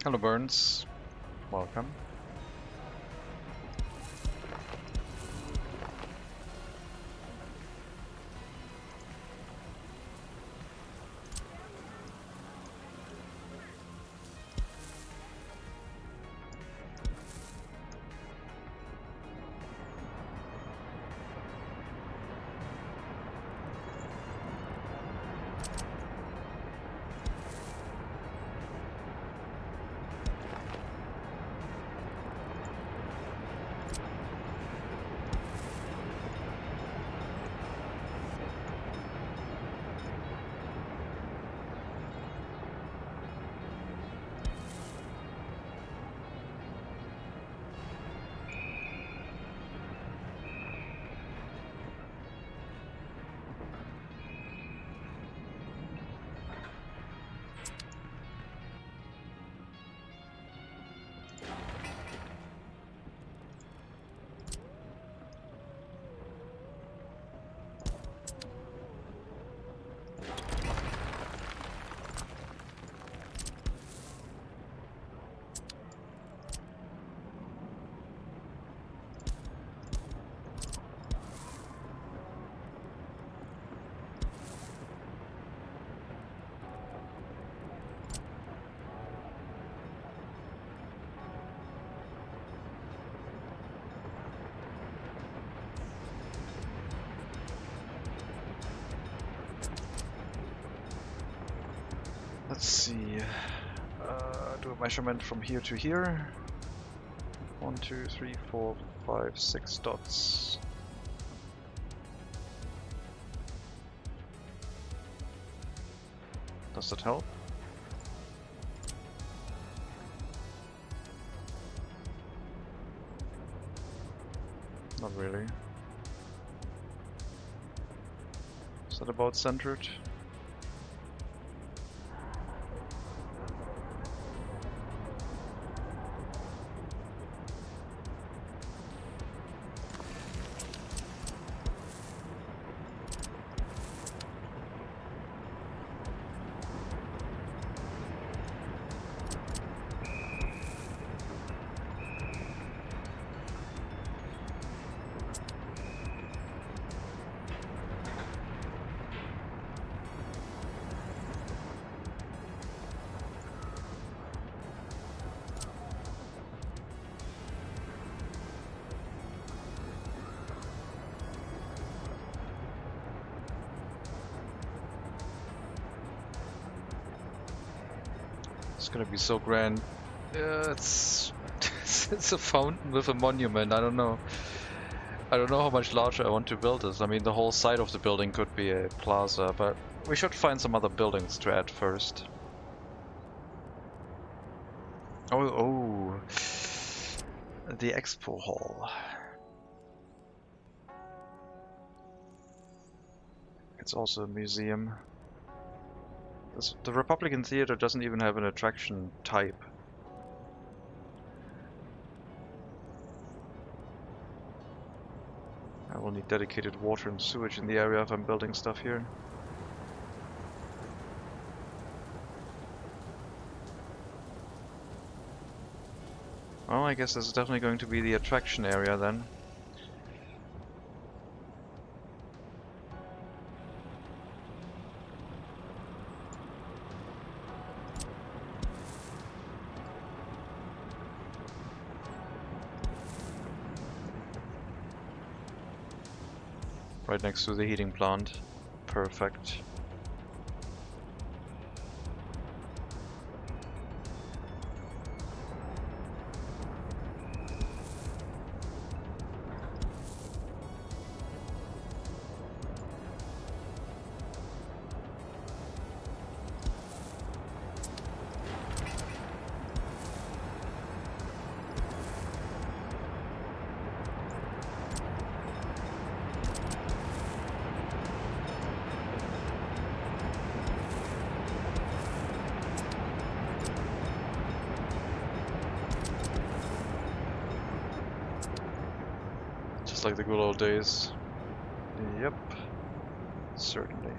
Hello, Burns. Welcome. Let's see. Do a measurement from here to here. 1, 2, 3, 4, 5, 6 dots. Does that help? Not really. Is that about centered? It's gonna be so grand. It's it's a fountain with a monument. I don't know. I don't know how much larger I want to build this. I mean, the whole side of the building could be a plaza, but we should find some other buildings to add first. Oh, the expo hall. It's also a museum. The Republican Theater doesn't even have an attraction type. I will need dedicated water and sewage in the area if I'm building stuff here. Well, I guess this is definitely going to be the attraction area then. Right next to the heating plant. Perfect. Just like the good old days. Yep. Certainly.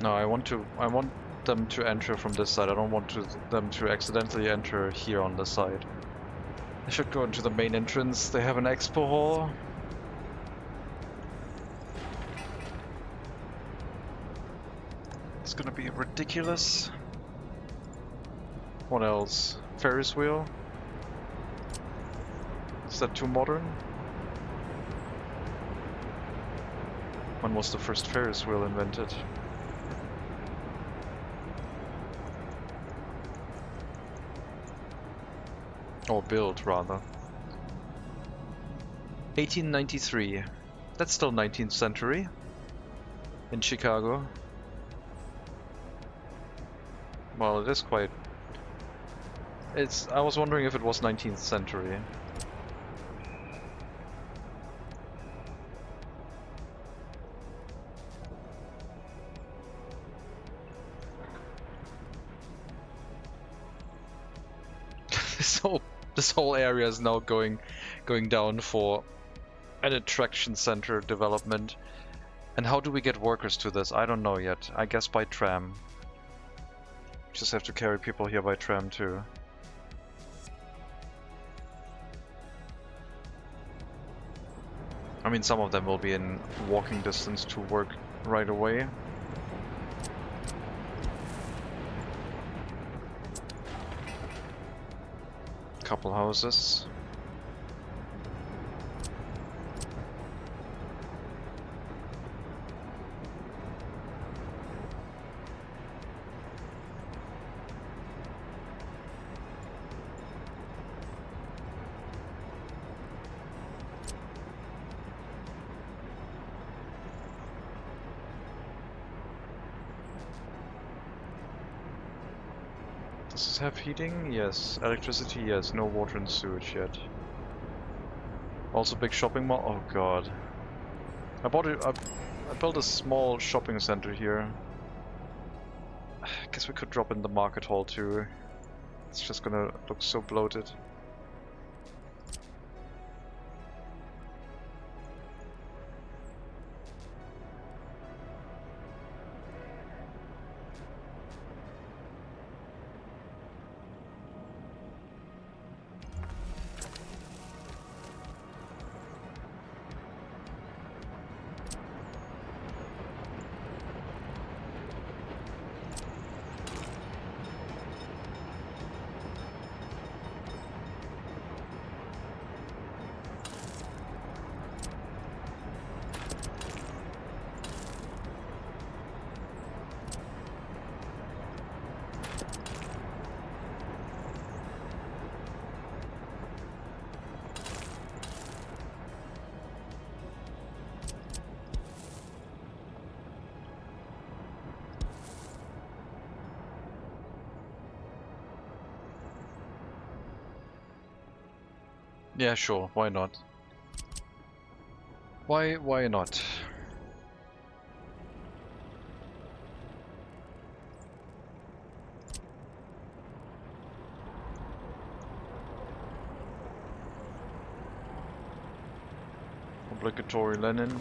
No, I want them to enter from this side. I don't want them to accidentally enter here on the side. They should go into the main entrance. They have an expo hall. It's gonna be ridiculous. What else? Ferris wheel? Is that too modern? When was the first Ferris wheel invented? Or built, rather. 1893. That's still 19th century. In Chicago. Well, it is quite... I was wondering if it was 19th century. This whole area is now going down for an attraction center development. And how do we get workers to this? I don't know yet. I guess by tram. Just have to carry people here by tram too. I mean, some of them will be in walking distance to work right away. Couple houses. Does this have heating? Yes. Electricity? Yes. No water and sewage yet. Also big shopping mall? Oh god. I built a small shopping center here. I guess we could drop in the market hall too. It's just gonna look so bloated. Yeah, sure, why not? Why not? Obligatory Lenin,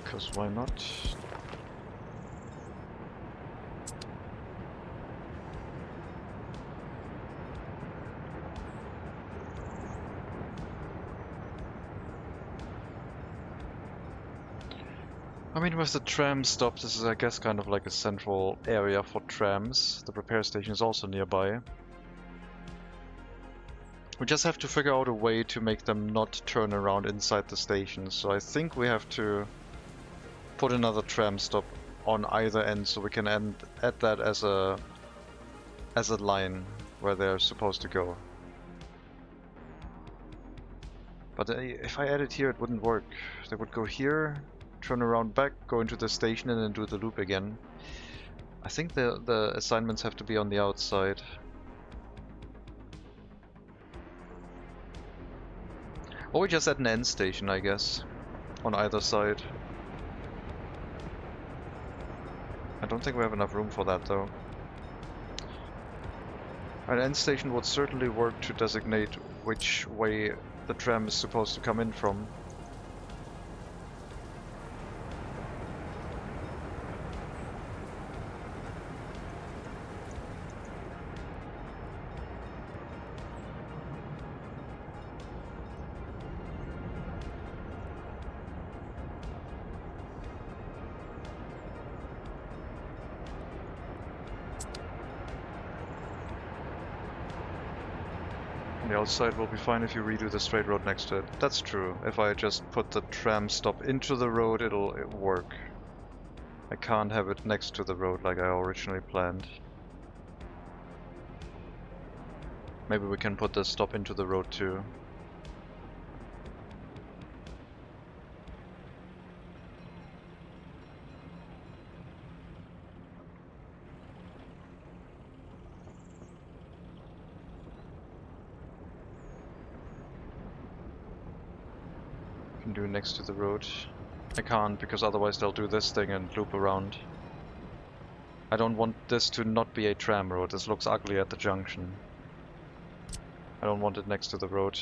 because why not? I mean, with the tram stop, this is, I guess, kind of like a central area for trams. The repair station is also nearby. We just have to figure out a way to make them not turn around inside the station. So I think we have to put another tram stop on either end, so we can add that as a line where they're supposed to go. But if I add it here, it wouldn't work. They would go here, turn around back, go into the station, and then do the loop again. I think the assignments have to be on the outside. Or we just add an end station, I guess, on either side. I don't think we have enough room for that, though. An end station would certainly work to designate which way the tram is supposed to come in from. The outside will be fine if you redo the straight road next to it. That's true. If I just put the tram stop into the road, it'll work. I can't have it next to the road like I originally planned. Maybe we can put the stop into the road too. Do next to the road. I can't, because otherwise they'll do this thing and loop around. I don't want this to not be a tram road. This looks ugly at the junction. I don't want it next to the road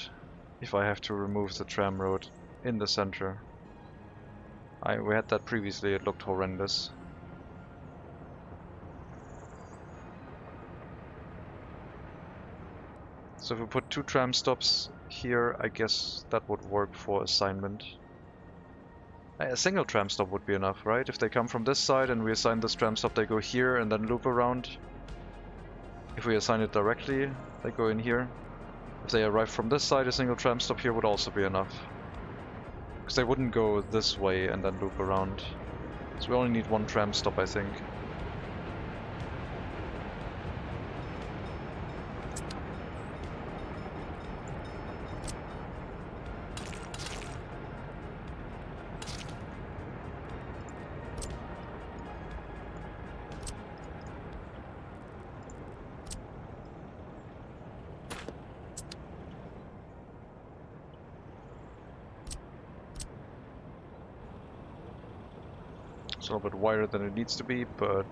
if I have to remove the tram road in the center. We had that previously, it looked horrendous. So if we put 2 tram stops here, I guess that would work for assignment. A single tram stop would be enough, right? If they come from this side and we assign this tram stop, they go here and then loop around. If we assign it directly, they go in here. If they arrive from this side, a single tram stop here would also be enough. Because they wouldn't go this way and then loop around. So we only need 1 tram stop, I think. It's a little bit wider than it needs to be, but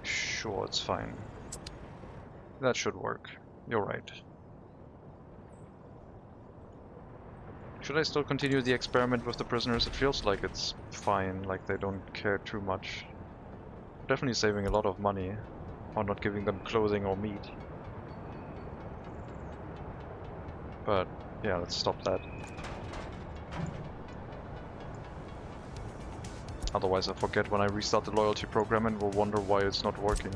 sure, it's fine. That should work. You're right. Should I still continue the experiment with the prisoners? It feels like it's fine, like they don't care too much. Definitely saving a lot of money on not giving them clothing or meat. But yeah, let's stop that. Otherwise I forget when I restart the loyalty program and will wonder why it's not working.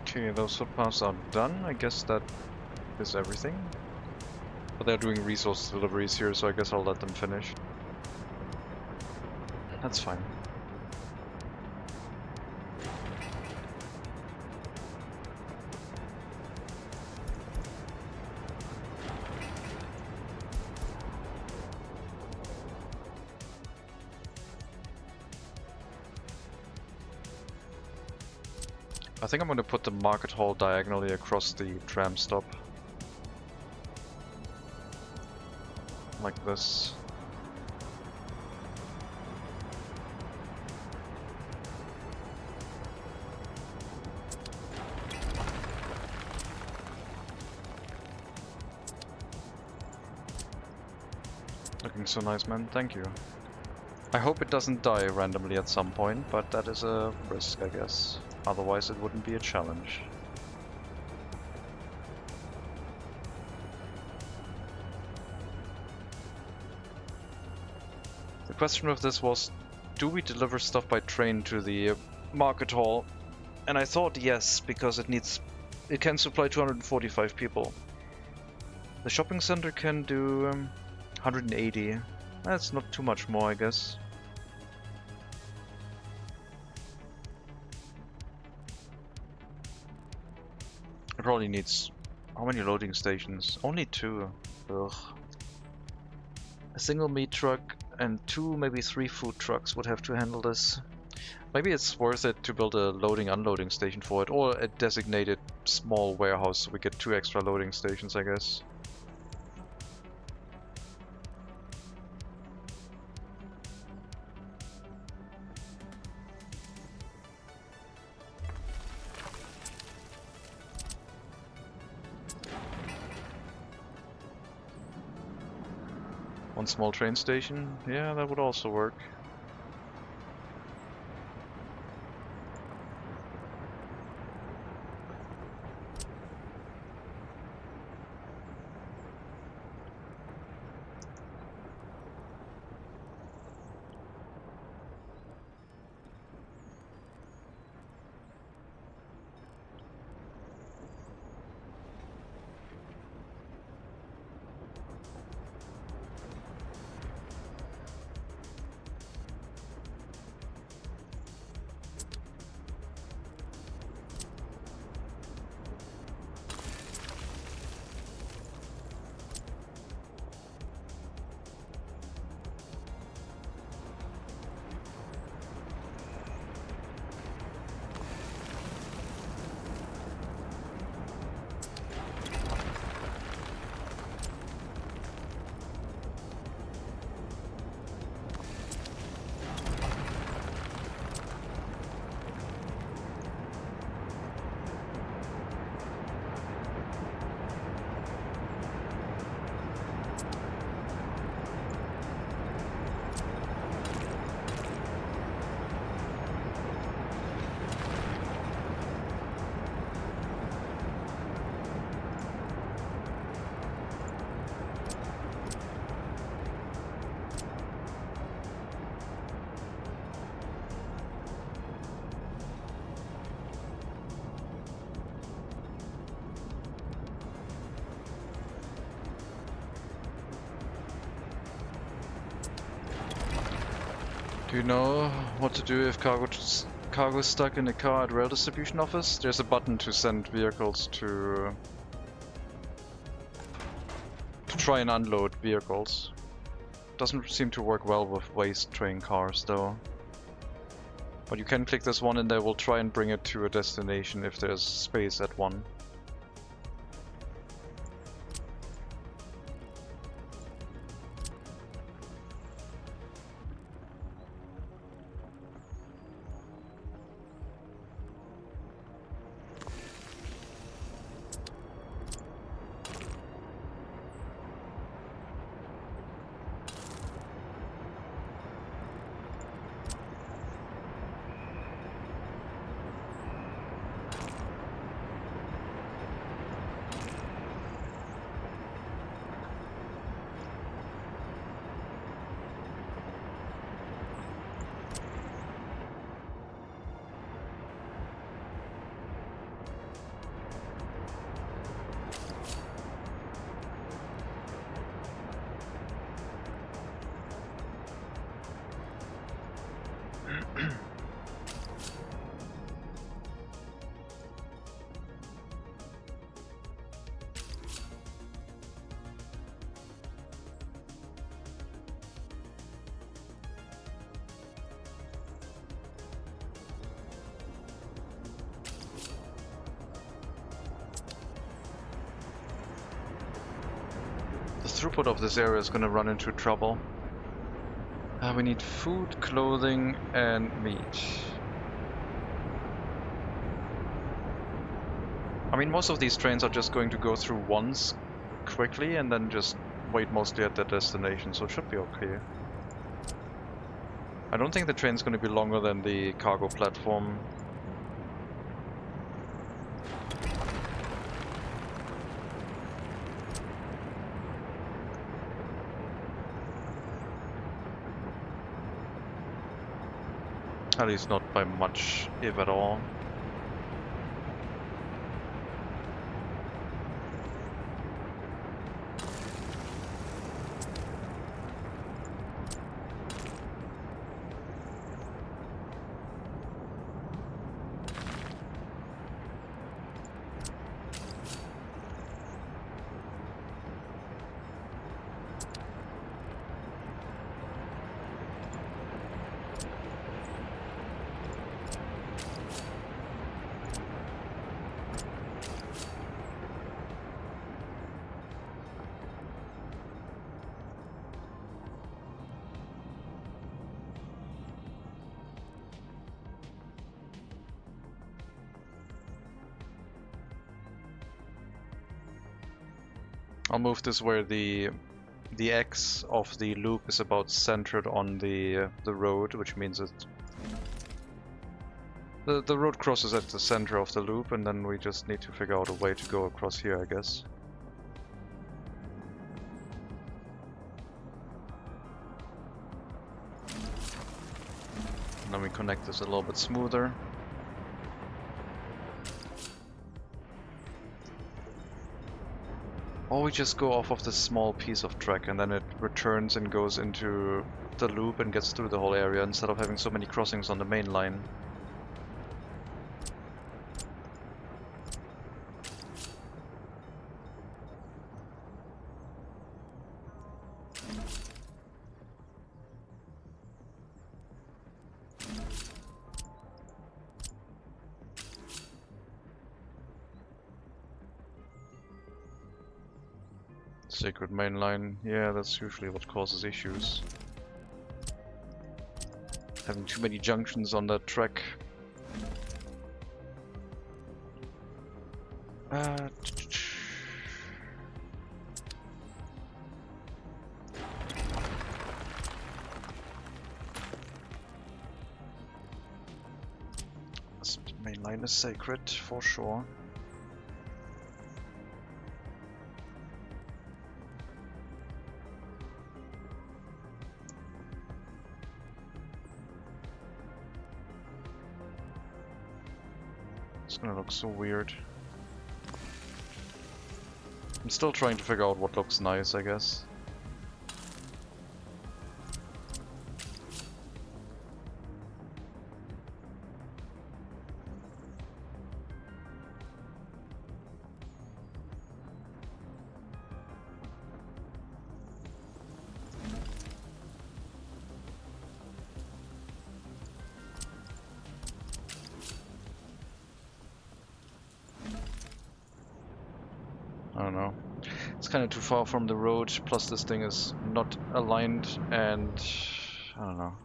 Okay, those footpaths are done. I guess that is everything. But they're doing resource deliveries here, so I guess I'll let them finish. That's fine. I think I'm going to put the market hall diagonally across the tram stop. Like this. Looking so nice, man. Thank you. I hope it doesn't die randomly at some point, but that is a risk, I guess. Otherwise it wouldn't be a challenge. The question with this was, do we deliver stuff by train to the market hall? And I thought yes, because it can supply 245 people. The shopping center can do 180. That's not too much more, I guess. It probably needs... how many loading stations? Only 2. Ugh. A single meat truck and 2, maybe 3 food trucks would have to handle this. Maybe it's worth it to build a loading-unloading station for it, or a designated small warehouse so we get 2 extra loading stations, I guess. One small train station? Yeah, that would also work. Do you know what to do if cargo is stuck in a car at rail distribution office? There's a button to send vehicles to try and unload vehicles. Doesn't seem to work well with waste train cars though. But you can click this one and they will try and bring it to a destination if there's space at one. throughput of this area is gonna run into trouble. We need food, clothing, and meat. I mean, most of these trains are just going to go through once quickly and then just wait mostly at their destination, so it should be okay. I don't think the train's going to be longer than the cargo platform. At least not by much, if at all. I'll move this where the X of the loop is about centered on the road, which means that the road crosses at the center of the loop, and then we just need to figure out a way to go across here, I guess. And then we connect this a little bit smoother. Or we just go off of this small piece of track and then it returns and goes into the loop and gets through the whole area instead of having so many crossings on the main line. Sacred mainline, yeah, that's usually what causes issues. Having too many junctions on that track. This mainline is sacred, for sure. It's gonna look so weird. I'm still trying to figure out what looks nice, I guess. I don't know. It's kind of too far from the road, plus this thing is not aligned, and I don't know.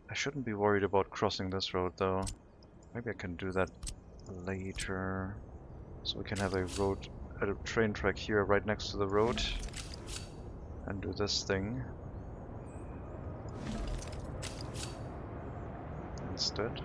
I shouldn't be worried about crossing this road though. Maybe I can do that later. So we can have a train track here right next to the road and do this thing instead.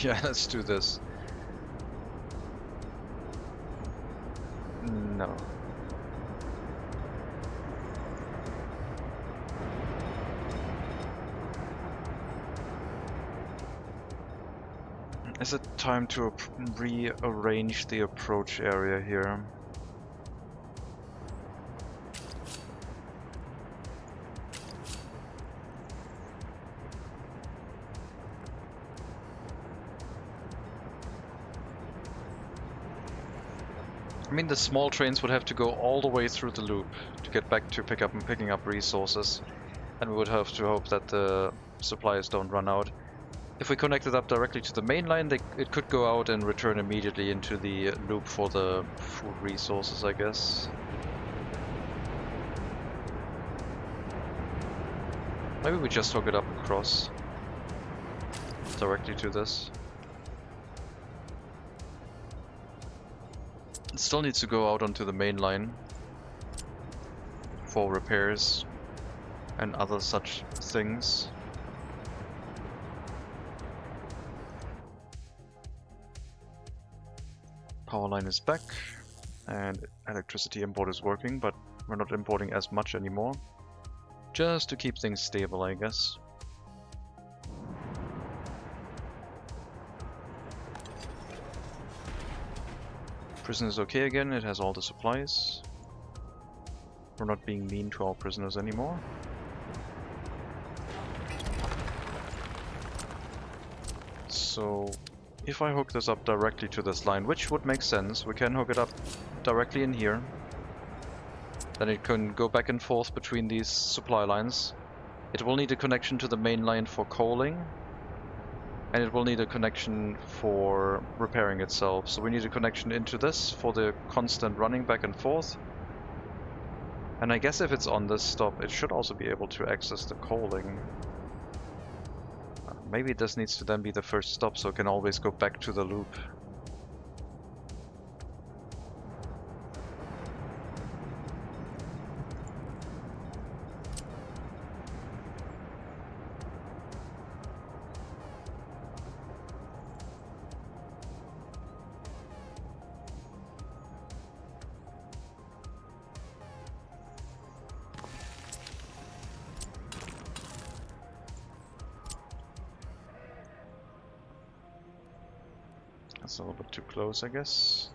Yeah, let's do this. No. Is it time to rearrange the approach area here? I mean, the small trains would have to go all the way through the loop to get back to picking up resources, and we would have to hope that the supplies don't run out. If we connect it up directly to the main line, it could go out and return immediately into the loop for the food resources, I guess. Maybe we just hook it up across directly to this. It still needs to go out onto the main line for repairs and other such things. Power line is back and electricity import is working, but we're not importing as much anymore. Just to keep things stable, I guess. Prison is okay again, it has all the supplies. We're not being mean to our prisoners anymore. So, if I hook this up directly to this line, which would make sense, we can hook it up directly in here. Then it can go back and forth between these supply lines. It will need a connection to the main line for coaling. And it will need a connection for repairing itself. So we need a connection into this for the constant running back and forth. And I guess if it's on this stop, it should also be able to access the coaling. Maybe this needs to then be the first stop so it can always go back to the loop. That's a little bit too close, I guess.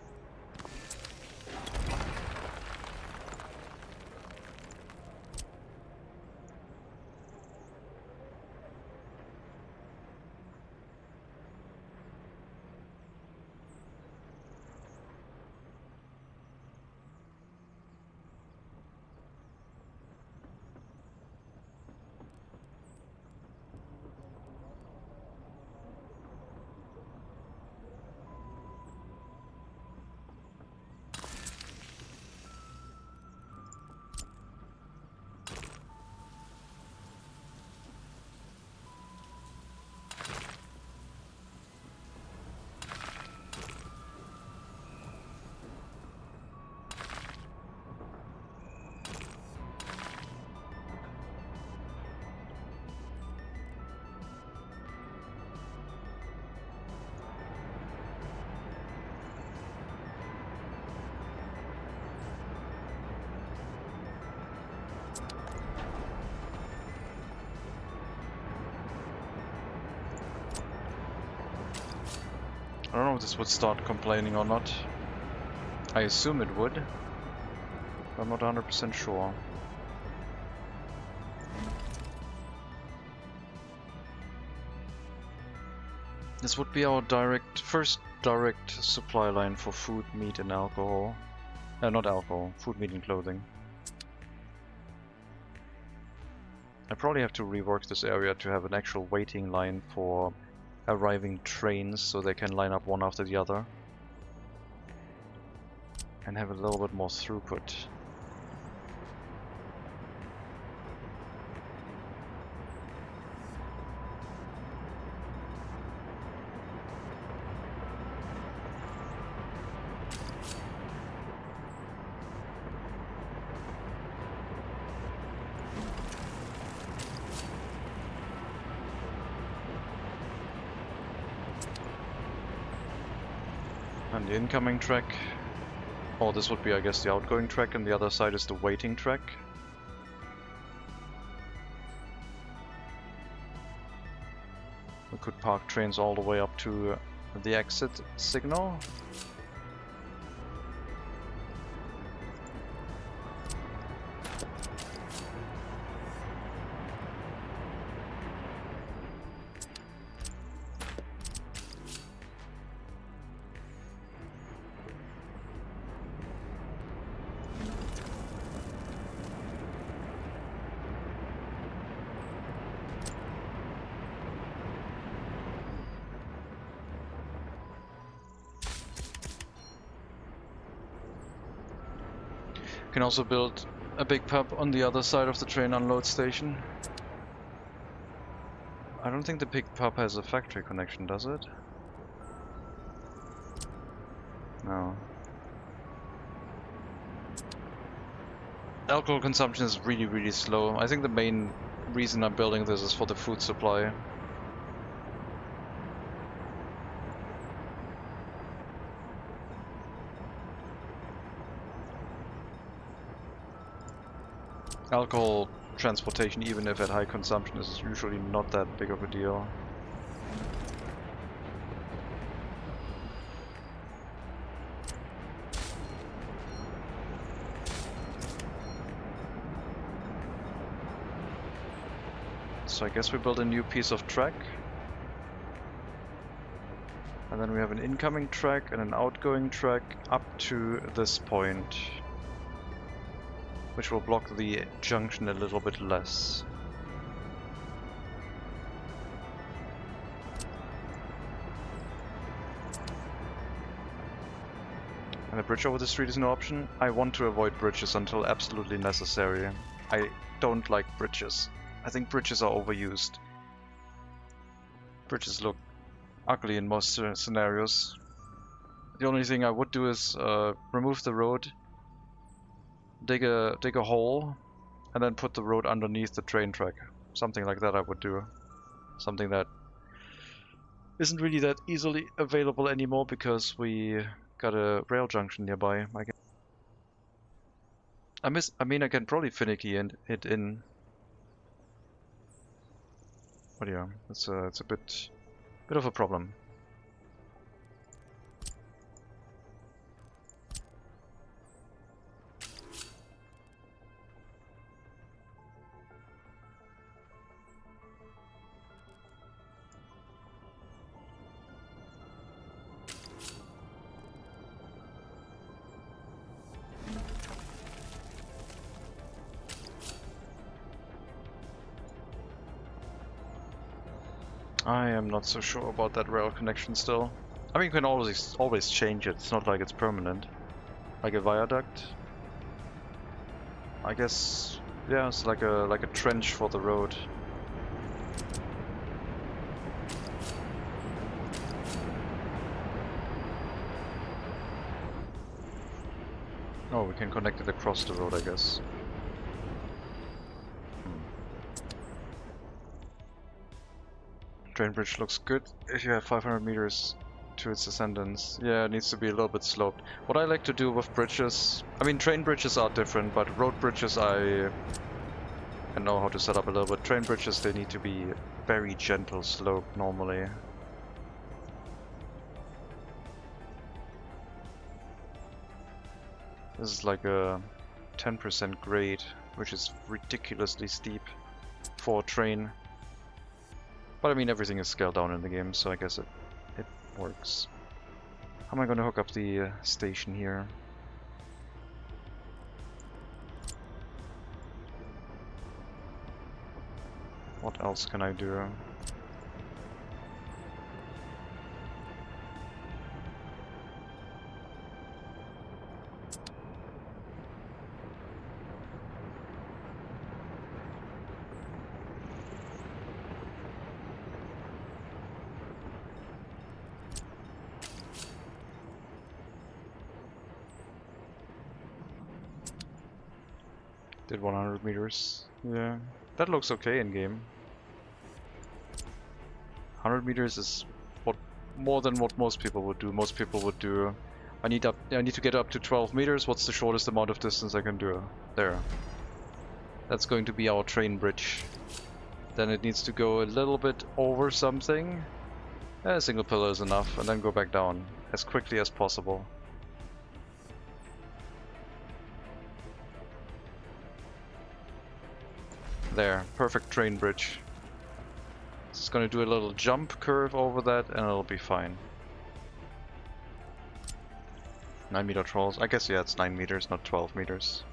I don't know if this would start complaining or not. I assume it would. I'm not 100% sure. This would be our first direct supply line for food, meat and alcohol. Not alcohol, food, meat and clothing. I probably have to rework this area to have an actual waiting line for arriving trains so they can line up one after the other. And have a little bit more throughput. And the incoming track. Oh, this would be, I guess, the outgoing track, and the other side is the waiting track. We could park trains all the way up to the exit signal. Can also build a big pub on the other side of the train unload station. I don't think the big pub has a factory connection, does it? No. Alcohol consumption is really, really slow. I think the main reason I'm building this is for the food supply. Alcohol transportation, even if at high consumption, is usually not that big of a deal. So I guess we build a new piece of track. And then we have an incoming track and an outgoing track up to this point, which will block the junction a little bit less. And a bridge over the street is no option. I want to avoid bridges until absolutely necessary. I don't like bridges. I think bridges are overused. Bridges look ugly in most scenarios. The only thing I would do is remove the road, dig a hole, and then put the road underneath the train track. Something like that I would do. Something that isn't really that easily available anymore because we got a rail junction nearby. I mean, I can probably finicky it in. But yeah, it's a bit of a problem. I am not so sure about that rail connection still. I mean, you can always change it. It's not like it's permanent. Like a viaduct. I guess, yeah, it's like a trench for the road. Oh, we can connect it across the road, I guess. Train bridge looks good if you have 500 meters to its ascendance. Yeah, it needs to be a little bit sloped. What I like to do with bridges, I mean, train bridges are different, but road bridges I know how to set up a little bit. Train bridges, they need to be very gentle slope normally. This is like a 10% grade, which is ridiculously steep for a train. But I mean, everything is scaled down in the game, so I guess it works. How am I going to hook up the station here? What else can I do? Did 100 meters. Yeah, that looks okay in game. 100 meters is more than what most people would do. Most people would do, I need to get up to 12 meters. What's the shortest amount of distance I can do? There. That's going to be our train bridge. Then it needs to go a little bit over something. A single pillar is enough, and then go back down as quickly as possible. There, perfect train bridge. It's going to do a little jump curve over that and it'll be fine. 9-meter trolls. I guess, yeah, it's 9 meters, not 12 meters.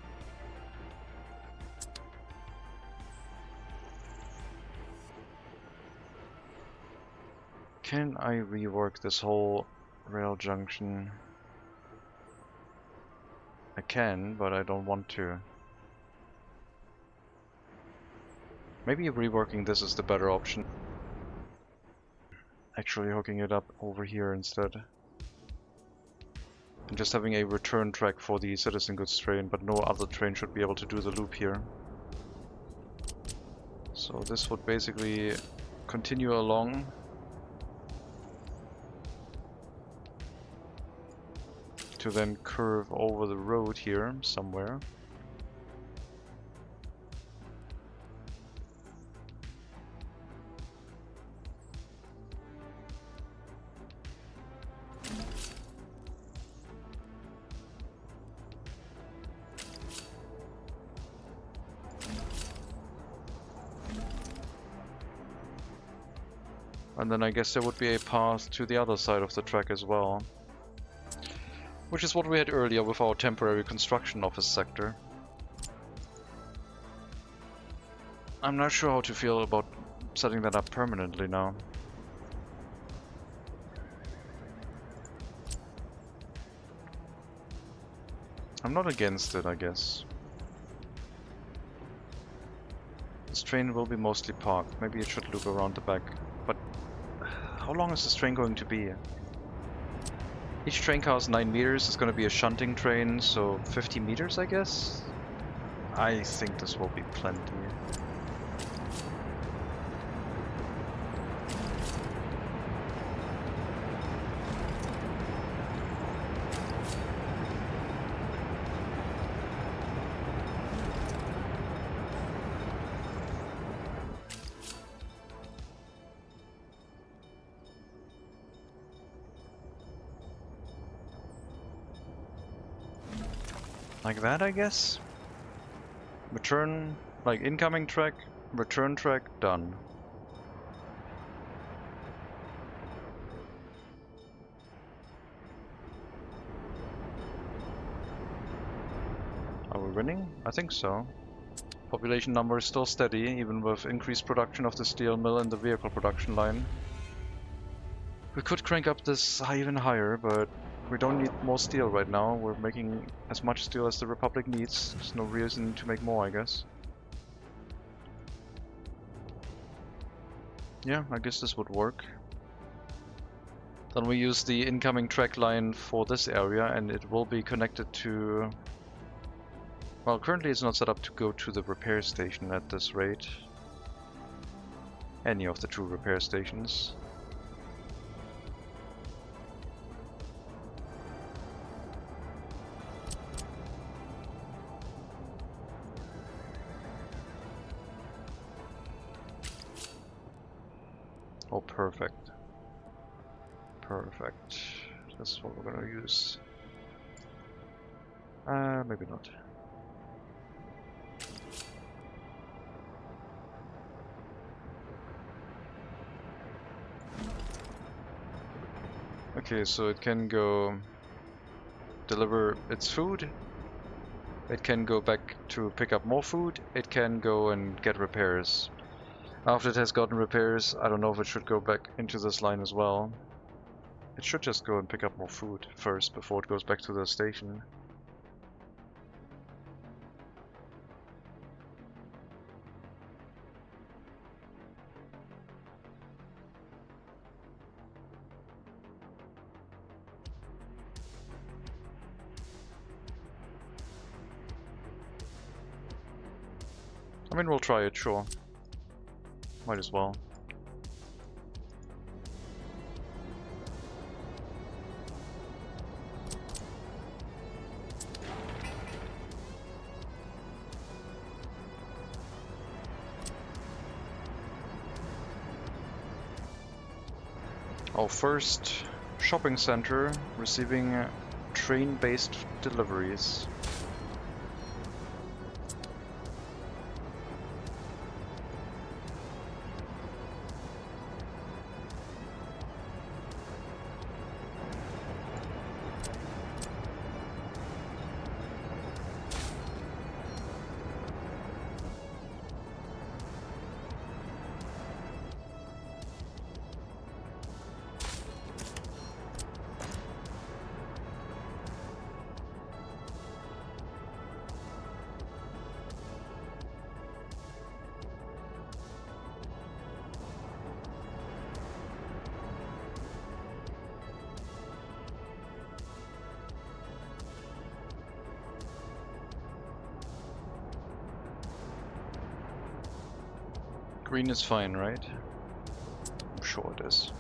Can I rework this whole rail junction? I can, but I don't want to. Maybe reworking this is the better option. Actually hooking it up over here instead. And just having a return track for the citizen goods train, but no other train should be able to do the loop here. So this would basically continue along. To then curve over the road here somewhere. And then I guess there would be a path to the other side of the track as well. Which is what we had earlier with our temporary construction office sector. I'm not sure how to feel about setting that up permanently now. I'm not against it, I guess. This train will be mostly parked. Maybe it should loop around the back. But how long is this train going to be? Each train car is 9 meters. It's going to be a shunting train, so 50 meters, I guess? I think this will be plenty. Like that, I guess? Return, like incoming track, return track, done. Are we winning? I think so. Population number is still steady, even with increased production of the steel mill and the vehicle production line. We could crank up this even higher, but we don't need more steel right now. We're making as much steel as the Republic needs. There's no reason to make more, I guess. Yeah, I guess this would work. Then we use the incoming track line for this area, and it will be connected to... Well, currently it's not set up to go to the repair station at this rate. Any of the two repair stations. Oh, perfect. Perfect. That's what we're gonna use. Maybe not. Okay, so it can go deliver its food. It can go back to pick up more food. It can go and get repairs. After it has gotten repairs, I don't know if it should go back into this line as well. It should just go and pick up more food first before it goes back to the station. I mean, we'll try it, sure. Might as well. Our first shopping center receiving train-based deliveries. Green is fine, right? I'm sure it is.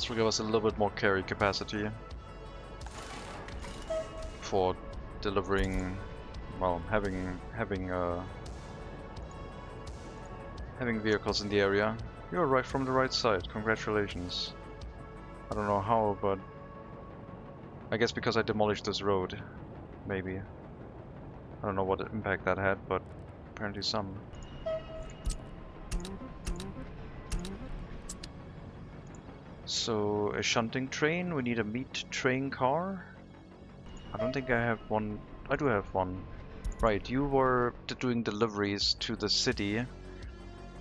This will give us a little bit more carry capacity for delivering, well, having vehicles in the area. You're right from the right side. Congratulations. I don't know how, but I guess because I demolished this road, maybe. I don't know what impact that had, but apparently some. So, a shunting train, we need a meat train car. I don't think I have one. I do have one. Right, you were doing deliveries to the city.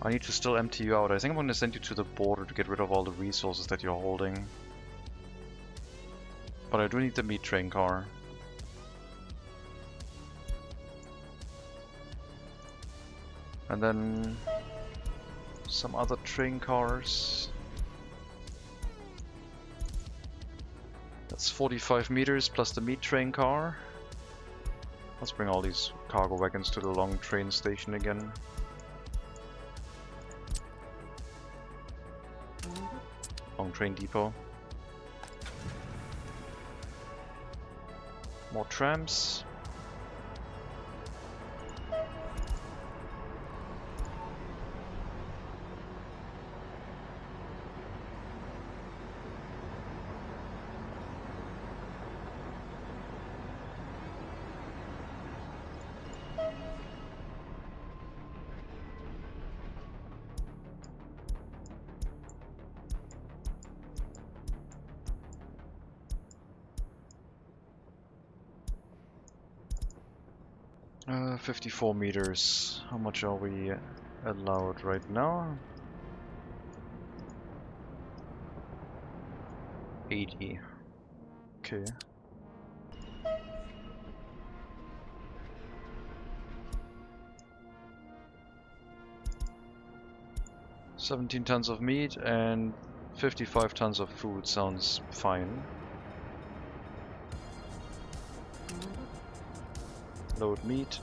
I need to still empty you out. I think I'm going to send you to the border to get rid of all the resources that you're holding. But I do need the meat train car. And then some other train cars. That's 45 meters plus the meat train car. Let's bring all these cargo wagons to the long train station again. Long train depot. More trams. Uh, 54 meters. How much are we allowed right now? 80. Okay. $17 tons of meat and 55 tons of food sounds fine. Load meat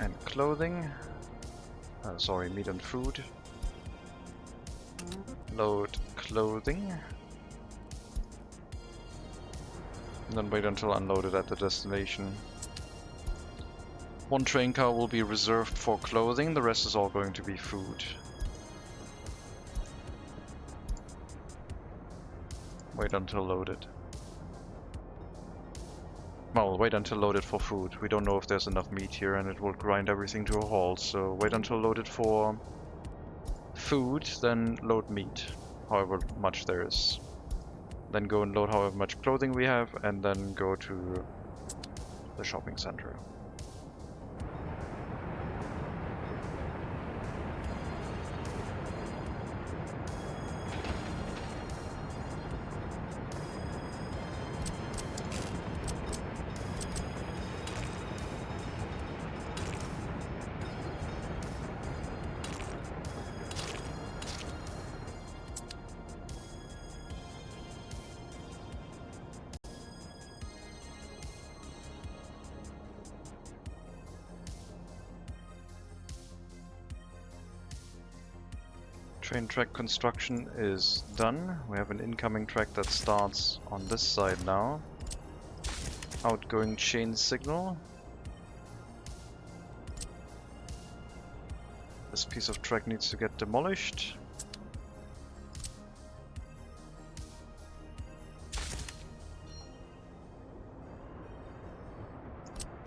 and clothing. Sorry, meat and food. Load clothing. And then wait until unloaded at the destination. One train car will be reserved for clothing, the rest is all going to be food. Wait until loaded. Well, wait until loaded for food. We don't know if there's enough meat here and it will grind everything to a halt, so wait until loaded for food, then load meat, however much there is. Then go and load however much clothing we have, and then go to the shopping center. Train track construction is done. We have an incoming track that starts on this side now. Outgoing chain signal. This piece of track needs to get demolished.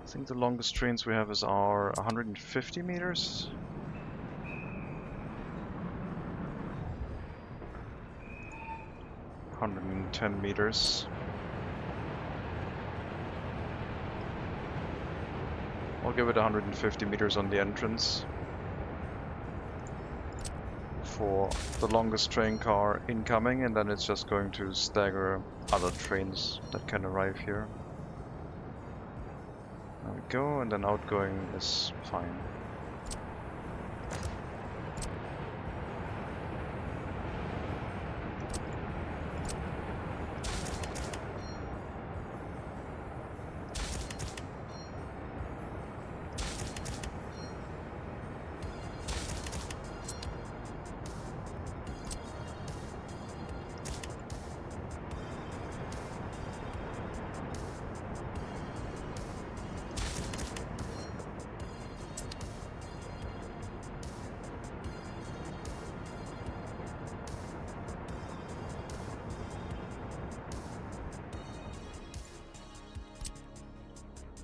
I think the longest trains we have are 150 meters. 110 meters. I'll give it 150 meters on the entrance. for the longest train car incoming, and then it's just going to stagger other trains that can arrive here. There we go, and then outgoing is fine.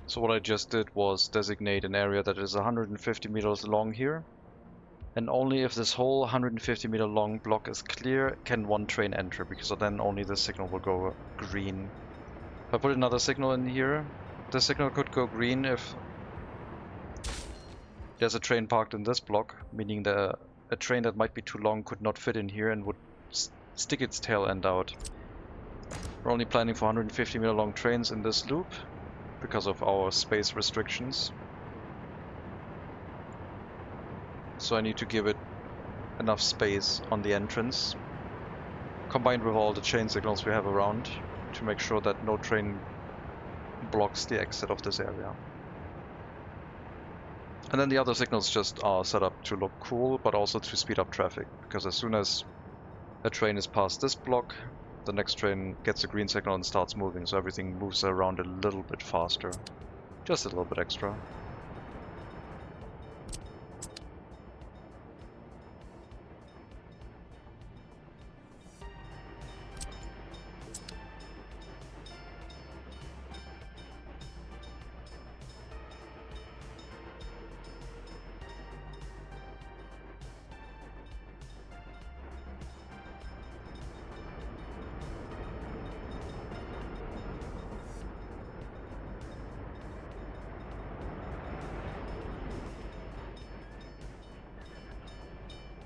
So what I just did was designate an area that is 150 meters long here, and only if this whole 150 meter long block is clear can one train enter, because then only the signal will go green. If I put another signal in here, the signal could go green if there's a train parked in this block, meaning that a train that might be too long could not fit in here and would stick its tail end out. We're only planning for 150 meter long trains in this loop, because of our space restrictions. So I need to give it enough space on the entrance, combined with all the chain signals we have around, to make sure that no train blocks the exit of this area. And then the other signals just are set up to look cool, but also to speed up traffic, because as soon as a train is past this block, the next train gets a green signal and starts moving, so everything moves around a little bit faster. Just a little bit extra.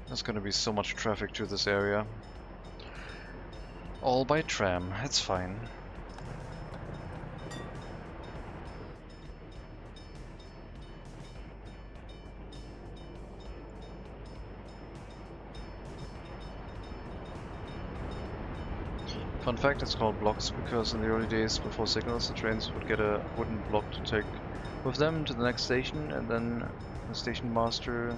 There's gonna be so much traffic to this area. All by tram, it's fine. Fun fact, it's called blocks because in the early days before signals, the trains would get a wooden block to take with them to the next station, and then the station master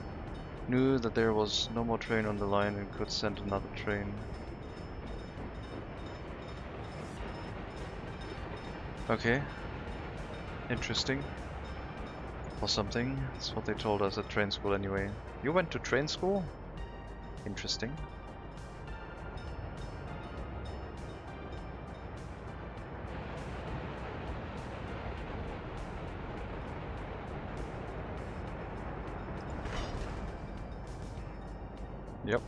knew that there was no more train on the line and could send another train. Okay. Interesting. Or something. That's what they told us at train school anyway. You went to train school? Interesting. Yep.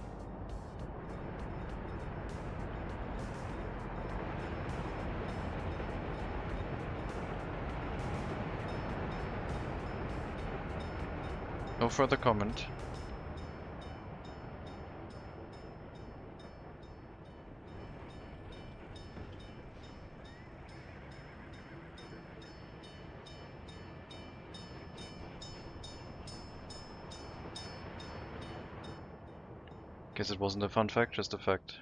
No further comment. Guess it wasn't a fun fact, just a fact.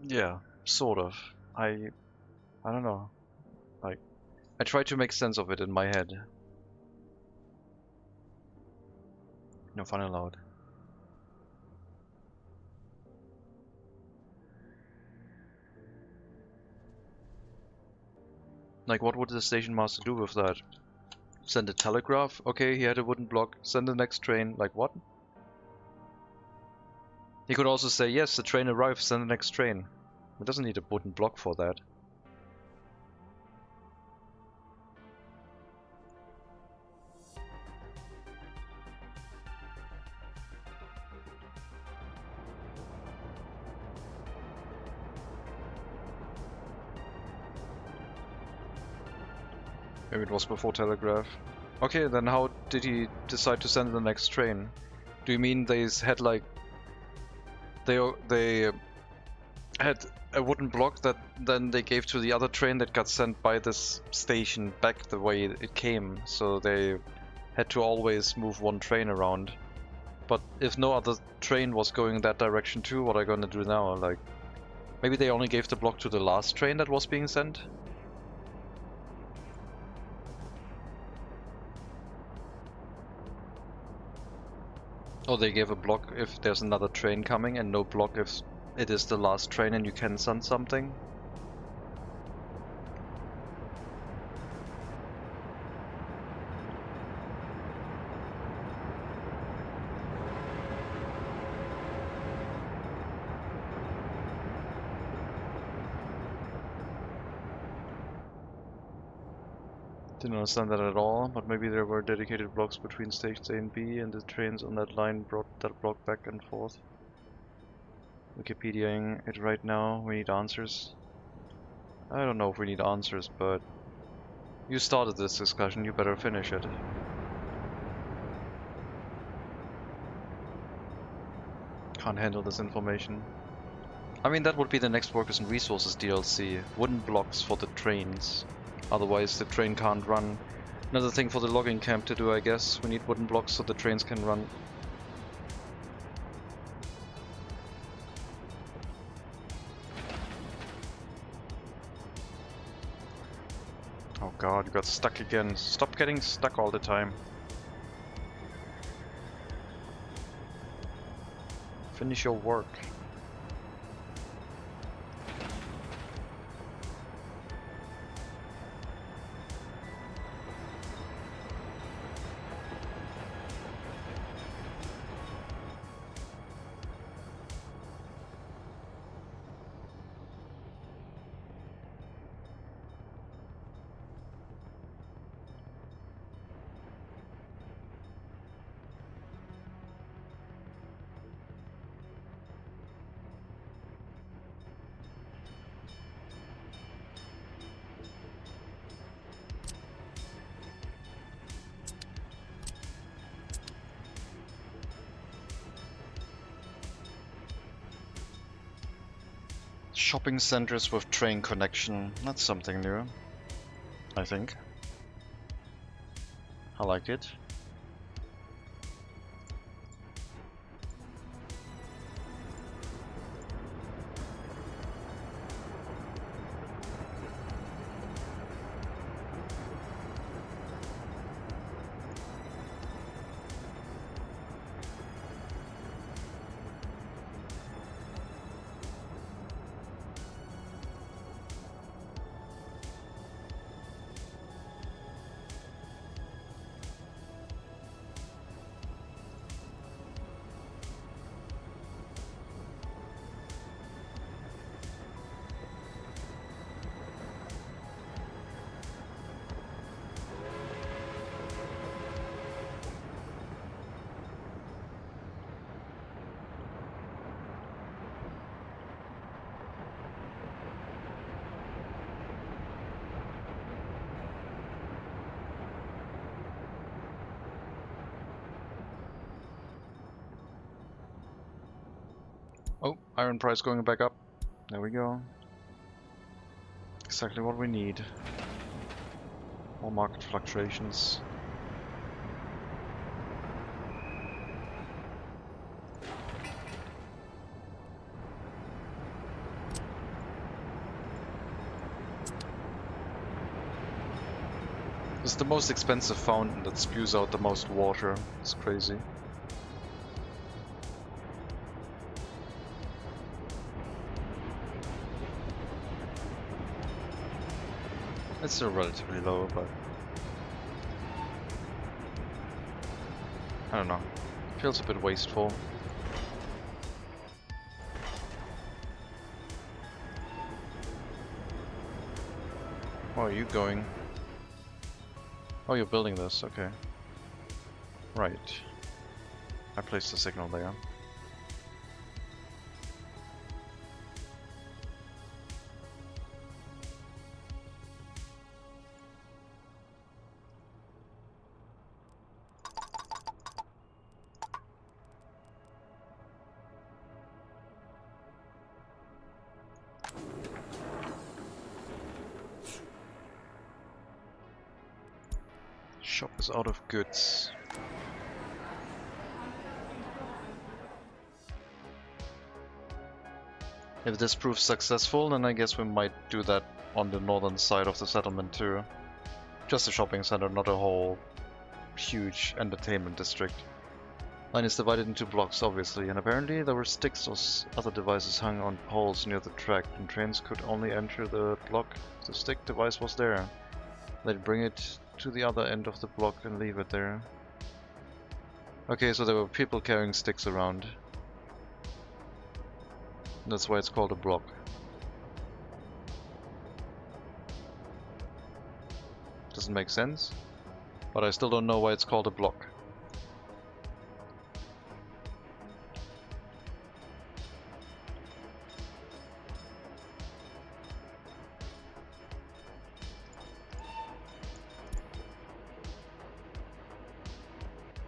Yeah, sort of. I don't know. Like, I tried to make sense of it in my head. No fun allowed. Like, what would the station master do with that? Send a telegraph? Okay, he had a wooden block. Send the next train. Like, what? He could also say, yes, the train arrives, send the next train. It doesn't need a wooden block for that. Maybe it was before telegraph. Okay, then how did he decide to send the next train? Do you mean they had like They had a wooden block that then they gave to the other train that got sent by this station back the way it came. So they had to always move one train around. But if no other train was going that direction too, what are they gonna do now? Like, maybe they only gave the block to the last train that was being sent? Or they gave a block if there's another train coming and no block if it is the last train and you can send something? Didn't understand that at all, but maybe there were dedicated blocks between stations A and B and the trains on that line brought that block back and forth. Wikipediaing it right now, we need answers. I don't know if we need answers, but you started this discussion, you better finish it. Can't handle this information. I mean, that would be the next Workers and Resources DLC. Wooden blocks for the trains. Otherwise the train can't run. Another thing for the logging camp to do, I guess. We need wooden blocks so the trains can run. Oh god, you got stuck again. Stop getting stuck all the time. Finish your work. Shopping centers with train connection. That's something new, I think. I like it. Oh, iron price going back up. There we go. Exactly what we need. More market fluctuations. This is the most expensive fountain that spews out the most water. It's crazy. It's still relatively low, but I don't know. Feels a bit wasteful. Where are you going? Oh, you're building this, okay. Right. I placed the signal there. Shop is out of goods. If this proves successful, then I guess we might do that on the northern side of the settlement too. Just a shopping center, not a whole huge entertainment district. Line is divided into blocks, obviously, and apparently there were sticks or other devices hung on poles near the track, and trains could only enter the block if the stick device was there. They'd bring it to the other end of the block and leave it there. Okay, so there were people carrying sticks around. That's why it's called a block. Doesn't make sense, but I still don't know why it's called a block.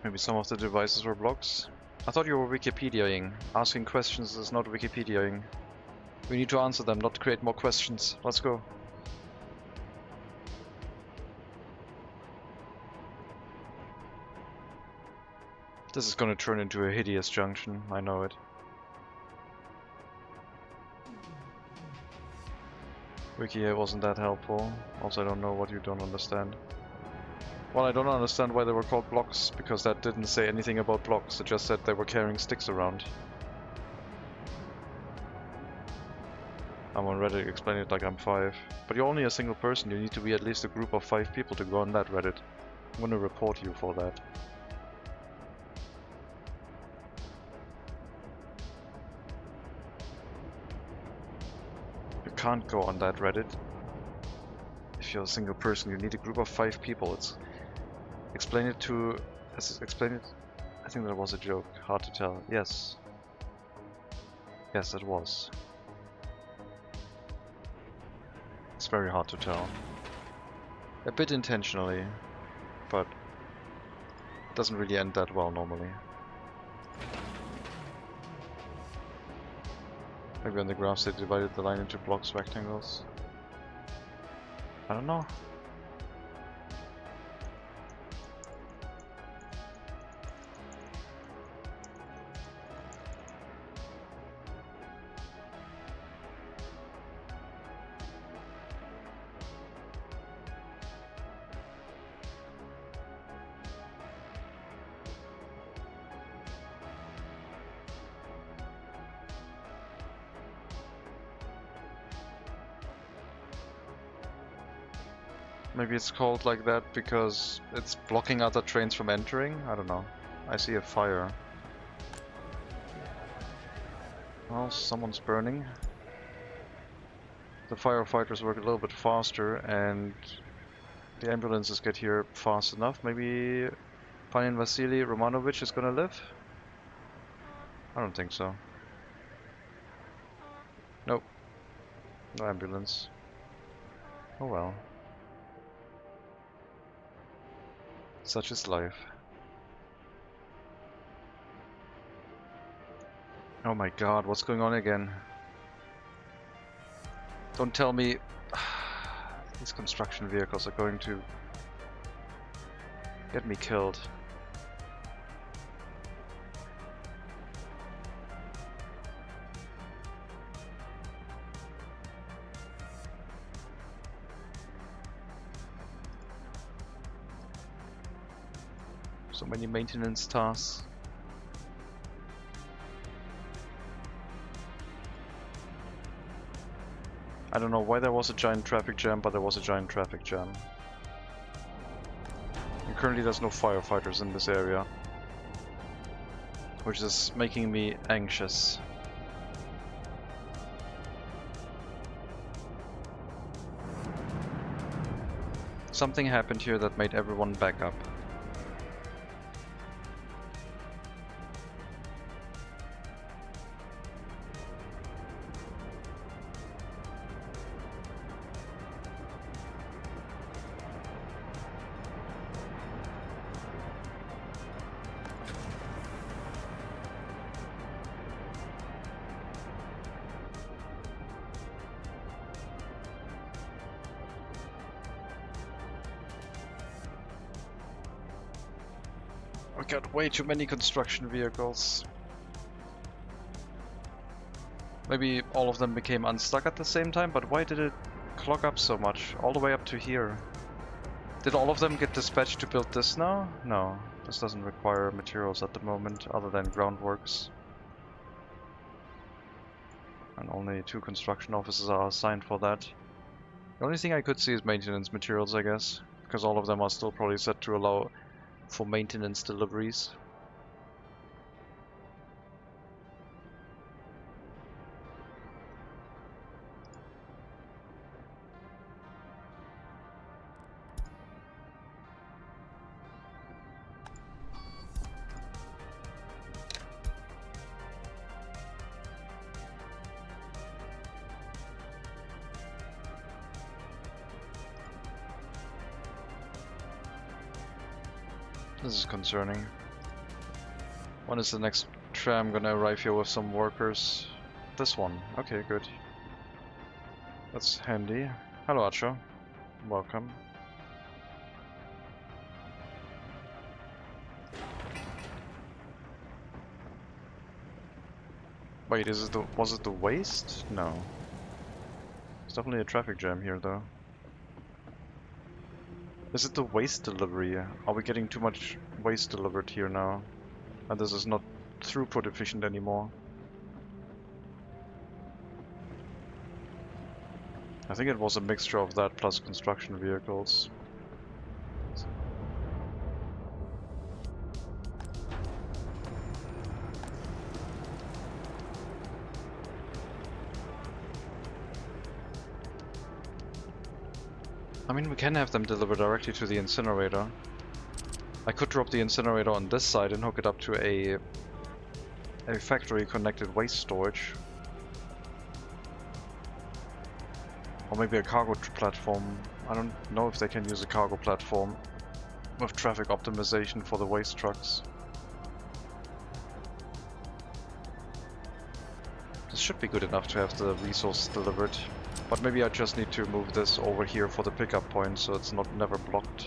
Maybe some of the devices were blocks. I thought you were Wikipediaing. Asking questions is not Wikipediaing. We need to answer them, not create more questions. Let's go. This is gonna turn into a hideous junction, I know it. Wiki here wasn't that helpful. Also, I don't know what you don't understand. Well, I don't understand why they were called blocks, because that didn't say anything about blocks, it just said they were carrying sticks around. I'm on Reddit explaining it like I'm 5. But you're only a single person, you need to be at least a group of 5 people to go on that Reddit. I'm gonna report you for that. You can't go on that Reddit. If you're a single person, you need a group of 5 people. Explain it to... Explain it... I think that was a joke. Hard to tell. Yes. Yes, it was. It's very hard to tell. A bit intentionally, but it doesn't really end that well normally. Maybe on the graphs they divided the line into blocks, rectangles. I don't know. Maybe it's called like that because it's blocking other trains from entering? I don't know. I see a fire. Well, someone's burning. The firefighters work a little bit faster and the ambulances get here fast enough. Maybe Panin Vasily Romanovich is gonna live? I don't think so. Nope. No ambulance. Oh well. Such is life. Oh my god, what's going on again? Don't tell me these construction vehicles are going to get me killed. So many maintenance tasks. I don't know why there was a giant traffic jam, but there was a giant traffic jam. And currently there's no firefighters in this area, which is making me anxious. Something happened here that made everyone back up. We got way too many construction vehicles. Maybe all of them became unstuck at the same time, but why did it clog up so much? All the way up to here. Did all of them get dispatched to build this now? No, this doesn't require materials at the moment, other than groundworks. And only 2 construction officers are assigned for that. The only thing I could see is maintenance materials, I guess, because all of them are still probably set to allow for maintenance deliveries. This is concerning. When is the next tram gonna arrive here with some workers? This one. Okay, good. That's handy. Hello, Acho. Welcome. Wait, was it the waste? No. It's definitely a traffic jam here, though. Is it the waste delivery? Are we getting too much waste delivered here now? And this is not throughput efficient anymore. I think it was a mixture of that plus construction vehicles. I mean, we can have them deliver directly to the incinerator. I could drop the incinerator on this side and hook it up to a factory connected waste storage. Or maybe a cargo platform. I don't know if they can use a cargo platform with traffic optimization for the waste trucks. This should be good enough to have the resources delivered. But maybe I just need to move this over here for the pickup point so it's not never blocked.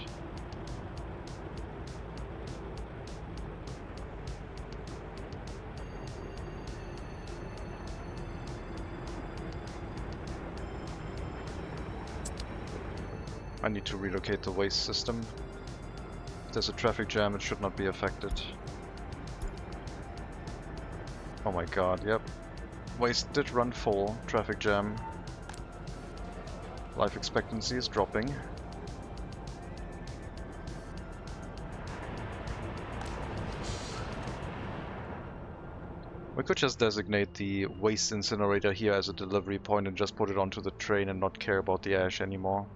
I need to relocate the waste system. If there's a traffic jam, it should not be affected. Oh my god, yep. Waste did run full. Traffic jam. Life expectancy is dropping. We could just designate the waste incinerator here as a delivery point and just put it onto the train and not care about the ash anymore.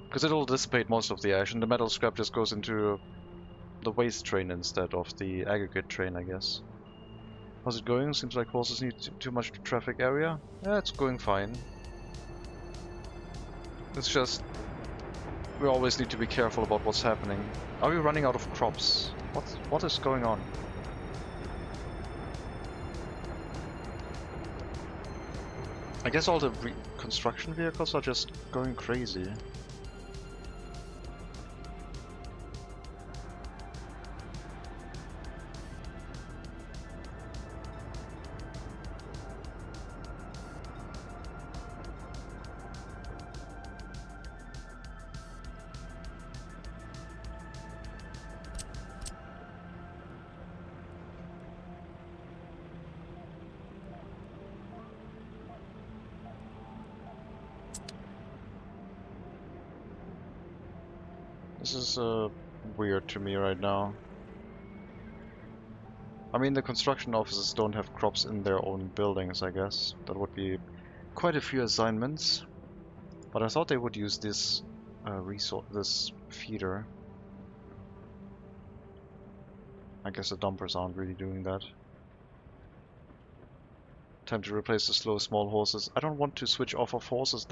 Because it'll dissipate most of the ash and the metal scrap just goes into the waste train instead of the aggregate train, I guess. How's it going? Seems like horses need too much traffic area. Yeah, it's going fine. It's just, we always need to be careful about what's happening. Are we running out of crops? What is going on? I guess all the construction vehicles are just going crazy. This is weird to me right now. I mean, the construction offices don't have crops in their own buildings, I guess. That would be quite a few assignments. But I thought they would use this this feeder. I guess the dumpers aren't really doing that. Time to replace the slow small horses. I don't want to switch off of horses.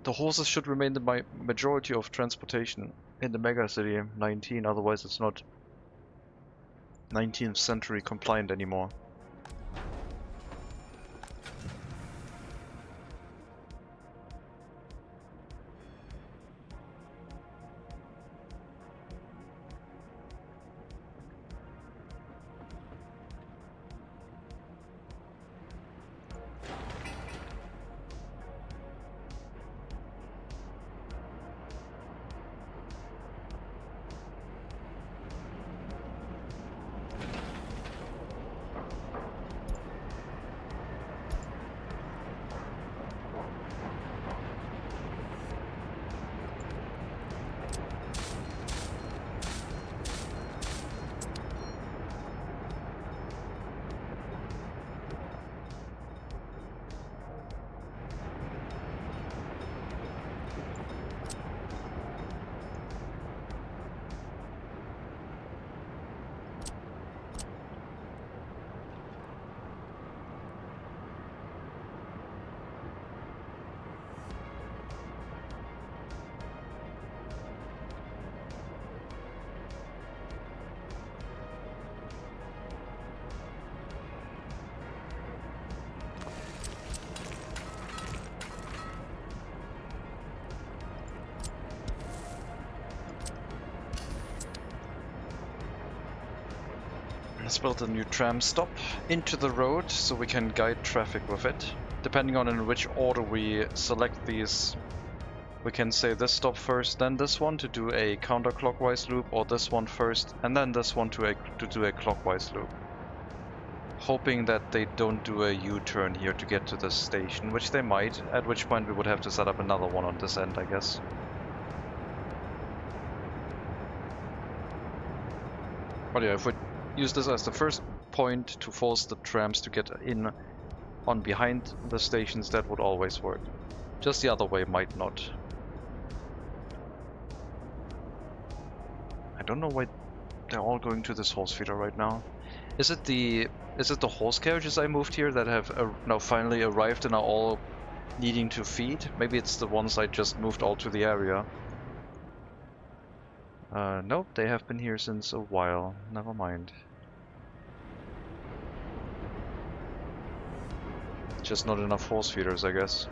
The horses should remain the majority of transportation in the MegaCity 19, otherwise it's not 19th century compliant anymore. Let's build a new tram stop into the road so we can guide traffic with it. Depending on in which order we select these, we can say this stop first, then this one to do a counterclockwise loop, or this one first, and then this one to do a clockwise loop. Hoping that they don't do a U-turn here to get to this station, which they might, at which point we would have to set up another one on this end, I guess. But yeah, if we use this as the first point to force the trams to get in on behind the stations, that would always work. Just the other way might not. I don't know why they're all going to this horse feeder right now. Is it the horse carriages I moved here that have now finally arrived and are all needing to feed? Maybe it's the ones I just moved all to the area. Nope, they have been here since a while. Never mind. Just not enough horse feeders, I guess.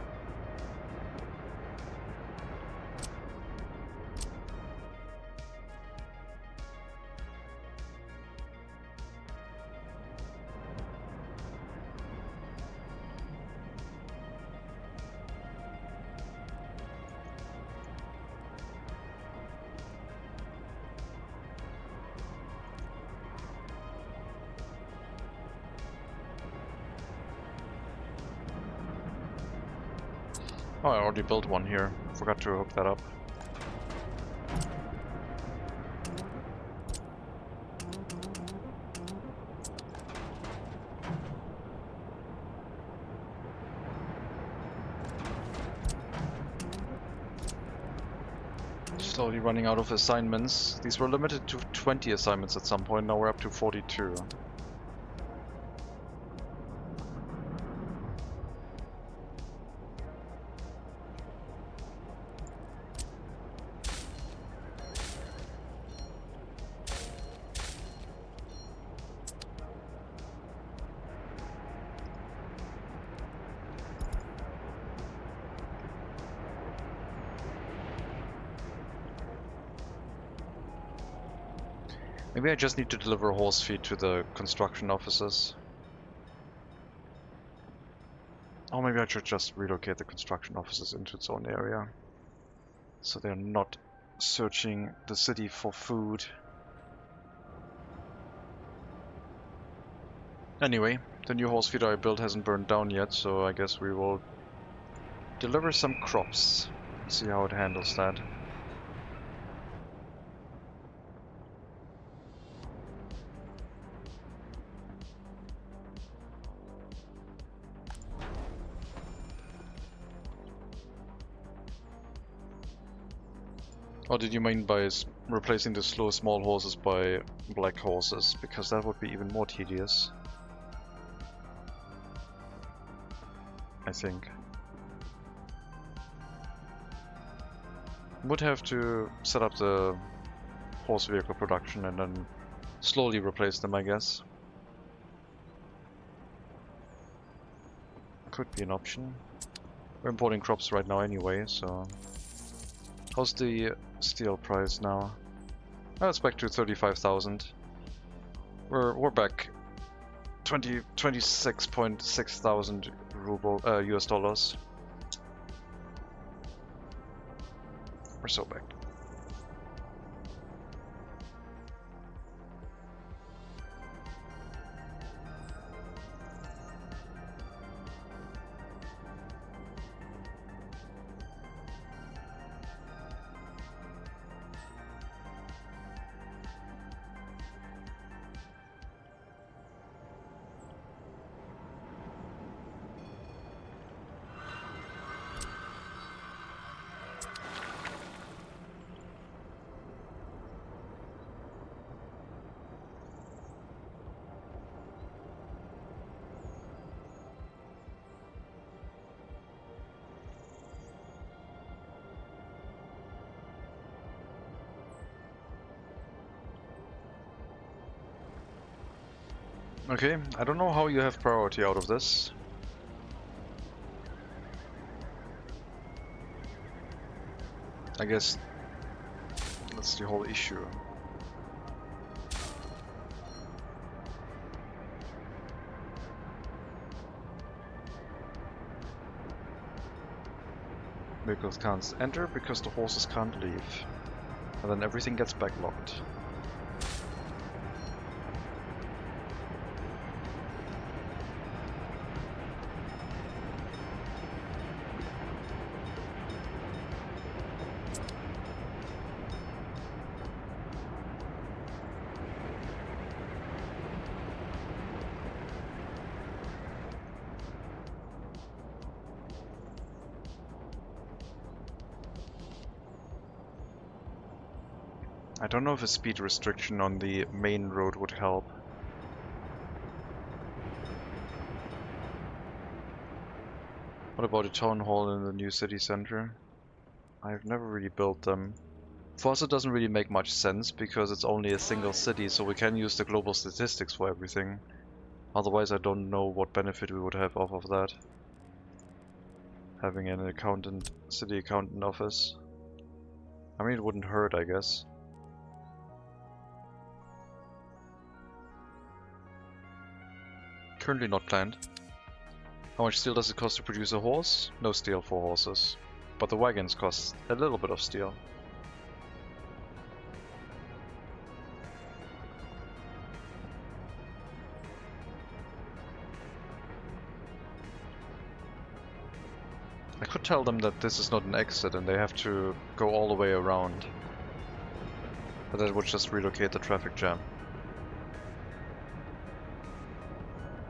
Oh, I already built one here. Forgot to hook that up. Slowly running out of assignments. These were limited to 20 assignments at some point, now we're up to 42. Maybe I just need to deliver horse feed to the construction offices. Or maybe I should just relocate the construction offices into its own area, so they're not searching the city for food. Anyway, the new horse feeder I built hasn't burned down yet, so I guess we will deliver some crops. See how it handles that. Or did you mean by replacing the slow small horses by black horses? Because that would be even more tedious, I think. Would have to set up the horse vehicle production and then slowly replace them, I guess. Could be an option. We're importing crops right now anyway, so... How's the steel price now? Oh, it's back to 35,000. We're back 26.6 thousand ruble US dollars. We're so back. Okay, I don't know how you have priority out of this. I guess that's the whole issue. Vehicles can't enter because the horses can't leave. And then everything gets backlogged. I don't know if a speed restriction on the main road would help. What about a town hall in the new city center? I've never really built them. For us it doesn't really make much sense because it's only a single city, so we can use the global statistics for everything. Otherwise I don't know what benefit we would have off of that. Having an accountant, city accountant office. I mean, it wouldn't hurt, I guess. Currently not planned. How much steel does it cost to produce a horse? No steel for horses. But the wagons cost a little bit of steel. I could tell them that this is not an exit and they have to go all the way around. But that would just relocate the traffic jam.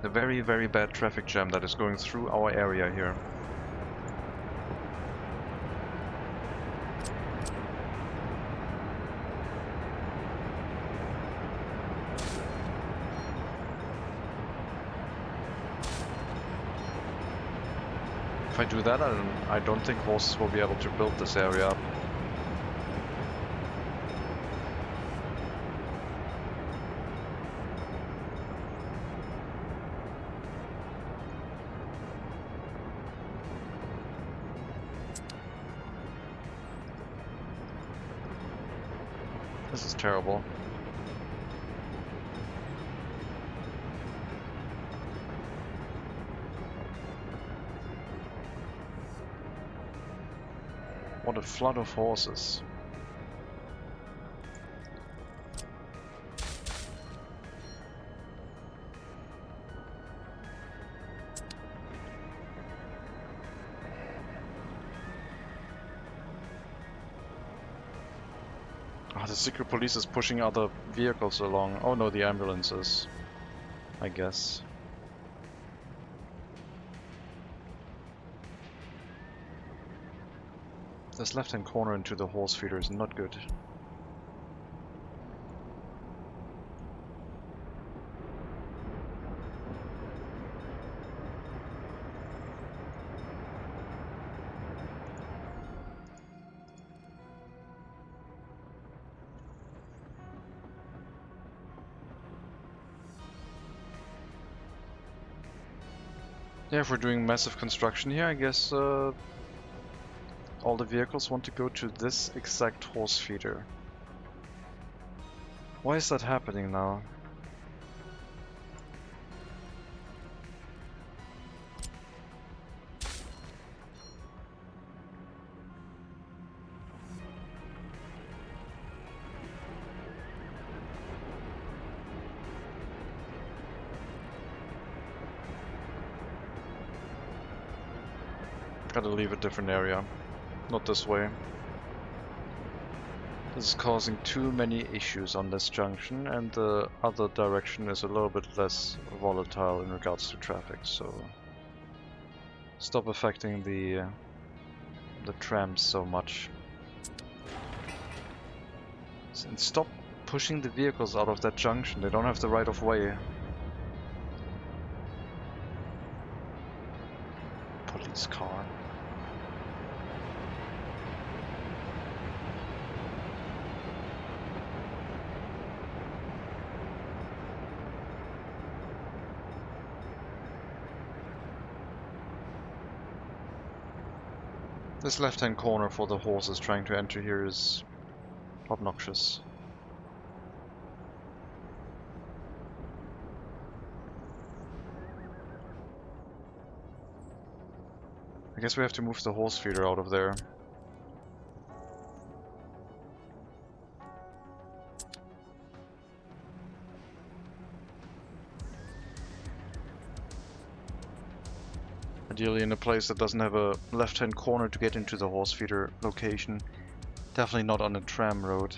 A very, very bad traffic jam that is going through our area here. If I do that, I don't think horses will be able to build this area up. This is terrible. What a flood of horses. Ah, the secret police is pushing other vehicles along. Oh no, the ambulances, I guess. This left-hand corner into the horse feeder is not good. Yeah, if we're doing massive construction here, I guess all the vehicles want to go to this exact horse feeder. Why is that happening now? Gotta leave a different area. Not this way. This is causing too many issues on this junction, and the other direction is a little bit less volatile in regards to traffic, so stop affecting the trams so much. And stop pushing the vehicles out of that junction. They don't have the right of way. Police car. This left-hand corner for the horses trying to enter here is obnoxious. I guess we have to move the horse feeder out of there. Ideally in a place that doesn't have a left-hand corner to get into the horse feeder location. Definitely not on a tram road.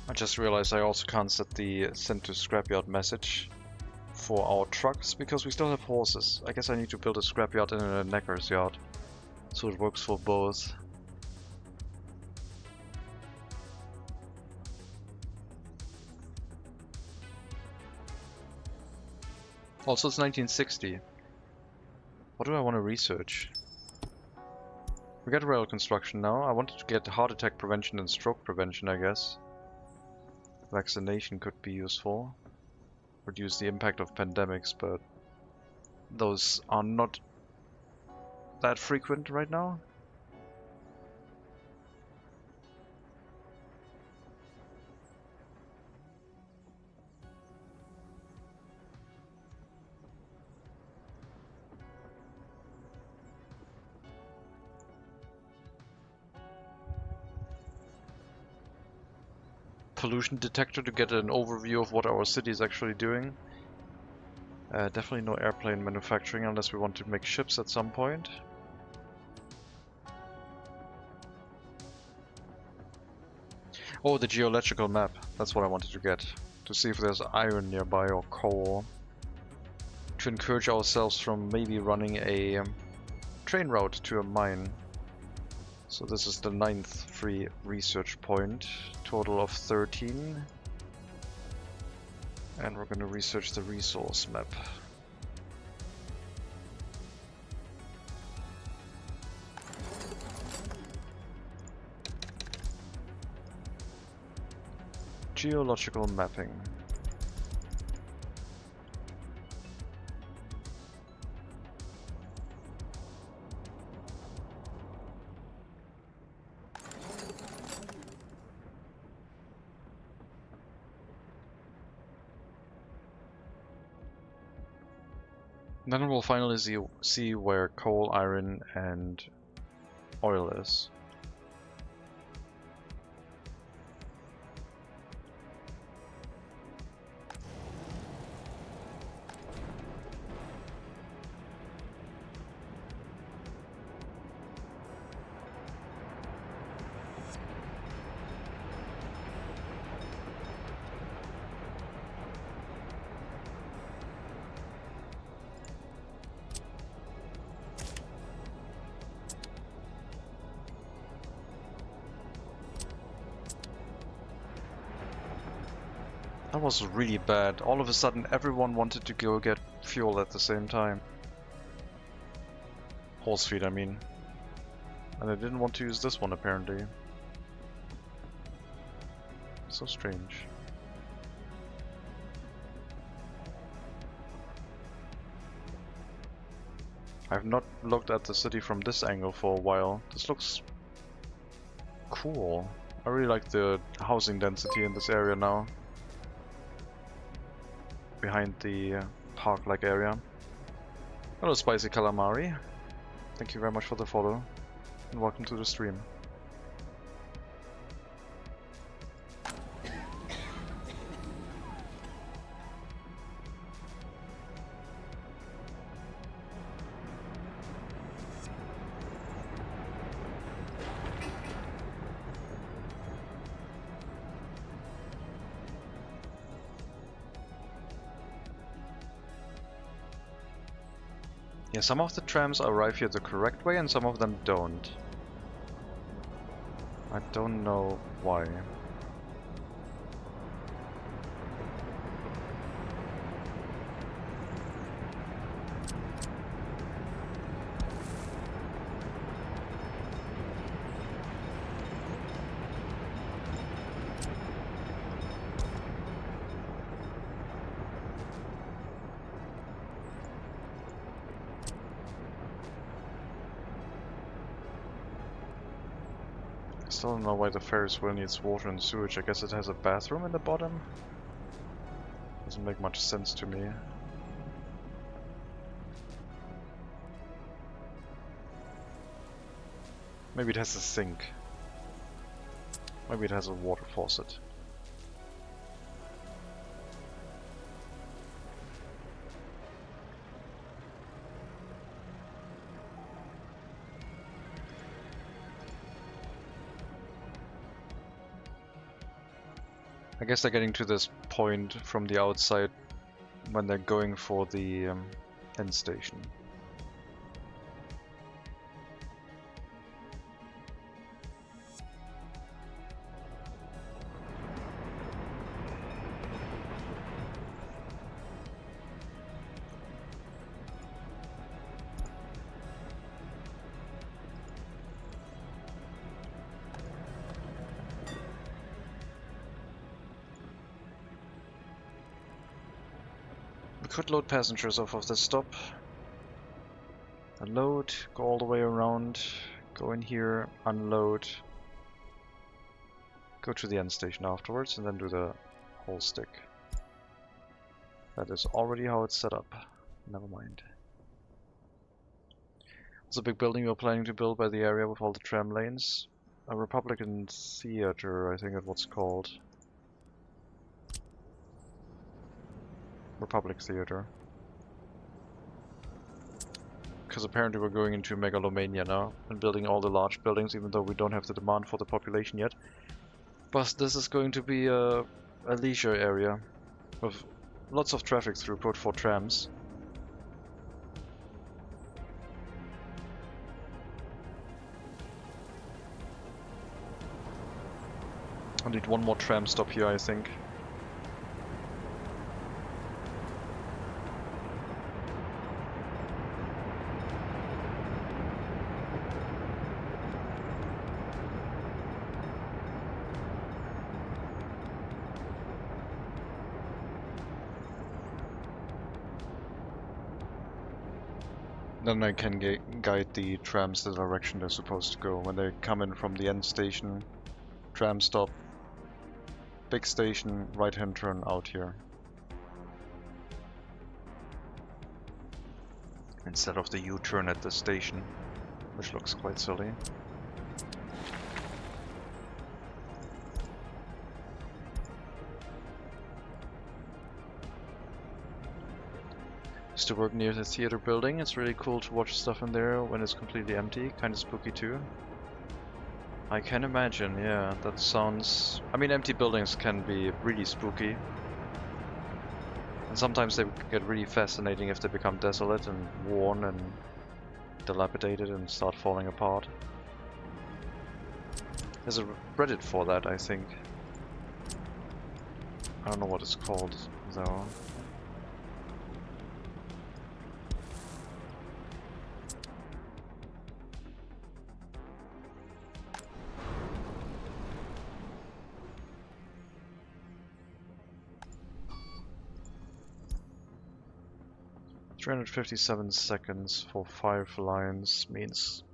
I just realized I also can't set the send to scrapyard message for our trucks because we still have horses. I guess I need to build a scrapyard and a knacker's yard so it works for both. Also, it's 1960. What do I want to research? We got rail construction now. I wanted to get heart attack prevention and stroke prevention, I guess. Vaccination could be useful. Reduce the impact of pandemics, but those are not that frequent right now. Pollution detector to get an overview of what our city is actually doing. Definitely no airplane manufacturing unless we want to make ships at some point. Oh, the geological map. That's what I wanted to get. To see if there's iron nearby or coal. To encourage ourselves from maybe running a train route to a mine. So this is the 9th free research point. Total of 13. And we're going to research the resource map. Geological mapping. Then we'll finally see where coal, iron, and oil is. That was really bad. All of a sudden everyone wanted to go get fuel at the same time. Horse feed, I mean. And I didn't want to use this one apparently. So strange. I've not looked at the city from this angle for a while. This looks cool. I really like the housing density in this area now. Behind the park-like area. Hello, Spicy Calamari. Thank you very much for the follow, and welcome to the stream. Yeah, some of the trams arrive here the correct way and some of them don't. I don't know why. Still don't know why the Ferris wheel needs water and sewage. I guess it has a bathroom in the bottom? Doesn't make much sense to me. Maybe it has a sink. Maybe it has a water faucet. I guess they're getting to this point from the outside when they're going for the end station. We could load passengers off of this stop. Unload, go all the way around, go in here, unload, go to the end station afterwards, and then do the whole stick. That is already how it's set up. Never mind. It's a big building you're planning to build by the area with all the tram lanes. A Republican Theater, I think it's what's called. Republic Theater. Because apparently we're going into megalomania now and building all the large buildings, even though we don't have the demand for the population yet. But this is going to be a leisure area with lots of traffic throughput for trams. I need one more tram stop here, I think. Then I can guide the trams the direction they're supposed to go. When they come in from the end station, tram stop, big station, right hand turn out here. Instead of the U-turn at the station, which looks quite silly. Used to work near the theater building. It's really cool to watch stuff in there when it's completely empty. Kind of spooky too. I can imagine, yeah. That sounds... I mean, empty buildings can be really spooky. And sometimes they get really fascinating if they become desolate and worn and dilapidated and start falling apart. There's a Reddit for that, I think. I don't know what it's called, though. $357 seconds for 5 lines means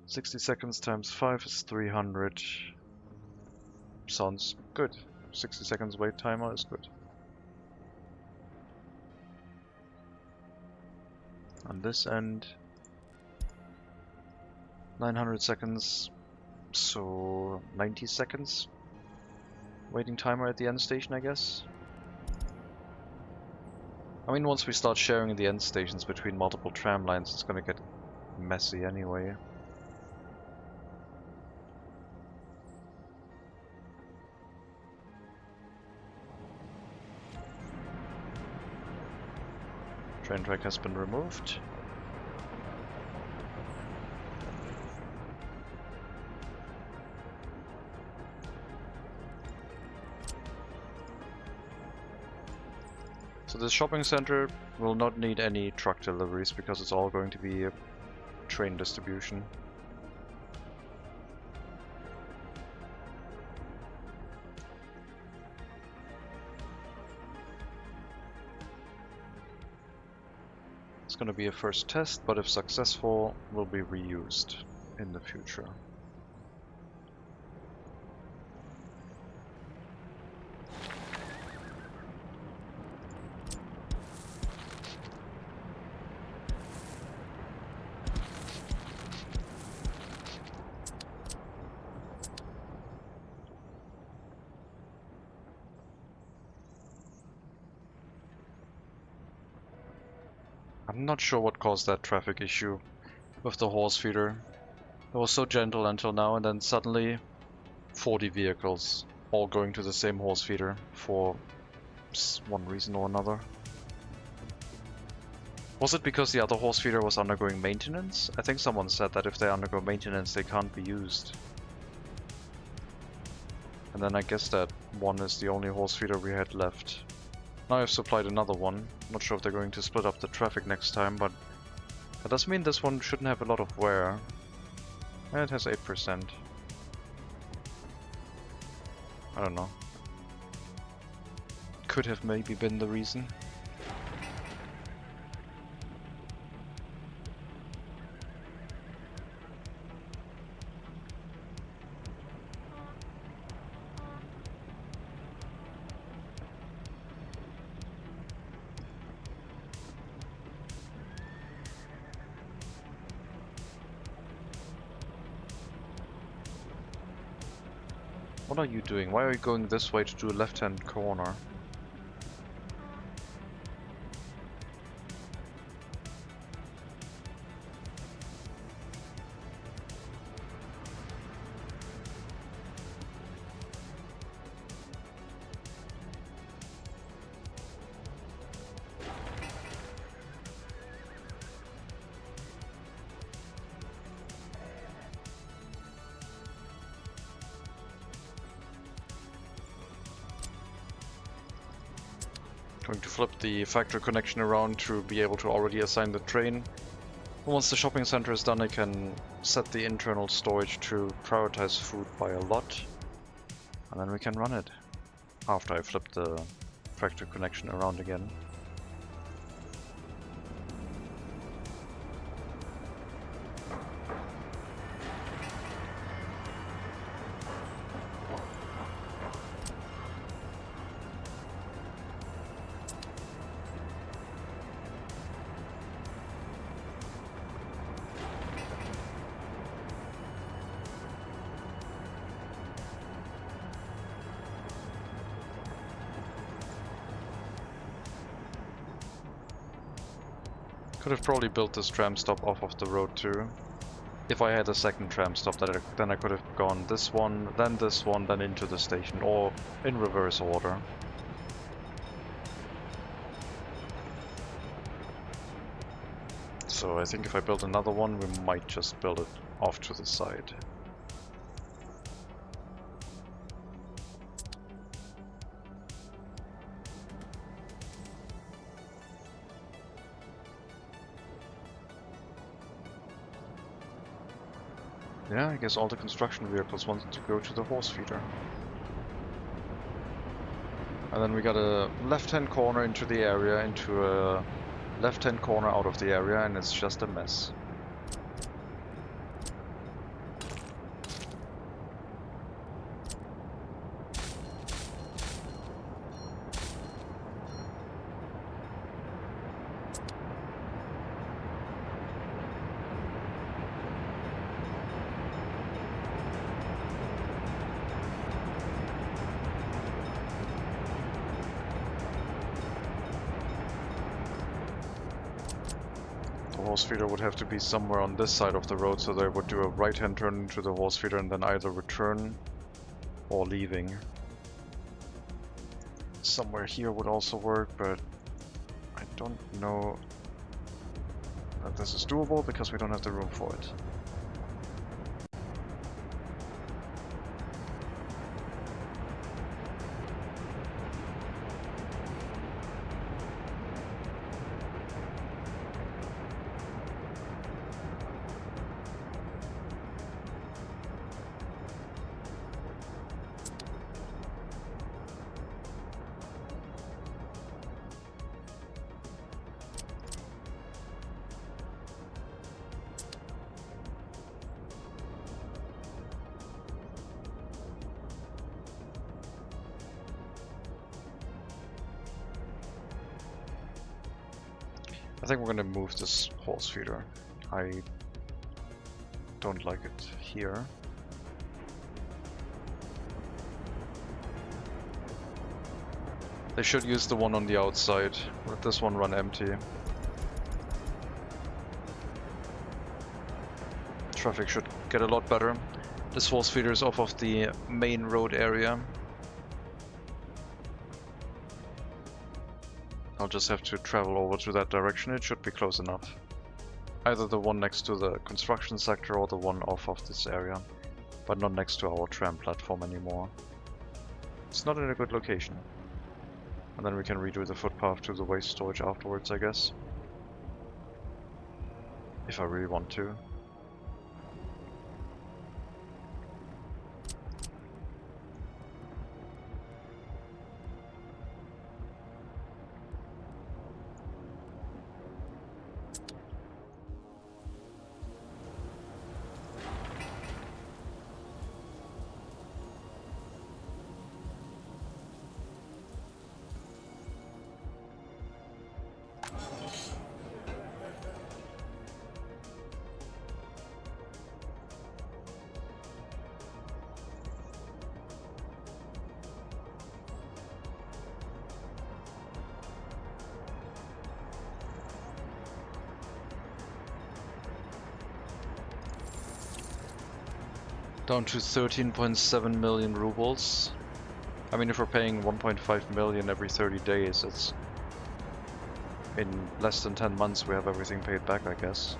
60 seconds times 5 is 300. Sounds good. 60 seconds wait timer is good. On this end, 900 seconds, so 90 seconds waiting timer at the end station, I guess. I mean, once we start sharing the end stations between multiple tram lines, it's gonna get messy anyway. Train track has been removed. So this shopping center will not need any truck deliveries because it's all going to be a train distribution. It's going to be a first test, but if successful, will be reused in the future. I'm not sure what caused that traffic issue with the horse feeder. It was so gentle until now, and then suddenly 40 vehicles all going to the same horse feeder for one reason or another. Was it because the other horse feeder was undergoing maintenance? I think someone said that if they undergo maintenance they can't be used. And then I guess that one is the only horse feeder we had left. Now I've supplied another one. Not sure if they're going to split up the traffic next time, but that does mean this one shouldn't have a lot of wear. And it has 8%. I don't know. Could have maybe been the reason. What are you doing? Why are you going this way to do a left-hand corner? Going to flip the factory connection around to be able to already assign the train. Once the shopping center is done, I can set the internal storage to prioritize food by a lot, and then we can run it after I flip the factory connection around again. Could have probably built this tram stop off of the road too. If I had a second tram stop, then I could have gone this one, then into the station, or in reverse order. So I think if I build another one, we might just build it off to the side. Yeah, I guess all the construction vehicles wanted to go to the horse feeder. And then we got a left-hand corner into the area, into a left-hand corner out of the area, and it's just a mess. The horse feeder would have to be somewhere on this side of the road, so they would do a right-hand turn into the horse feeder and then either return or leaving. Somewhere here would also work, but I don't know that this is doable because we don't have the room for it. I think we're gonna move this horse feeder. I don't like it here. They should use the one on the outside. Let this one run empty. Traffic should get a lot better. This horse feeder is off of the main road area. I'll just have to travel over to that direction. It should be close enough. Either the one next to the construction sector or the one off of this area, but not next to our tram platform anymore. It's not in a good location. And then we can redo the footpath to the waste storage afterwards, I guess. If I really want to. Down to 13.7 million rubles. I mean, if we're paying 1.5 million every 30 days, it's in less than 10 months we have everything paid back, I guess.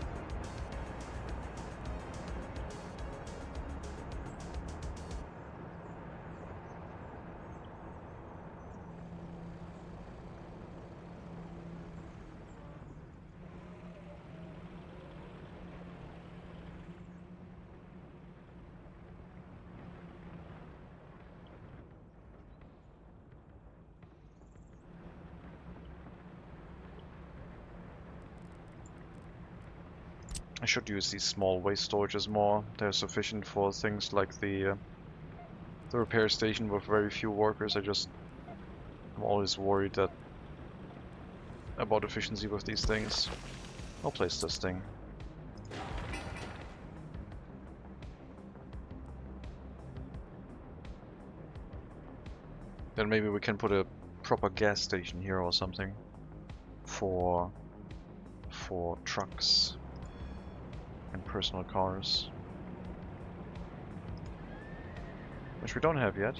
I should use these small waste storages more. They're sufficient for things like the repair station with very few workers. I'm always worried about efficiency with these things. I'll place this thing. Then maybe we can put a proper gas station here or something for trucks and personal cars, which we don't have yet.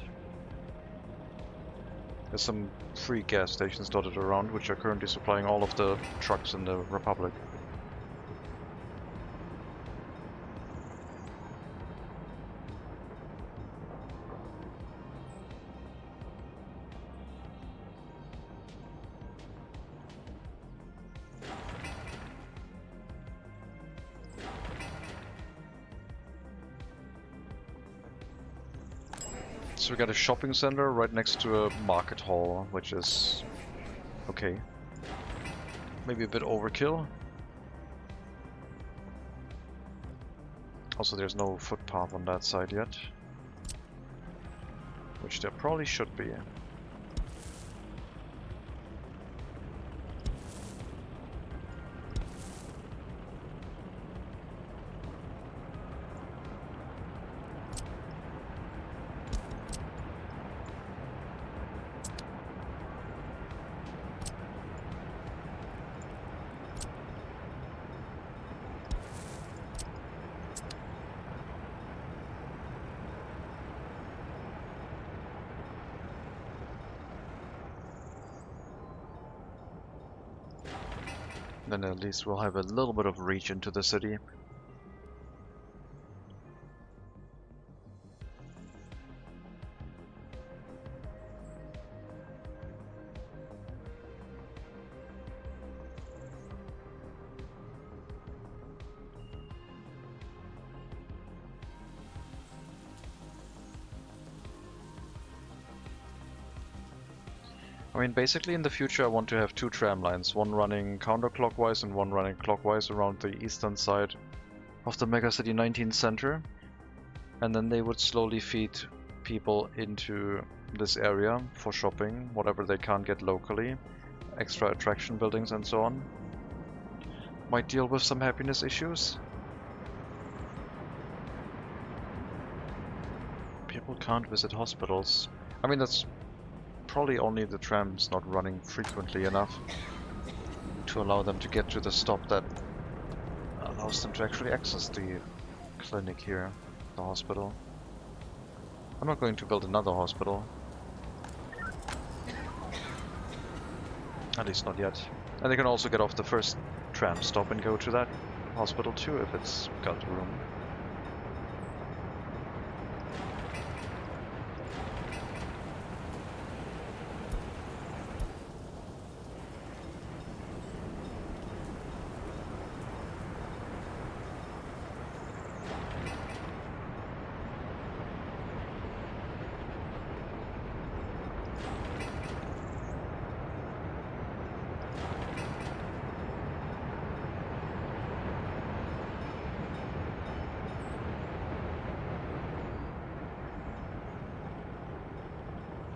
There's some free gas stations dotted around, which are currently supplying all of the trucks in the Republic. So we got a shopping center right next to a market hall, which is okay. Maybe a bit overkill. Also, there's no footpath on that side yet, which there probably should be. Then at least we'll have a little bit of reach into the city. I mean, basically in the future I want to have two tram lines, one running counterclockwise and one running clockwise around the eastern side of the MegaCity 19 center. And then they would slowly feed people into this area for shopping, whatever they can't get locally, extra attraction buildings and so on. might deal with some happiness issues. People can't visit hospitals. I mean, that's probably only the trams not running frequently enough to allow them to get to the stop that allows them to actually access the clinic here, the hospital. I'm not going to build another hospital. At least not yet. And they can also get off the first tram stop and go to that hospital too if it's got room.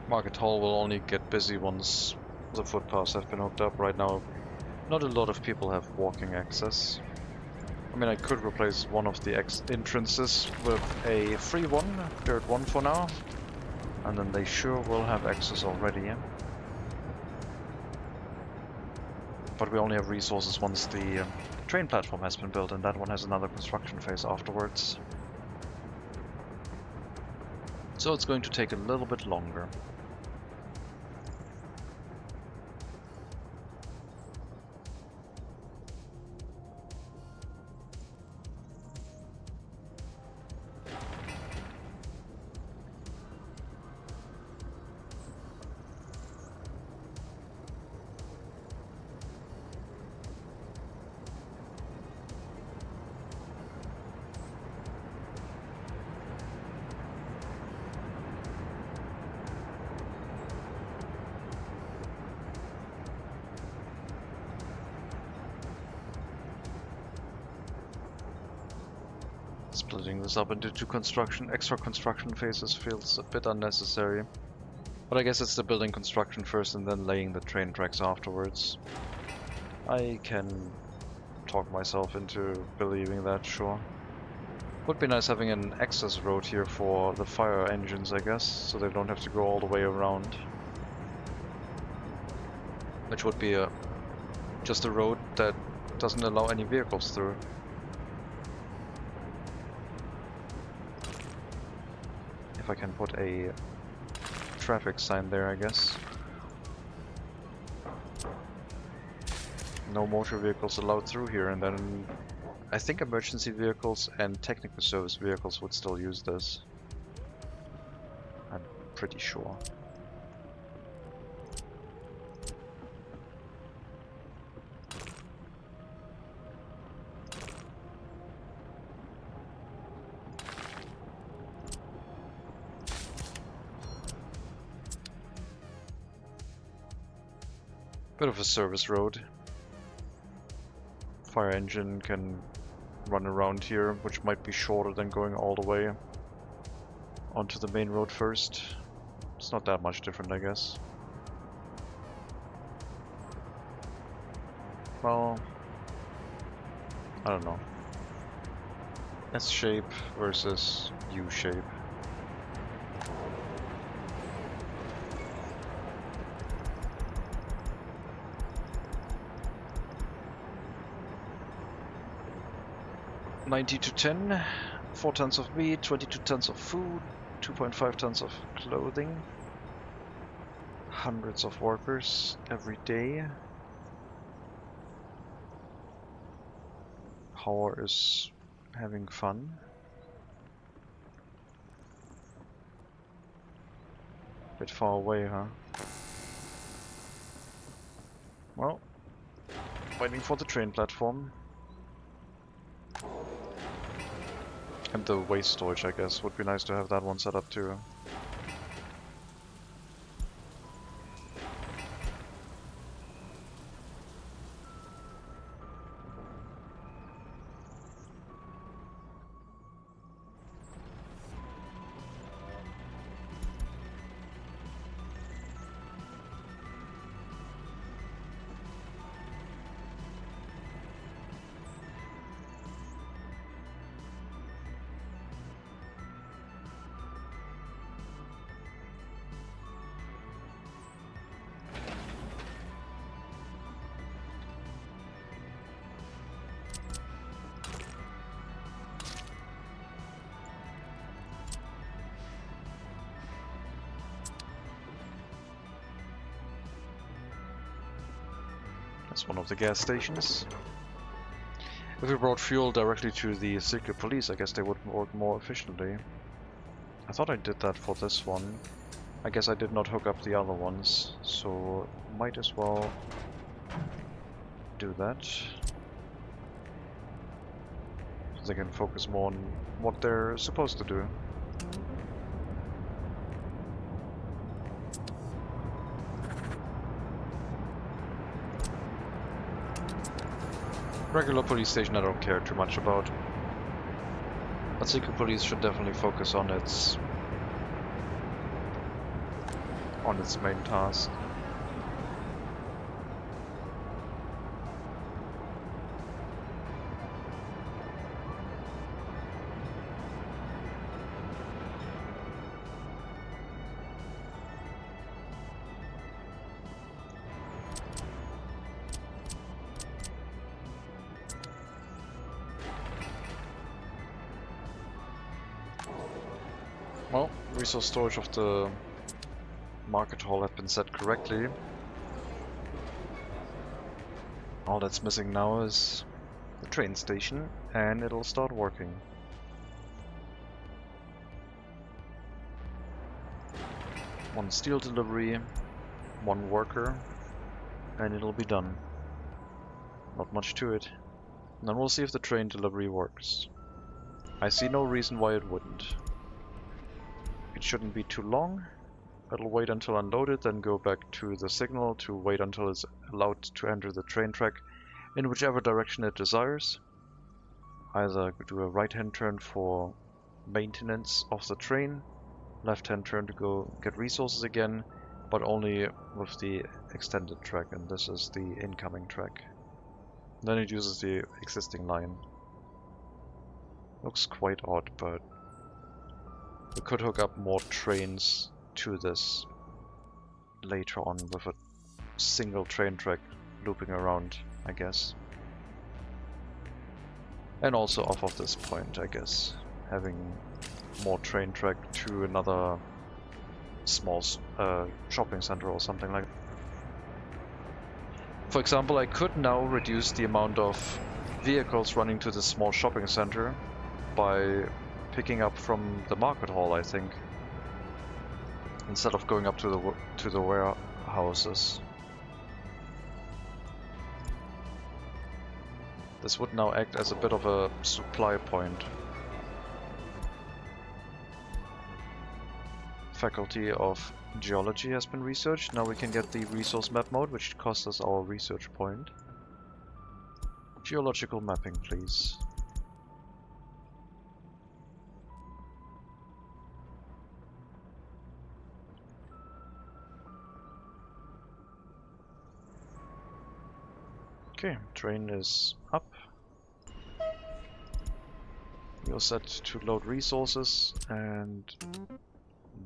Market Hall will only get busy once the footpaths have been hooked up. Right now, not a lot of people have walking access. I mean, I could replace one of the entrances with a free one, dirt one for now, and then they sure will have access already. Yeah? But we only have resources once the train platform has been built, and that one has another construction phase afterwards. So it's going to take a little bit longer. Splitting this up into two extra construction phases feels a bit unnecessary. But I guess it's the building construction first and then laying the train tracks afterwards. I can talk myself into believing that, sure. Would be nice having an access road here for the fire engines, I guess, so they don't have to go all the way around. Which would be just a road that doesn't allow any vehicles through. If I can put a traffic sign there, I guess. No motor vehicles allowed through here, and then I think emergency vehicles and technical service vehicles would still use this. I'm pretty sure. Bit of a service road. Fire engine can run around here, which might be shorter than going all the way onto the main road first. It's not that much different, I guess. Well, I don't know. S shape versus U shape. $90 to 10, 4 tons of meat, 22 tons of food, 2.5 tons of clothing, hundreds of workers every day. Hauer is having fun. Bit far away, huh? Well, waiting for the train platform. And the waste storage, I guess, would be nice to have that one set up too. That's one of the gas stations. If we brought fuel directly to the secret police, I guess they would work more efficiently. I thought I did that for this one. I guess I did not hook up the other ones, so might as well do that. So they can focus more on what they're supposed to do. Regular police station I don't care too much about. But secret police should definitely focus on its main task. Well, resource storage of the market hall had been set correctly. All that's missing now is the train station, and it'll start working. One steel delivery, one worker, and it'll be done. Not much to it. And then we'll see if the train delivery works. I see no reason why it wouldn't. It shouldn't be too long. It'll wait until unloaded, then go back to the signal to wait until it's allowed to enter the train track in whichever direction it desires. Either do a right-hand turn for maintenance of the train, left-hand turn to go get resources again, but only with the extended track, and this is the incoming track. Then it uses the existing line. Looks quite odd, but we could hook up more trains to this later on with a single train track looping around, I guess. And also off of this point, I guess. Having more train track to another small shopping center or something like that. For example, I could now reduce the amount of vehicles running to this small shopping center by picking up from the market hall, I think, instead of going up to the warehouses. This would now act as a bit of a supply point. Faculty of Geology has been researched. Now we can get the resource map mode, which costs us our research point. Geological mapping, please. Okay, train is up. You're set to load resources and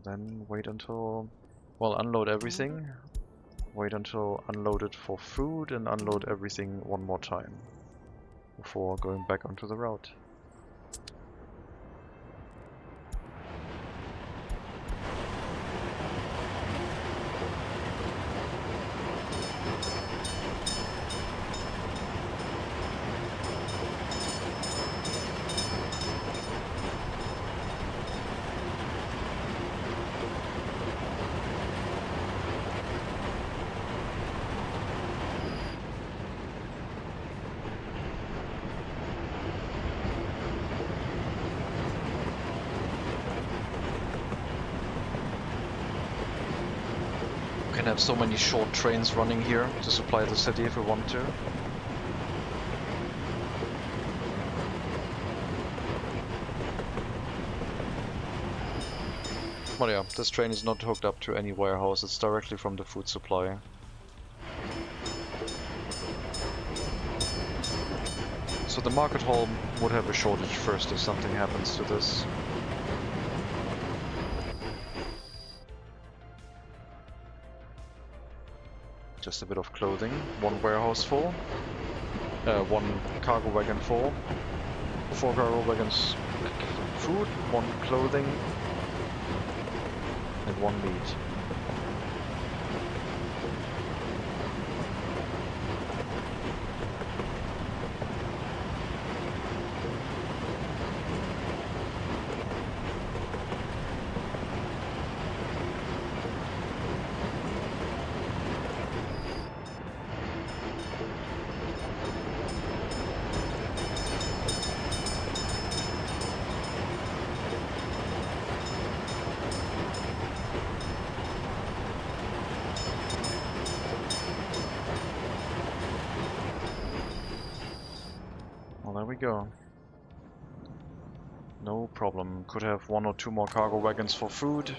then wait until, well, unload everything. Wait until unloaded for food and unload everything one more time before going back onto the route. We can have so many short trains running here to supply the city if we want to. Well, yeah, this train is not hooked up to any warehouse, it's directly from the food supply. So the market hall would have a shortage first if something happens to this. Just a bit of clothing, one warehouse full, one cargo wagon full, 4 cargo wagons food, 1 clothing, and 1 meat. Well, there we go. No problem. Could have 1 or 2 more cargo wagons for food.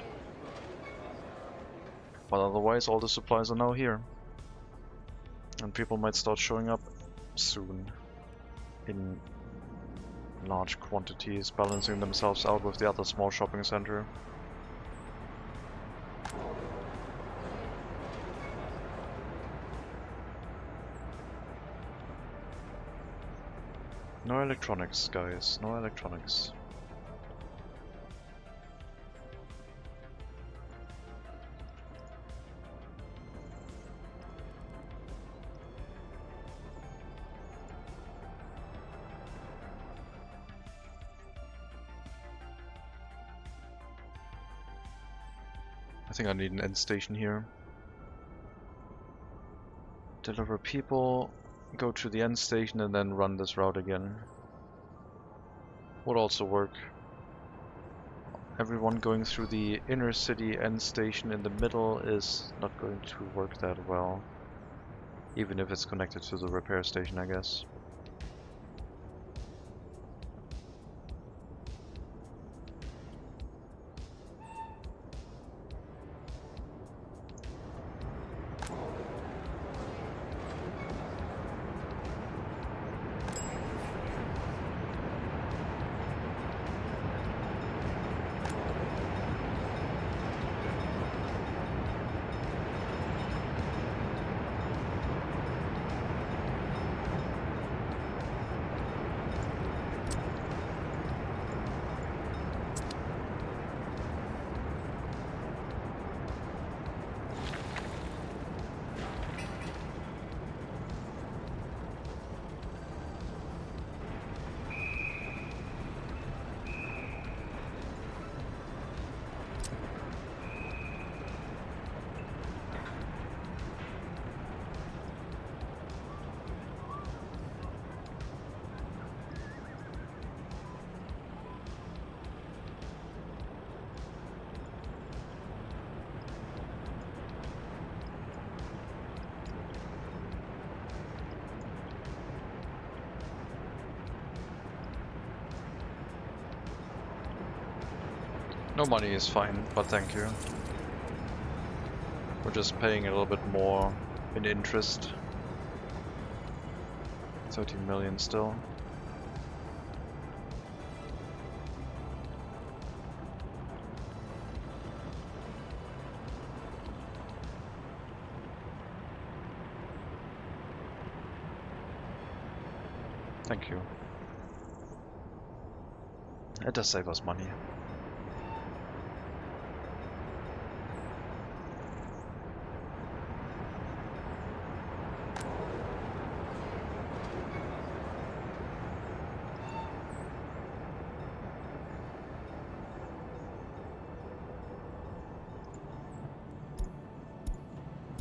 But otherwise all the supplies are now here. And people might start showing up soon. In large quantities, balancing themselves out with the other small shopping center. No electronics, guys. No electronics. I think I need an end station here. Deliver people, go to the end station and then run this route again. Would also work. Everyone going through the inner city end station in the middle is not going to work that well. Even if it's connected to the repair station, I guess. No money is fine, but thank you. We're just paying a little bit more in interest. 13 million still. Thank you. It does save us money.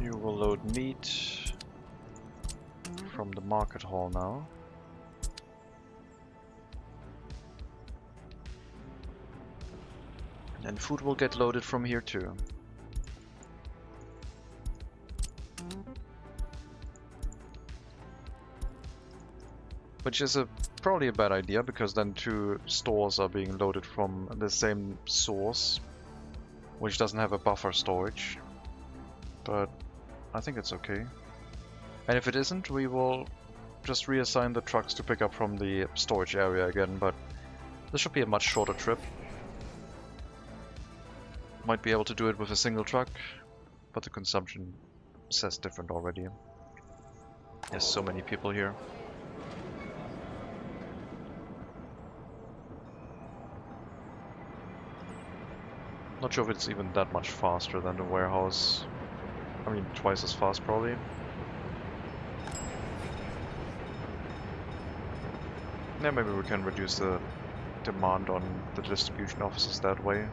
You will load meat from the market hall now. And food will get loaded from here too. Which is probably a bad idea, because then 2 stores are being loaded from the same source, which doesn't have a buffer storage. But I think it's okay. And if it isn't, we will just reassign the trucks to pick up from the storage area again, but this should be a much shorter trip. Might be able to do it with a single truck, but the consumption says different already. There's so many people here. Not sure if it's even that much faster than the warehouse. I mean, twice as fast probably. Yeah, maybe we can reduce the demand on the distribution offices that way.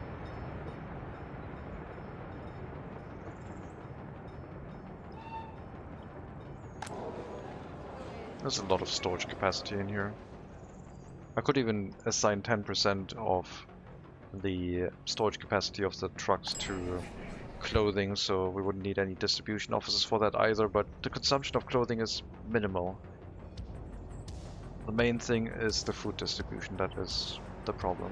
There's a lot of storage capacity in here. I could even assign 10% of the storage capacity of the trucks to clothing, so we wouldn't need any distribution offices for that either, but the consumption of clothing is minimal. The main thing is the food distribution, that is the problem.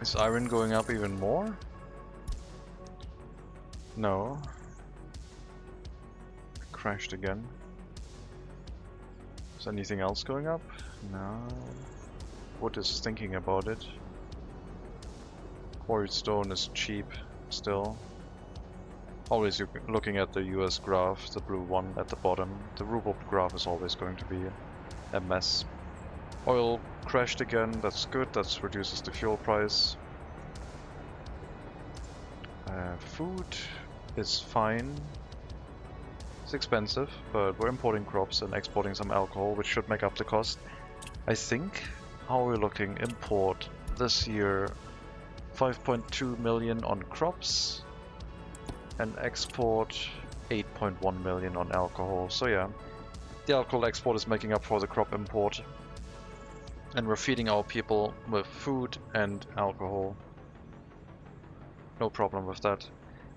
Is iron going up even more? No. Crashed again. Is anything else going up? No. Wood is thinking about it. Quarried stone is cheap still. Always looking at the US graph, the blue one at the bottom. The ruble graph is always going to be a mess. Oil crashed again, that's good, that reduces the fuel price. Food is fine. It's expensive, but we're importing crops and exporting some alcohol, which should make up the cost. I think, how are we looking? Import this year 5.2 million on crops and export 8.1 million on alcohol. So yeah, the alcohol export is making up for the crop import. And we're feeding our people with food and alcohol. No problem with that.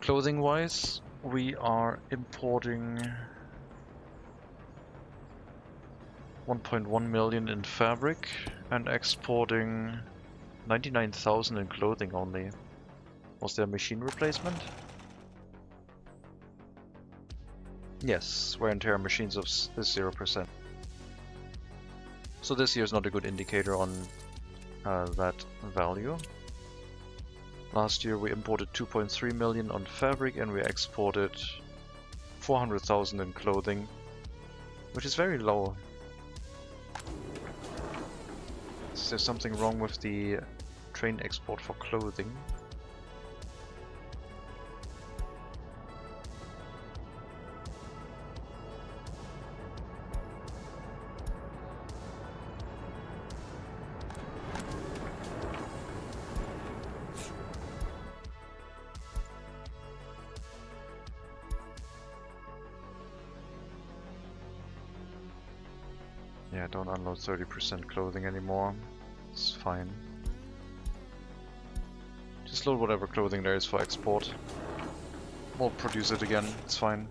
Clothing wise, we are importing 1.1 million in fabric and exporting 99,000 in clothing only. Was there a machine replacement? Yes, wear and tear on machines is 0%. So this year is not a good indicator on that value. Last year we imported 2.3 million on fabric and we exported 400,000 in clothing, which is very low. Is there something wrong with the train export for clothing? Yeah, don't unload 30% clothing anymore. It's fine. Just load whatever clothing there is for export. We'll produce it again, it's fine.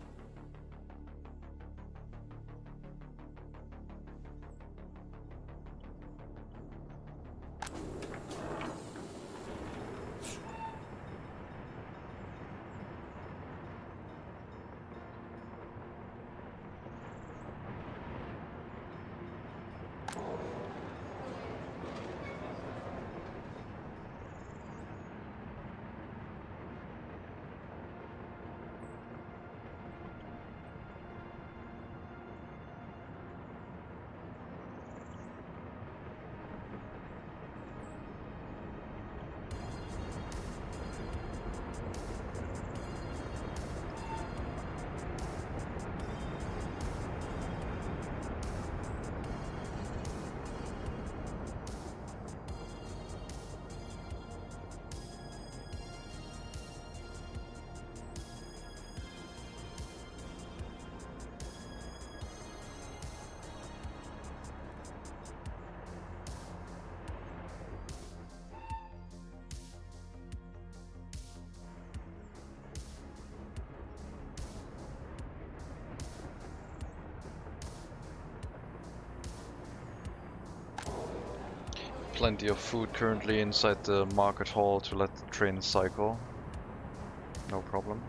plenty of food currently inside the market hall to let the train cycle. No problem.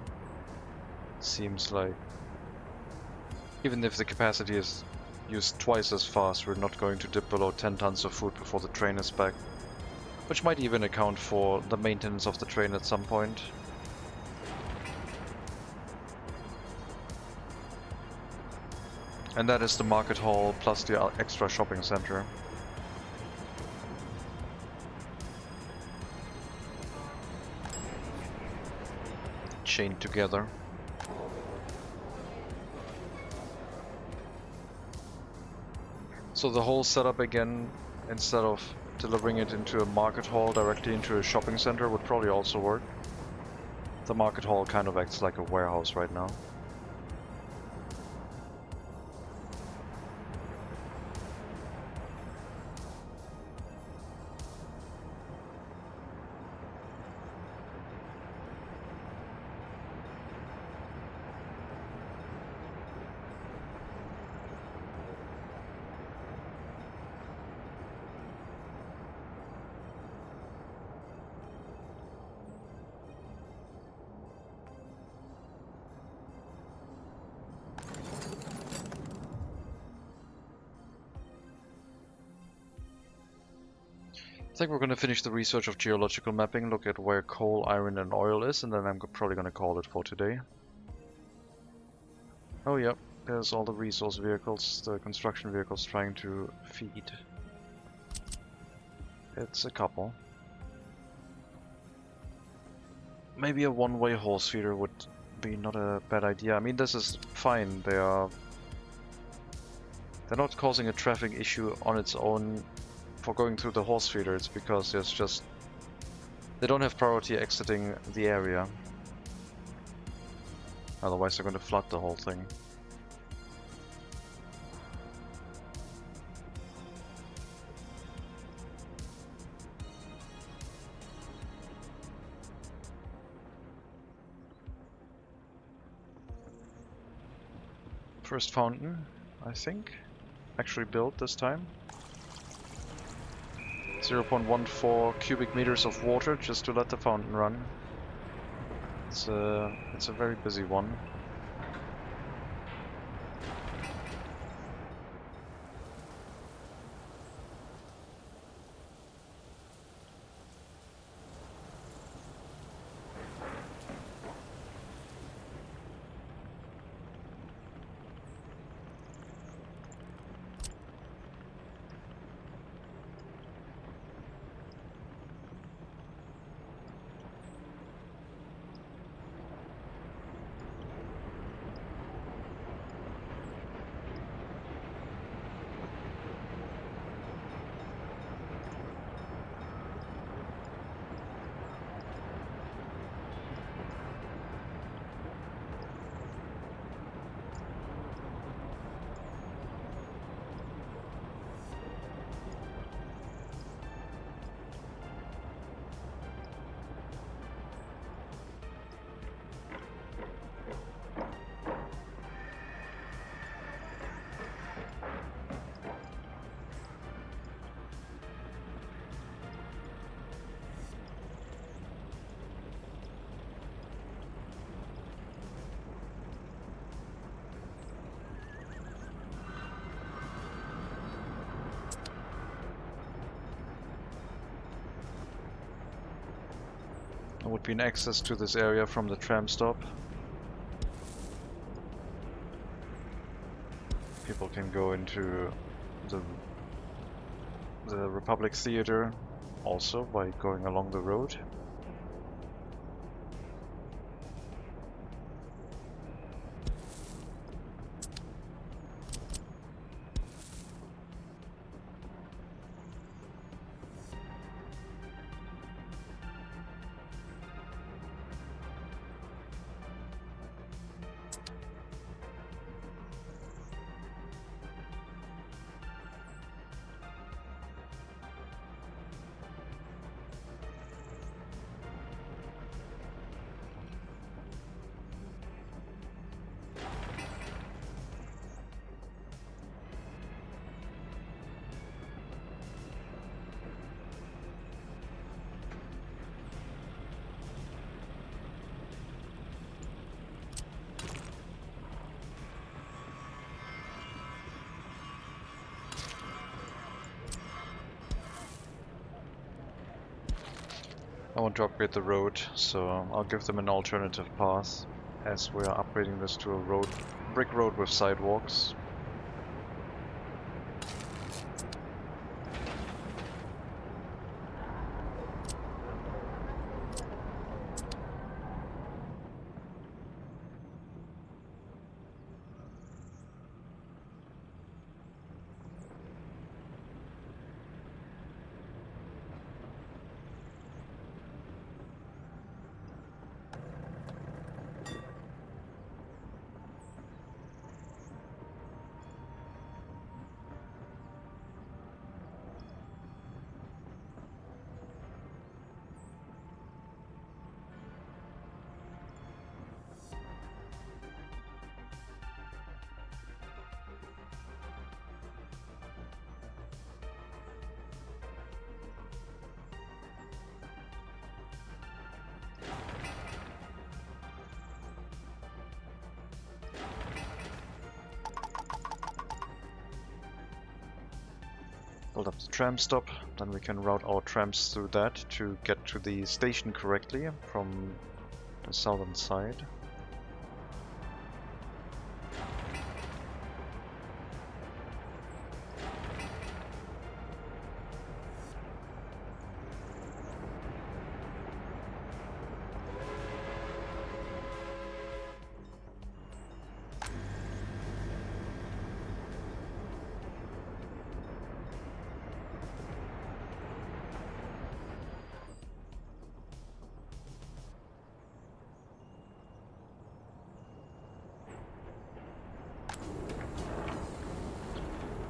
Seems like even if the capacity is used twice as fast, we're not going to dip below 10 tons of food before the train is back. Which might even account for the maintenance of the train at some point. And that is the market hall plus the extra shopping center. Chained together. So the whole setup again, instead of delivering it into a market hall directly into a shopping center, would probably also work. The market hall kind of acts like a warehouse right now. I think we're going to finish the research of geological mapping, look at where coal, iron and oil is, and then I'm probably going to call it for today. Oh yep, there's all the resource vehicles, the construction vehicles trying to feed. It's a couple. Maybe a one-way horse feeder would be not a bad idea. I mean, this is fine. They're not causing a traffic issue on its own for going through the horse feeder. It's because there's just they don't have priority exiting the area. Otherwise they're going to flood the whole thing. First fountain, I think, actually built this time. 0.14 cubic meters of water just to let the fountain run. It's a very busy one. There would be an access to this area from the tram stop. People can go into the Republic Theater also by going along the road. I want to upgrade the road, so I'll give them an alternative path as we are upgrading this to a brick road with sidewalks. Build up the tram stop, then we can route our trams through that to get to the station correctly from the southern side.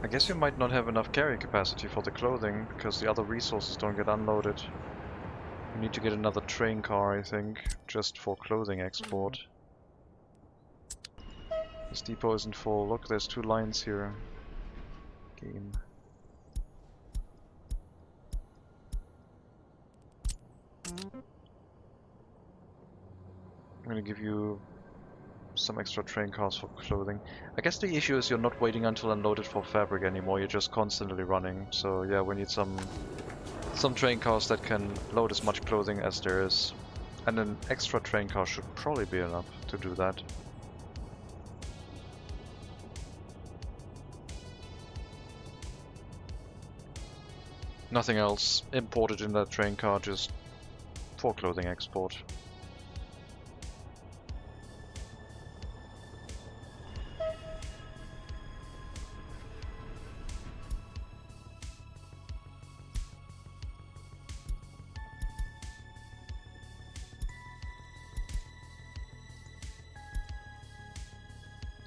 I guess you might not have enough carry capacity for the clothing, because the other resources don't get unloaded. We need to get another train car, I think, just for clothing export. This depot isn't full. Look, there's 2 lines here. Game. I'm gonna give you some extra train cars for clothing. I guess the issue is you're not waiting until unloaded for fabric anymore, you're just constantly running. So yeah, we need some train cars that can load as much clothing as there is. And an extra train car should probably be enough to do that. Nothing else imported in that train car, just for clothing export.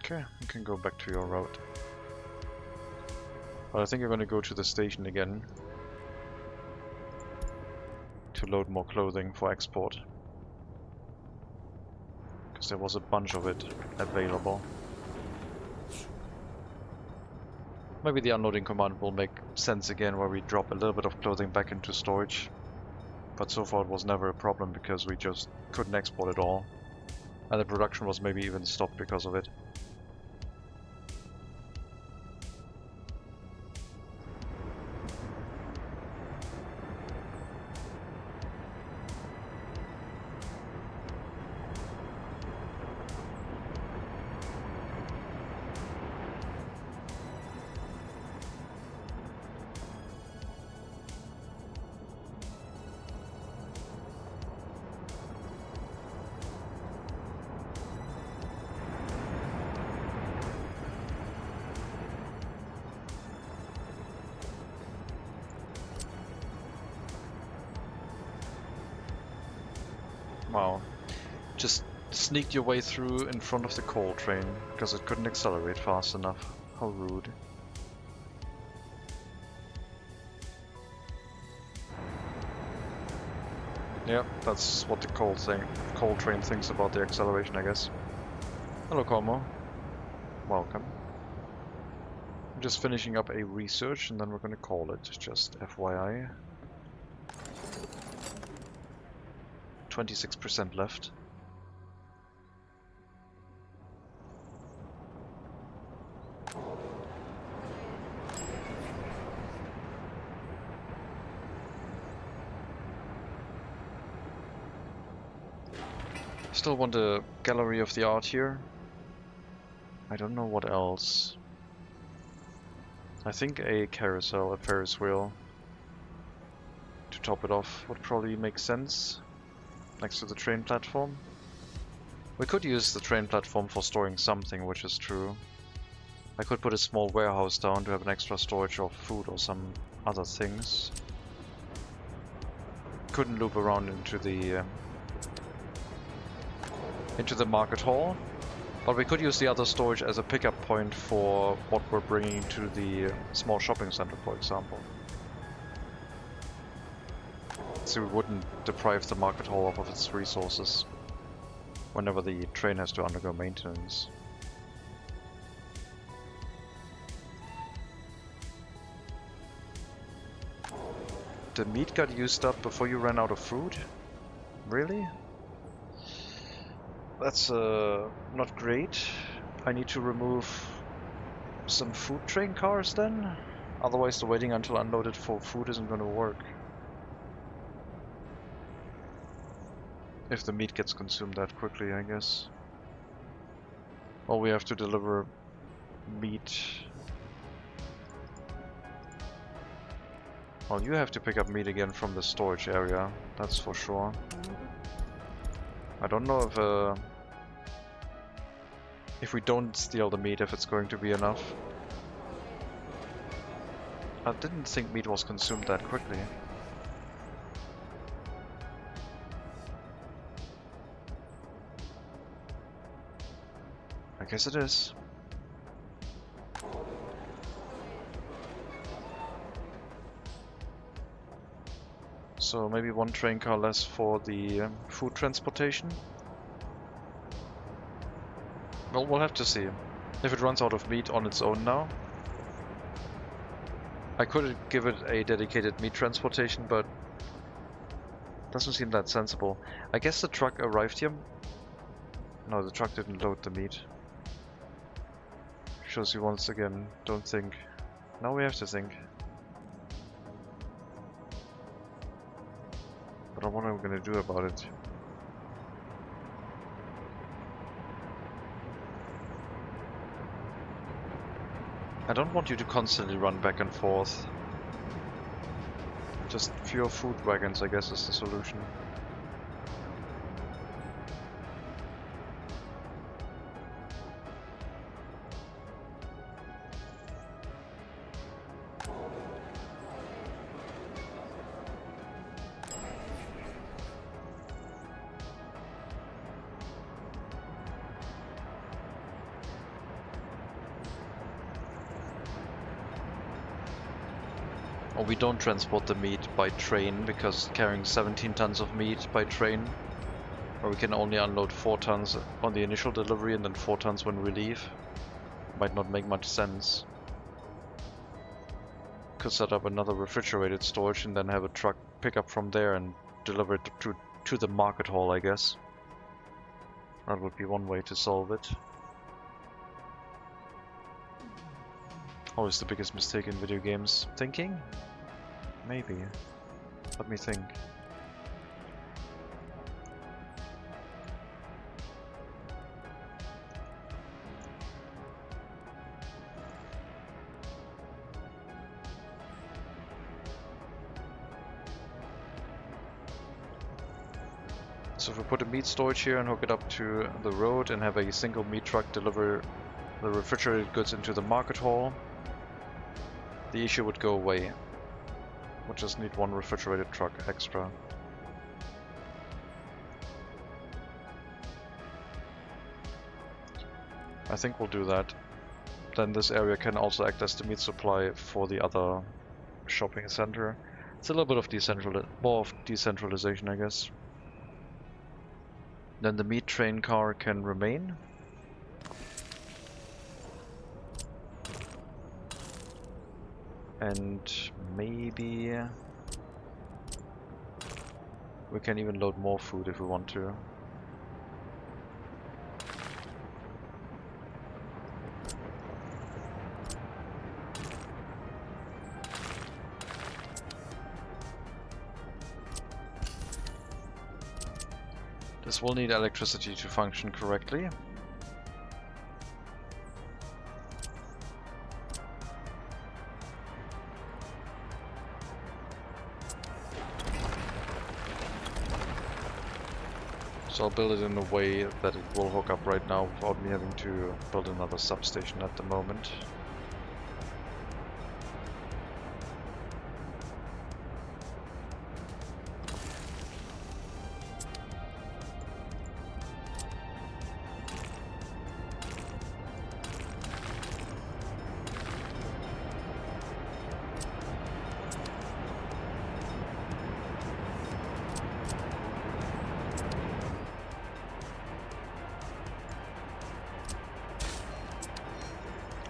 Okay, you can go back to your route. But I think you're going to go to the station again to load more clothing for export. Because there was a bunch of it available. Maybe the unloading command will make sense again, where we drop a little bit of clothing back into storage. But so far it was never a problem because we just couldn't export it all. And the production was maybe even stopped because of it. Wow. Just sneaked your way through in front of the coal train because it couldn't accelerate fast enough. How rude. Yeah, that's what the coal train thinks about the acceleration, I guess. Hello, Como. Welcome. I'm just finishing up a research and then we're gonna call it, just FYI. 26% left. Still want a gallery of the art here. I don't know what else. I think a carousel, a Ferris wheel, to top it off would probably make sense. Next to the train platform. We could use the train platform for storing something, which is true. I could put a small warehouse down to have an extra storage of food or some other things. Couldn't loop around into the market hall, but we could use the other storage as a pickup point for what we're bringing to the small shopping center, for example. So we wouldn't deprive the market hall of its resources whenever the train has to undergo maintenance. The meat got used up before you ran out of food? Really? That's not great. I need to remove some food train cars then? Otherwise the waiting until unloaded for food isn't going to work. If the meat gets consumed that quickly, I guess. Well, we have to deliver meat. Well, you have to pick up meat again from the storage area, that's for sure. I don't know if we don't steal the meat, if it's going to be enough. I didn't think meat was consumed that quickly. I guess it is. So maybe one train car less for the food transportation? Well, we'll have to see. If it runs out of meat on its own now. I could give it a dedicated meat transportation, but doesn't seem that sensible. I guess the truck arrived here. No, the truck didn't load the meat. Shows you once again, don't think. Now we have to think. But what am I gonna do about it? I don't want you to constantly run back and forth. Just fewer food wagons, I guess, is the solution. Or we don't transport the meat by train, because carrying 17 tons of meat by train, or we can only unload 4 tons on the initial delivery and then 4 tons when we leave, might not make much sense. Could set up another refrigerated storage and then have a truck pick up from there and deliver it to the market hall, I guess. That would be one way to solve it. Always the biggest mistake in video games. Thinking? Maybe. Let me think. So if we put a meat storage here and hook it up to the road and have a single meat truck deliver the refrigerated goods into the market hall, the issue would go away. We'll just need one refrigerated truck extra. I think we'll do that. Then this area can also act as the meat supply for the other shopping center. It's a little bit of more of decentralization, I guess. Then the meat train car can remain. And maybe we can even load more food if we want to. This will need electricity to function correctly. So I'll build it in a way that it will hook up right now without me having to build another substation at the moment.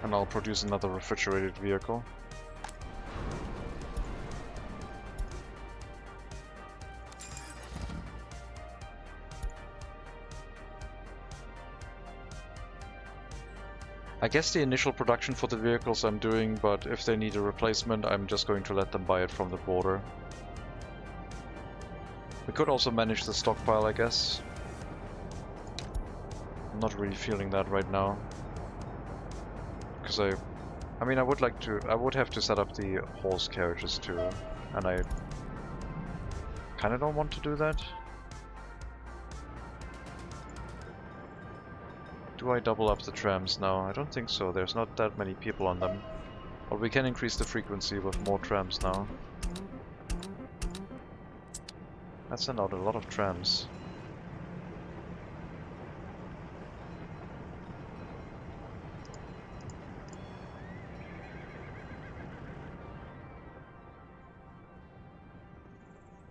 And I'll produce another refrigerated vehicle. I guess the initial production for the vehicles I'm doing, but if they need a replacement, I'm just going to let them buy it from the border. We could also manage the stockpile, I guess. I'm not really feeling that right now. Because I mean, I would have to set up the horse carriages too, and I kind of don't want to do that. Do I double up the trams now? I don't think so, there's not that many people on them. But we can increase the frequency with more trams now. That sent out a lot of trams.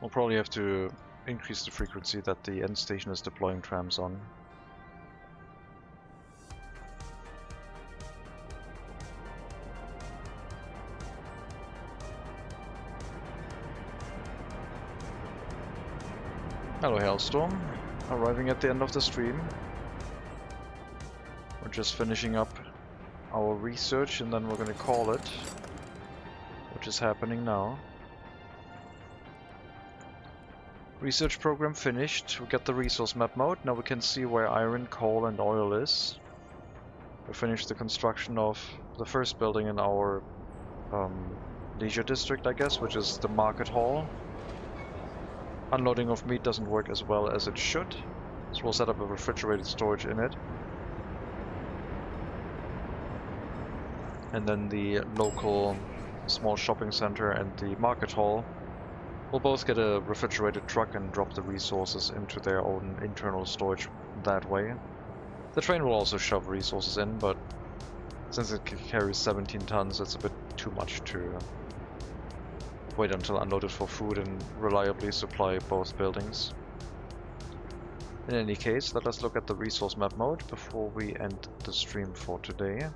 We'll probably have to increase the frequency that the end station is deploying trams on. Hello Hailstorm, arriving at the end of the stream. We're just finishing up our research and then we're gonna call it, which is happening now. Research program finished. We got the resource map mode. Now we can see where iron, coal and oil is. We finished the construction of the first building in our leisure district, I guess, which is the market hall. Unloading of meat doesn't work as well as it should, so we'll set up a refrigerated storage in it. And then the local small shopping center and the market hall will both get a refrigerated truck and drop the resources into their own internal storage that way. The train will also shove resources in, but since it carries 17 tons, it's a bit too much to wait until unloaded for food and reliably supply both buildings. In any case, let us look at the resource map mode before we end the stream for today.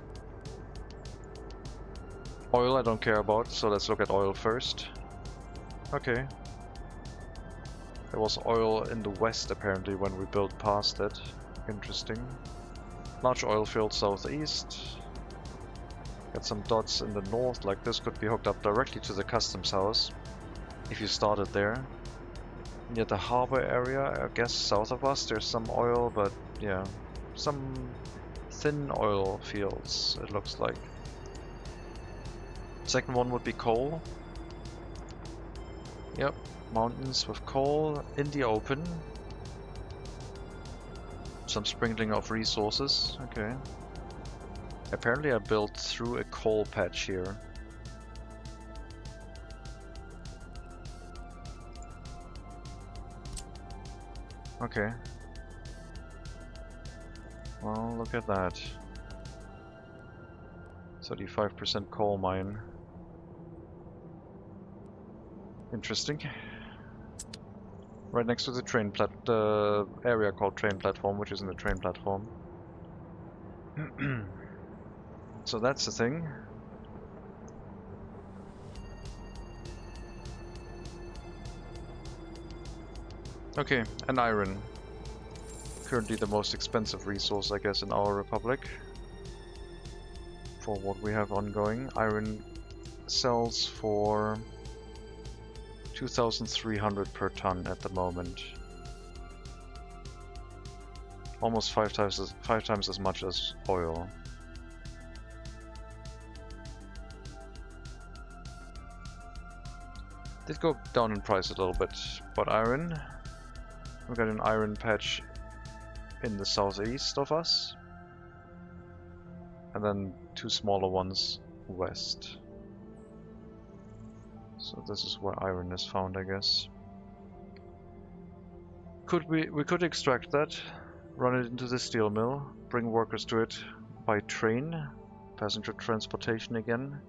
Oil I don't care about, so let's look at oil first. Okay. There was oil in the west apparently when we built past it. Interesting. Large oil field southeast. Got some dots in the north, like this could be hooked up directly to the customs house if you started there. Near the harbor area, I guess south of us, there's some oil, but yeah, some thin oil fields, it looks like. Second one would be coal. Yep, mountains with coal in the open. Some sprinkling of resources, okay. Apparently I built through a coal patch here. Okay. Well, look at that. 35% coal mine. Interesting. Right next to the the area called train platform, which isn't a train platform. So that's the thing. Okay, and iron. Currently the most expensive resource, I guess, in our republic. For what we have ongoing. Iron sells for 2,300 per ton at the moment. Almost five times as much as oil. Did go down in price a little bit, but iron. We got an iron patch in the southeast of us, and then two smaller ones west. So this is where iron is found, I guess. We could extract that, run it into the steel mill, bring workers to it by train, passenger transportation again.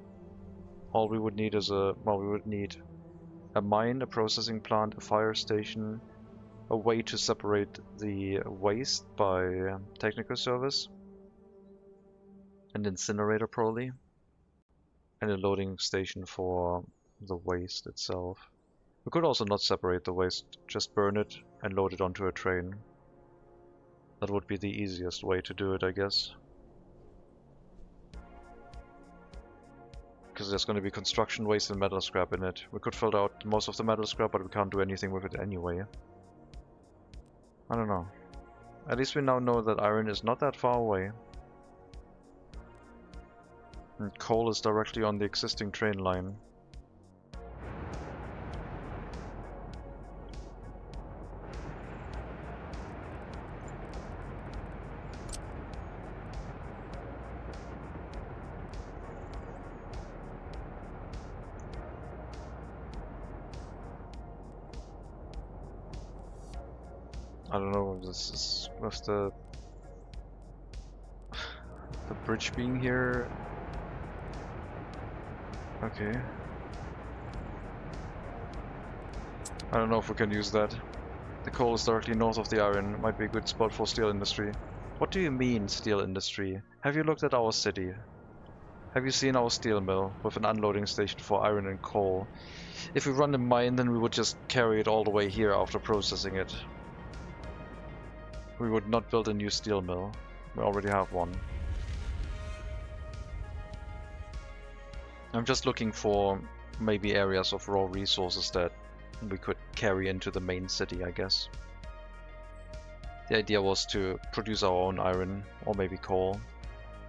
All we would need is we would need a mine, a processing plant, a fire station, a way to separate the waste by technical service, an incinerator probably, and a loading station for the waste itself. We could also not separate the waste, just burn it and load it onto a train. That would be the easiest way to do it, I guess. Because there's going to be construction waste and metal scrap in it. We could filter out most of the metal scrap, but we can't do anything with it anyway. I don't know. At least we now know that iron is not that far away. And coal is directly on the existing train line. I don't know if this is with the bridge being here. Okay. I don't know if we can use that. The coal is directly north of the iron. Might be a good spot for steel industry. What do you mean, steel industry? Have you looked at our city? Have you seen our steel mill with an unloading station for iron and coal? If we run a mine, then we would just carry it all the way here after processing it. We would not build a new steel mill. We already have one. I'm just looking for maybe areas of raw resources that we could carry into the main city, I guess. The idea was to produce our own iron, or maybe coal.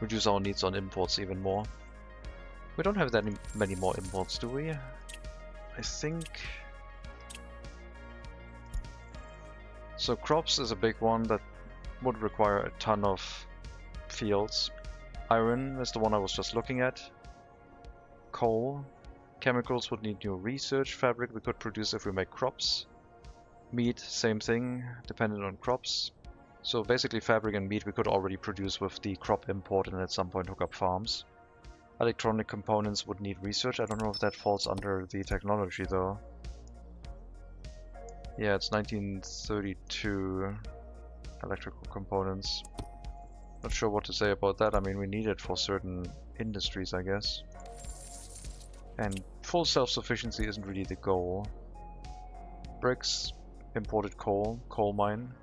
Reduce our needs on imports even more. We don't have that many more imports, do we? I think... So crops is a big one that would require a ton of fields. Iron is the one I was just looking at. Coal. Chemicals would need new research. Fabric we could produce if we make crops. Meat, same thing, dependent on crops. So basically fabric and meat we could already produce with the crop import and at some point hook up farms. Electronic components would need research. I don't know if that falls under the technology though. Yeah, it's 1932 electrical components. Not sure what to say about that. I mean, we need it for certain industries, I guess. And full self-sufficiency isn't really the goal. Bricks, imported coal, coal mine,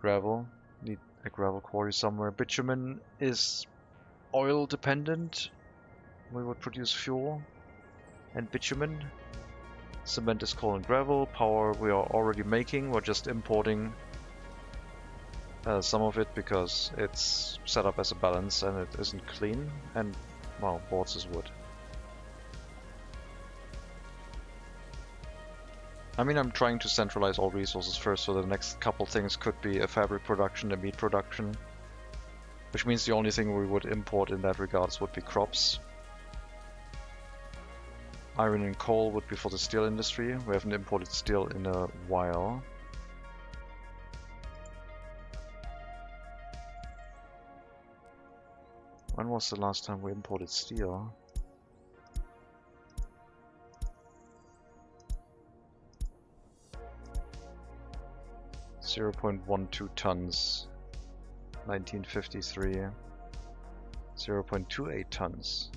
gravel, need a gravel quarry somewhere. Bitumen is oil dependent. We would produce fuel and bitumen. Cement is coal and gravel. Power we are already making. We're just importing some of it because it's set up as a balance and it isn't clean. And, well, boards is wood. I mean, I'm trying to centralize all resources first, so the next couple things could be a fabric production, a meat production. Which means the only thing we would import in that regards would be crops. Iron and coal would be for the steel industry. We haven't imported steel in a while. When was the last time we imported steel? .12 tons, 1953. 0.28 tons.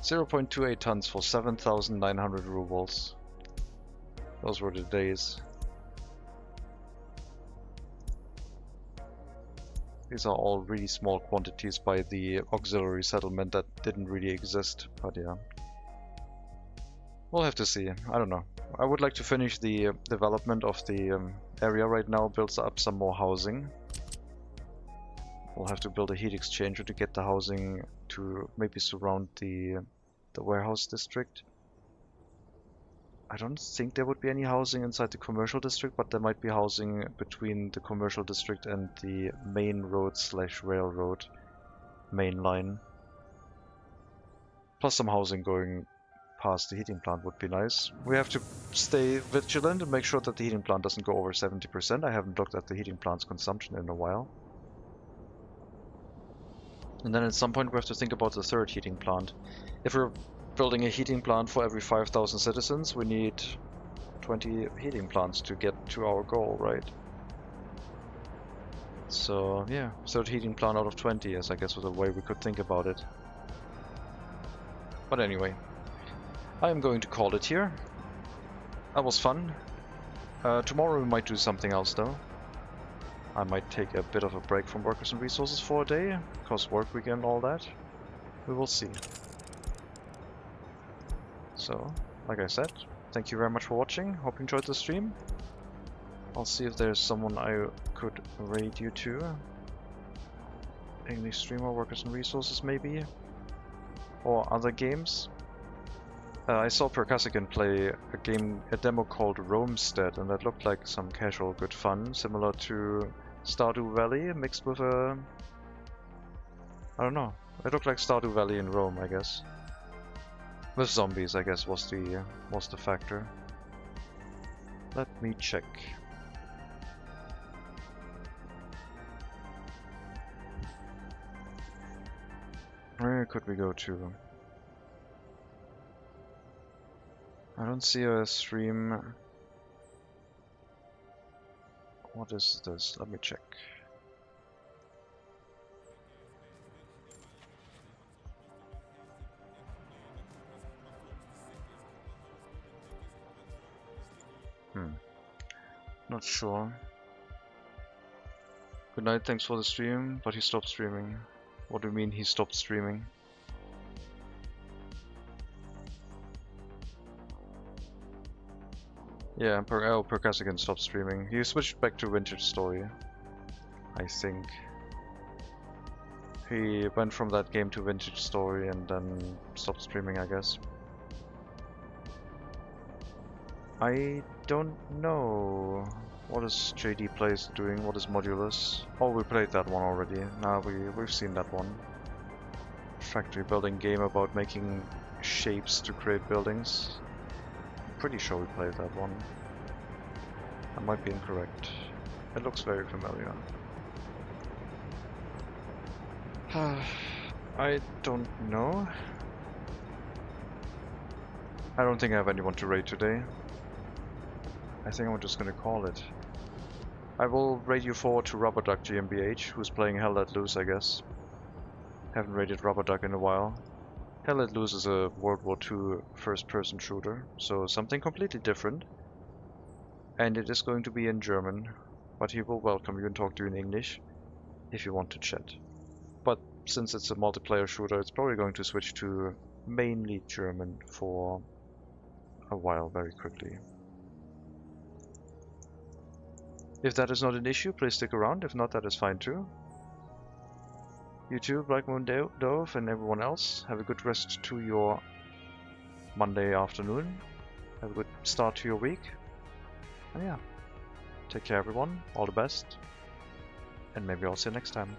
0.28 tons for 7,900 rubles. Those were the days. These are all really small quantities by the auxiliary settlement that didn't really exist, but yeah. We'll have to see. I don't know. I would like to finish the development of the area right now, build up some more housing. We'll have to build a heat exchanger to get the housing to maybe surround the warehouse district. I don't think there would be any housing inside the commercial district, but there might be housing between the commercial district and the main road / railroad main line. Plus some housing going past the heating plant would be nice. We have to stay vigilant and make sure that the heating plant doesn't go over 70%. I haven't looked at the heating plant's consumption in a while. And then at some point we have to think about the third heating plant. If we're building a heating plant for every 5,000 citizens, we need 20 heating plants to get to our goal, right? So yeah, third heating plant out of 20 is I guess the way we could think about it. But anyway, I am going to call it here. That was fun. Tomorrow we might do something else though. I might take a bit of a break from workers and resources for a day, because work weekend and all that. We will see. So, like I said, thank you very much for watching. Hope you enjoyed the stream. I'll see if there's someone I could raid you to. English streamer, workers and resources maybe? Or other games? I saw Percasican play a demo called Roamstead, and that looked like some casual good fun, similar to Stardew Valley mixed with a... I don't know. It looked like Stardew Valley in Rome, I guess. With zombies, I guess, was the factor. Let me check. Where could we go to? I don't see a stream. What is this? Let me check. Not sure. Good night, thanks for the stream, but he stopped streaming. What do you mean he stopped streaming? Yeah, Percasican stopped streaming. He switched back to Vintage Story, I think. He went from that game to Vintage Story and then stopped streaming, I guess. I don't know. What is JD Plays doing? What is Modulus? Oh, we played that one already. Nah, we've seen that one. Factory building game about making shapes to create buildings. I'm pretty sure we played that one. I might be incorrect. It looks very familiar. I don't know. I don't think I have anyone to raid today. I think I'm just gonna call it. I will raid you forward to Rubberduck GmbH, who's playing Hell Let Loose, I guess. Haven't raided Rubberduck in a while. Hell Let Loose is a World War II first-person shooter, so something completely different. And it is going to be in German, but he will welcome you and talk to you in English if you want to chat. But since it's a multiplayer shooter, it's probably going to switch to mainly German for a while, very quickly. If that is not an issue, please stick around. If not, that is fine too. You too, Black Moon Dove, and everyone else. Have a good rest to your Monday afternoon. Have a good start to your week. And yeah, take care everyone. All the best. And maybe I'll see you next time.